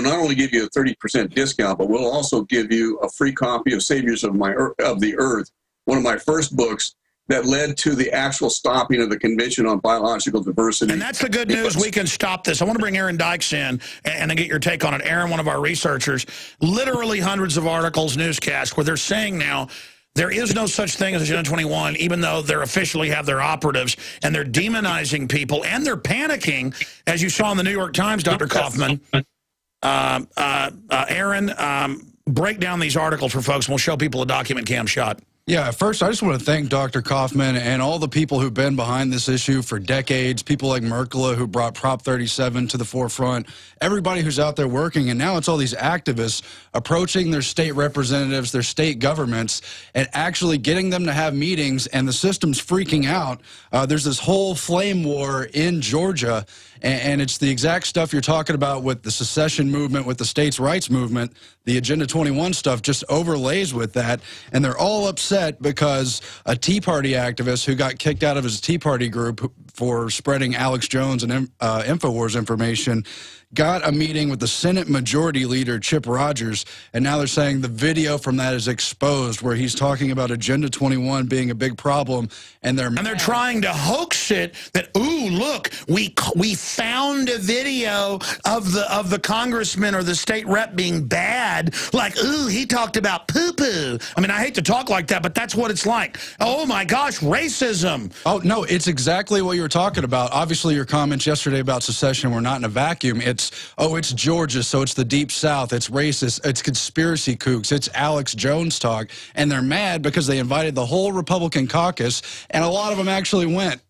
not only give you a 30% discount, but we'll also give you a free copy of Saviors of the Earth, one of my first books that led to the actual stopping of the Convention on Biological Diversity. And that's the good news. We can stop this. I want to bring Aaron Dykes in and then get your take on it. Aaron, one of our researchers, literally hundreds of articles, newscasts, where they're saying now there is no such thing as Agenda 21, even though they officially have their operatives, and they're demonizing people, and they're panicking, as you saw in the New York Times, Dr. Coffman. Aaron, break down these articles for folks, and we'll show people a document cam shot. Yeah, first, I just want to thank Dr. Coffman and all the people who've been behind this issue for decades, people like Merkla who brought Prop 37 to the forefront, everybody who's out there working, and now it's all these activists approaching their state representatives, their state governments, and actually getting them to have meetings, and the system's freaking out. There's this whole flame war in Georgia, and it's the exact stuff you're talking about with the secession movement, with the states' rights movement. The Agenda 21 stuff just overlays with that, and they're all upset because a Tea Party activist who got kicked out of his Tea Party group for spreading Alex Jones and InfoWars information got a meeting with the Senate Majority Leader, Chip Rogers, and now they're saying the video from that is exposed, where he's talking about Agenda 21 being a big problem, and they're trying to hoax it that, ooh, look, we found a video of the congressman or the state rep being bad, like, ooh, he talked about poo-poo. I mean, I hate to talk like that, but that's what it's like. Oh, my gosh, racism. Oh, no, it's exactly what you were talking about. Obviously, your comments yesterday about secession were not in a vacuum. It's Georgia, so it's the Deep South, it's racist, it's conspiracy kooks, it's Alex Jones talk, and they're mad because they invited the whole Republican caucus, and a lot of them actually went.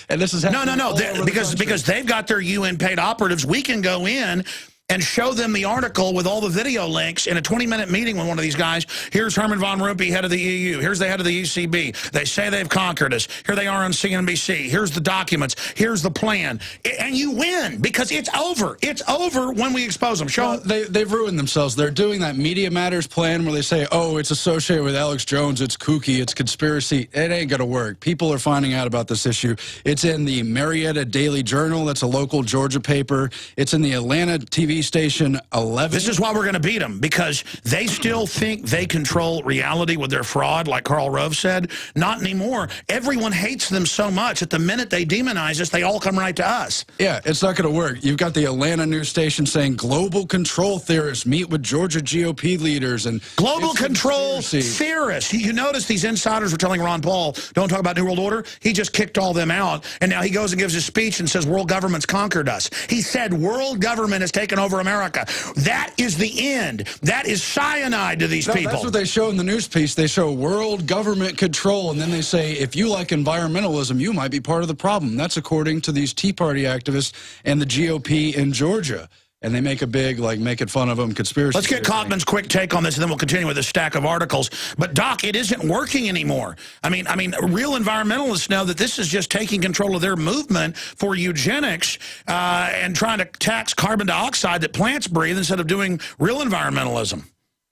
And this is no, because they've got their UN paid operatives. We can go in and show them the article with all the video links in a 20-minute meeting with one of these guys. Here's Herman von Rompuy, head of the EU. Here's the head of the ECB. They say they've conquered us. Here they are on CNBC. Here's the documents. Here's the plan. And you win because it's over. It's over when we expose them. Show them. They've ruined themselves. They're doing that Media Matters plan where they say, oh, it's associated with Alex Jones. It's kooky. It's conspiracy. It ain't going to work. People are finding out about this issue. It's in the Marietta Daily Journal. That's a local Georgia paper. It's in the Atlanta TV station 11. This is why we're going to beat them, because they still think they control reality with their fraud, like Karl Rove said. Not anymore. Everyone hates them so much that the minute they demonize us, they all come right to us. Yeah, it's not going to work. You've got the Atlanta news station saying global control theorists meet with Georgia GOP leaders. And global control theorists. You notice these insiders were telling Ron Paul, don't talk about New World Order. He just kicked all them out, and now he goes and gives his speech and says world government's conquered us. He said world government has taken over America. That is the end. That is cyanide to these people. That's what they show in the news piece. They show world government control, and then they say, if you like environmentalism, you might be part of the problem. That's according to these Tea Party activists and the GOP in Georgia. And they make a big, like, making fun of them, conspiracy. Let's get Coffman's quick take on this, and then we'll continue with a stack of articles. But, Doc, it isn't working anymore. I mean, real environmentalists know that this is just taking control of their movement for eugenics and trying to tax carbon dioxide that plants breathe instead of doing real environmentalism.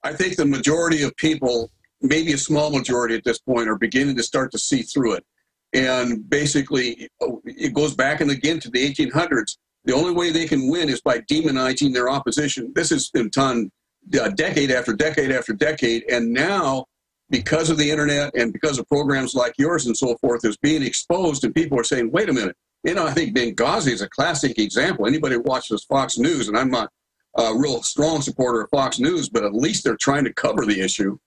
I think the majority of people, maybe a small majority at this point, are beginning to start to see through it. And basically, it goes back and again to the 1800s. The only way they can win is by demonizing their opposition. This has been done decade after decade after decade. And now, because of the internet and because of programs like yours and so forth, is being exposed, and people are saying, wait a minute, I think Benghazi is a classic example. Anybody who watches Fox News, and I'm not a real strong supporter of Fox News, but at least they're trying to cover the issue,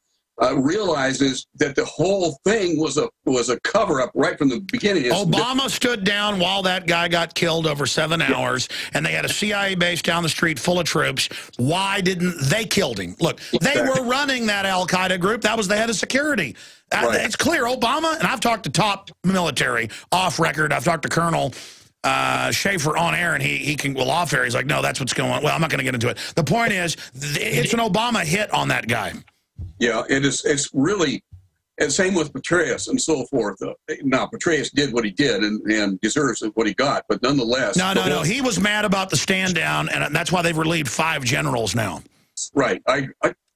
realizes that the whole thing was a cover-up right from the beginning. Obama stood down while that guy got killed over 7 hours, and they had a CIA base down the street full of troops. Why didn't they kill him? Look, they were running that al-Qaeda group. That was the head of security. Right. It's clear. Obama, and I've talked to top military off record. I've talked to Colonel Schaefer on air, and he can, well, off air, he's like, no, that's what's going on. Well, I'm not going to get into it. The point is, it's an Obama hit on that guy. Yeah, it's really, and same with Petraeus and so forth. Now, Petraeus did what he did and deserves what he got, but nonetheless. No. He was mad about the stand down, and that's why they've relieved 5 generals now. Right. I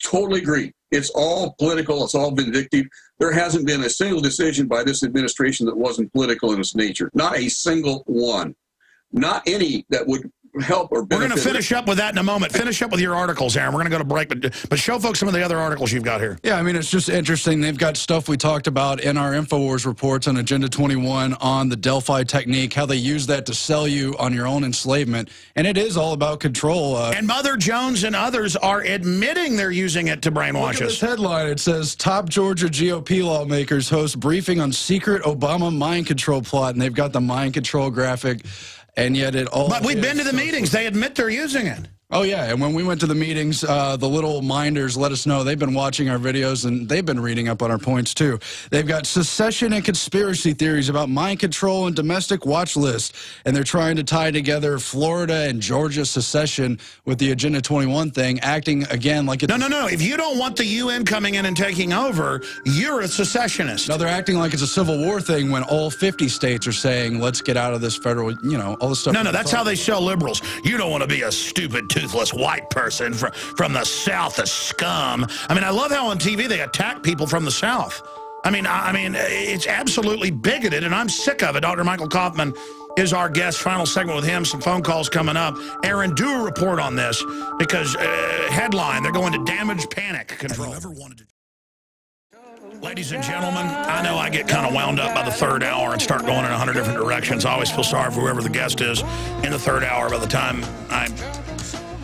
totally agree. It's all political. It's all vindictive. There hasn't been a single decision by this administration that wasn't political in its nature. Not a single one. Not any that would help or benefit. We're going to finish up with that in a moment. Finish up with your articles, Aaron. We're going to go to break, but show folks some of the other articles you've got here. Yeah, I mean, it's just interesting. They've got stuff we talked about in our InfoWars reports on Agenda 21 on the Delphi technique, how they use that to sell you on your own enslavement, and it is all about control. And Mother Jones and others are admitting they're using it to brainwash us. This headline, it says, top Georgia GOP lawmakers host briefing on secret Obama mind control plot, and they've got the mind control graphic. And yet it all. But we've been to the meetings. They admit they're using it. Oh, yeah. And when we went to the meetings, the little minders let us know they've been watching our videos and they've been reading up on our points, too. They've got secession and conspiracy theories about mind control and domestic watch lists. And they're trying to tie together Florida and Georgia secession with the Agenda 21 thing, acting again like it's. No. If you don't want the UN coming in and taking over, you're a secessionist. No, they're acting like it's a Civil War thing when all 50 states are saying, let's get out of this federal, all this stuff. No, that's how they sell liberals. You don't want to be a stupid toothless white person from the South, a scum. I mean, I love how on TV they attack people from the South. I mean, it's absolutely bigoted, and I'm sick of it. Dr. Michael Coffman is our guest. Final segment with him. Some phone calls coming up. Aaron, do a report on this because headline: they're going to damage panic control. Ladies and gentlemen, I know I get kind of wound up by the third hour and start going in 100 different directions. I always feel sorry for whoever the guest is in the third hour by the time I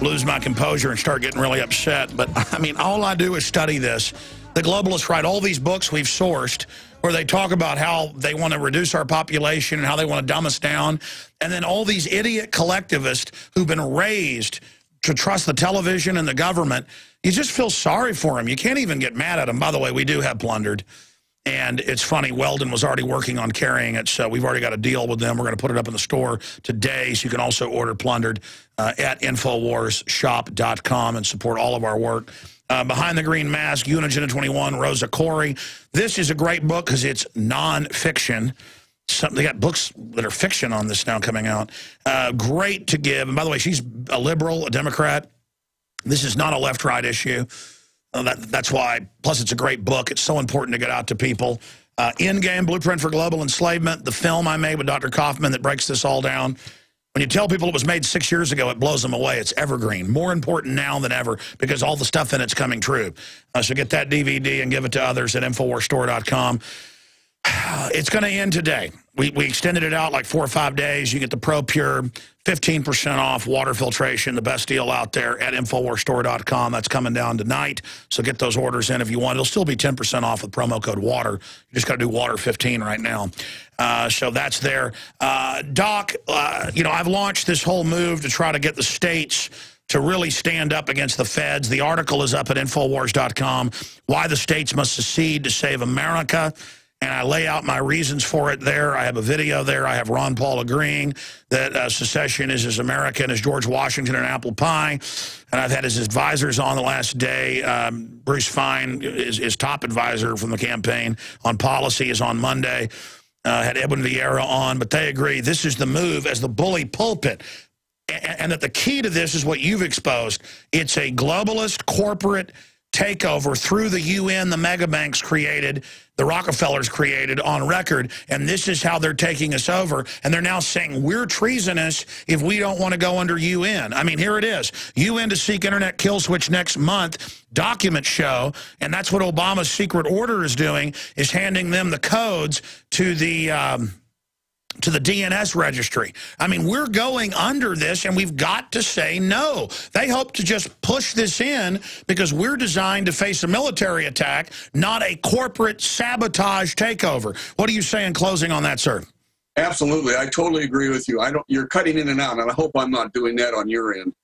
lose my composure and start getting really upset. But, I mean, all I do is study this. The globalists write all these books we've sourced where they talk about how they want to reduce our population and how they want to dumb us down. And then all these idiot collectivists who've been raised to trust the television and the government, you just feel sorry for them. You can't even get mad at them. By the way, we do have Plundered. And it's funny, Weldon was already working on carrying it, so we've already got a deal with them. We're going to put it up in the store today, so you can also order Plundered at InfoWarsShop.com and support all of our work. Behind the Green Mask, UN Agenda 21, Rosa Corey. This is a great book because it's nonfiction. They got books that are fiction on this now coming out. Great to give. And by the way, she's a liberal, a Democrat. This is not a left-right issue. That's why, plus it's a great book. It's so important to get out to people. Endgame, Blueprint for Global Enslavement, the film I made with Dr. Coffman that breaks this all down. When you tell people it was made 6 years ago, it blows them away. It's evergreen, more important now than ever because all the stuff in it's coming true. So get that DVD and give it to others at InfoWarsStore.com. It's going to end today. We extended it out like 4 or 5 days. You get the Pro Pure, 15% off water filtration, the best deal out there at InfoWarsStore.com. That's coming down tonight, so get those orders in if you want. It'll still be 10% off with promo code WATER. You just got to do WATER15 right now. So that's there. Doc, I've launched this whole move to try to get the states to really stand up against the feds. The article is up at InfoWars.com, Why the States Must Secede to Save America. And I lay out my reasons for it there. I have a video there. I have Ron Paul agreeing that secession is as American as George Washington and apple pie. And I've had his advisors on the last day. Bruce Fine, his top advisor from the campaign on policy, is on Monday. Had Edwin Vieira on, but they agree this is the move as the bully pulpit. And that the key to this is what you've exposed. It's a globalist corporate takeover through the UN, the mega banks created, the Rockefellers created on record, and this is how they're taking us over. And they're now saying we're treasonous if we don't want to go under UN. I mean, here it is. UN to seek internet kill switch next month, documents show, and that's what Obama's secret order is doing, is handing them the codes to the to the DNS registry. I mean, we're going under this, and we've got to say no. They hope to just push this in because we're designed to face a military attack, not a corporate sabotage takeover. What do you say in closing on that, sir? Absolutely. I totally agree with you. You're cutting in and out, and I hope I'm not doing that on your end.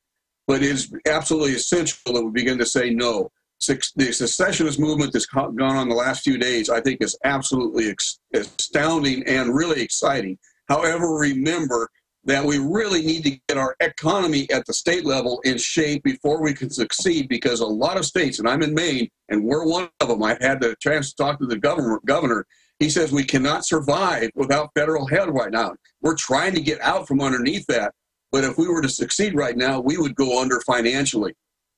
But it is absolutely essential that we begin to say no. The secessionist movement that's gone on the last few days, I think, is absolutely astounding and really exciting. However, remember that we really need to get our economy at the state level in shape before we can succeed, because a lot of states, and I'm in Maine, and we're one of them. I've had the chance to talk to the governor. He says we cannot survive without federal help right now. We're trying to get out from underneath that, but if we were to succeed right now, we would go under financially.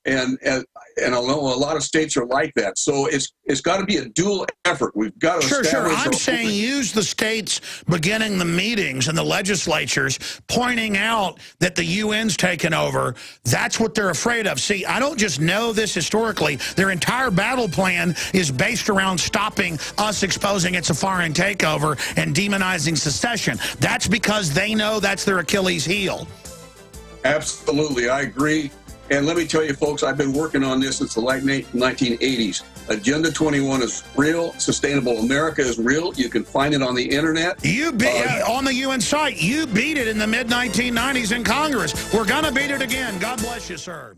And I know a lot of states are like that. So it's got to be a dual effort. We've got to Sure. I'm saying use the states beginning the meetings and the legislatures pointing out that the UN's taken over. That's what they're afraid of. See, I don't just know this historically. Their entire battle plan is based around stopping us exposing it's a foreign takeover and demonizing secession. That's because they know that's their Achilles heel. Absolutely. I agree. And let me tell you, folks, I've been working on this since the late 1980s. Agenda 21 is real. Sustainable America is real. You can find it on the internet. On the UN site. You beat it in the mid-1990s in Congress. We're going to beat it again. God bless you, sir.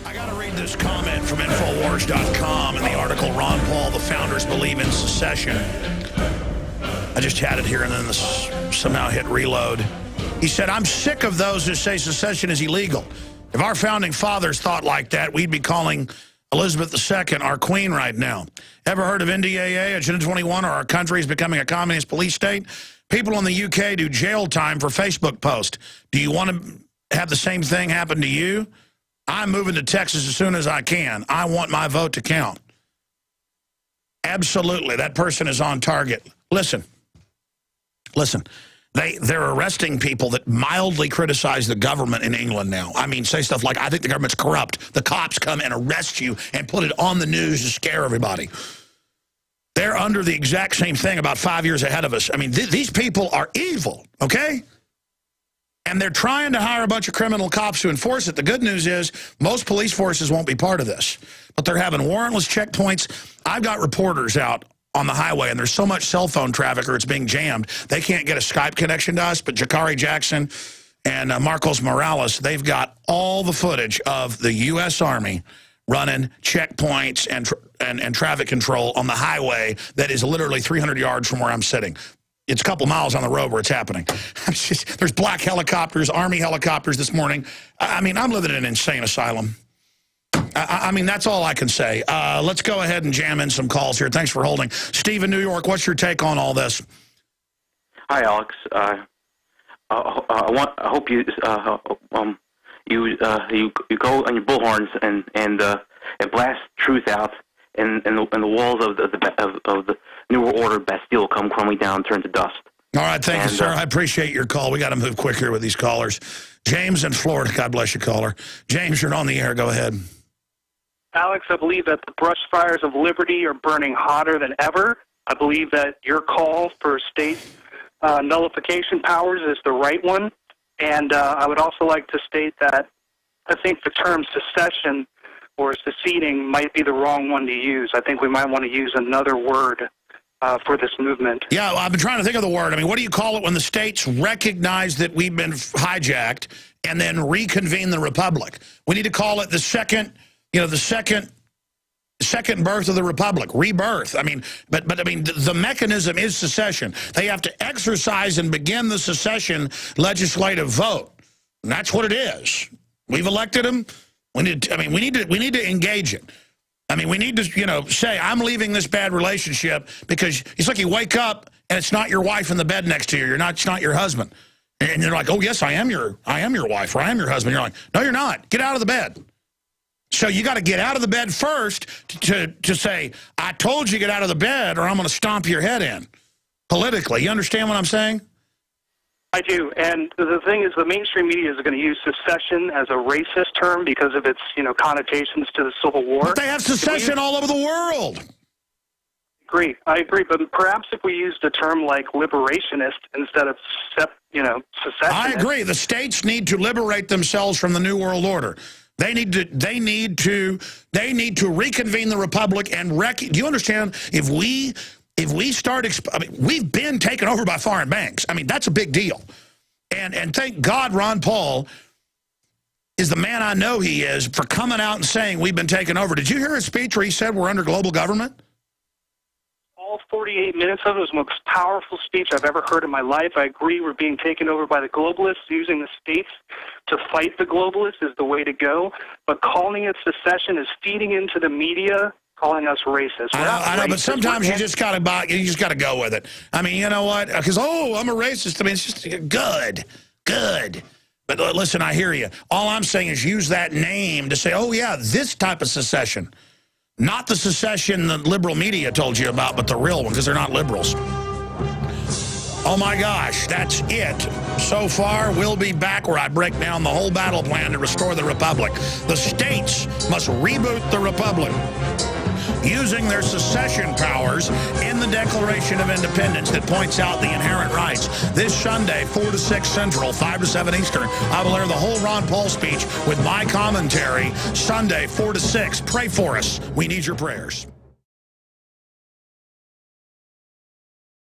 I got to read this comment from Infowars.com in the article, Ron Paul, the founders believe in secession. I just had it here and then somehow hit reload. He said, I'm sick of those who say secession is illegal. If our founding fathers thought like that, we'd be calling Elizabeth II our queen right now. Ever heard of NDAA, Agenda 21, or our country is becoming a communist police state? People in the UK do jail time for Facebook posts. Do you want to have the same thing happen to you? I'm moving to Texas as soon as I can. I want my vote to count. Absolutely. That person is on target. Listen. They're arresting people that mildly criticize the government in England now. I mean, say stuff like, I think the government's corrupt. The cops come and arrest you and put it on the news to scare everybody. They're under the exact same thing about 5 years ahead of us. I mean, these people are evil, okay? And they're trying to hire a bunch of criminal cops to enforce it. The good news is most police forces won't be part of this. But they're having warrantless checkpoints. I've got reporters out on the highway, and there's so much cell phone traffic or it's being jammed, they can't get a Skype connection to us, but Jakari Jackson and Marcos Morales, they've got all the footage of the U.S. Army running checkpoints and traffic control on the highway that is literally 300 yards from where I'm sitting. It's a couple miles on the road where it's happening. There's black helicopters, Army helicopters this morning. I mean, I'm living in an insane asylum. I mean, that's all I can say. Let's go ahead and jam in some calls here. Thanks for holding. Steve in New York, what's your take on all this? Hi, Alex. I hope you go on your bullhorns and blast truth out, and the walls of the New World Order Bastille come crumbling down and turn to dust. All right, thank you, sir. I appreciate your call. We got to move quick here with these callers. James in Florida, God bless you, caller. James, you're on the air. Go ahead. Alex, I believe that the brush fires of liberty are burning hotter than ever. I believe that your call for state nullification powers is the right one. And I would also like to state that I think the term secession or seceding might be the wrong one to use. I think we might want to use another word for this movement. Yeah, I've been trying to think of the word. I mean, what do you call it when the states recognize that we've been hijacked and then reconvene the republic? We need to call it the second birth of the republic, rebirth. I mean, but I mean, the mechanism is secession. They have to exercise and begin the secession legislative vote. And that's what it is. We've elected them. We need to engage it. I mean, we need to, say, I'm leaving this bad relationship, because it's like you wake up and it's not your wife in the bed next to you. It's not your husband. And you're like, oh, yes, I am your wife, or I am your husband. You're like, no, you're not. Get out of the bed. So you got to get out of the bed first to say, I told you to get out of the bed or I'm going to stomp your head in politically. You understand what I'm saying? I do. And the thing is, the mainstream media is going to use secession as a racist term because of its, connotations to the Civil War. But they have secession all over the world. agree. I agree. But perhaps if we used a term like liberationist instead of, secessionist. I agree. The states need to liberate themselves from the New World Order. They need to reconvene the republic and do you understand? If we start, we've been taken over by foreign banks. I mean, that's a big deal. And thank God Ron Paul is the man I know he is for coming out and saying we've been taken over. Did you hear his speech where he said we're under global government? All 48 minutes of it was the most powerful speech I've ever heard in my life. I agree we're being taken over by the globalists. Using the states to fight the globalists is the way to go. But calling it secession is feeding into the media, calling us racist. I know, but sometimes you just gotta go with it. I mean, you know what? Because I'm a racist. I mean, it's just good. But listen, I hear you. All I'm saying is use that name to say, oh yeah, this type of secession. Not the secession the liberal media told you about, but the real one, because they're not liberals. Oh my gosh, that's it. So far, we'll be back where I break down the whole battle plan to restore the republic. The states must reboot the republic using their secession powers in the Declaration of Independence that points out the inherent rights. This Sunday, 4 to 6 Central, 5 to 7 Eastern, I will air the whole Ron Paul speech with my commentary. Sunday, 4 to 6. Pray for us. We need your prayers.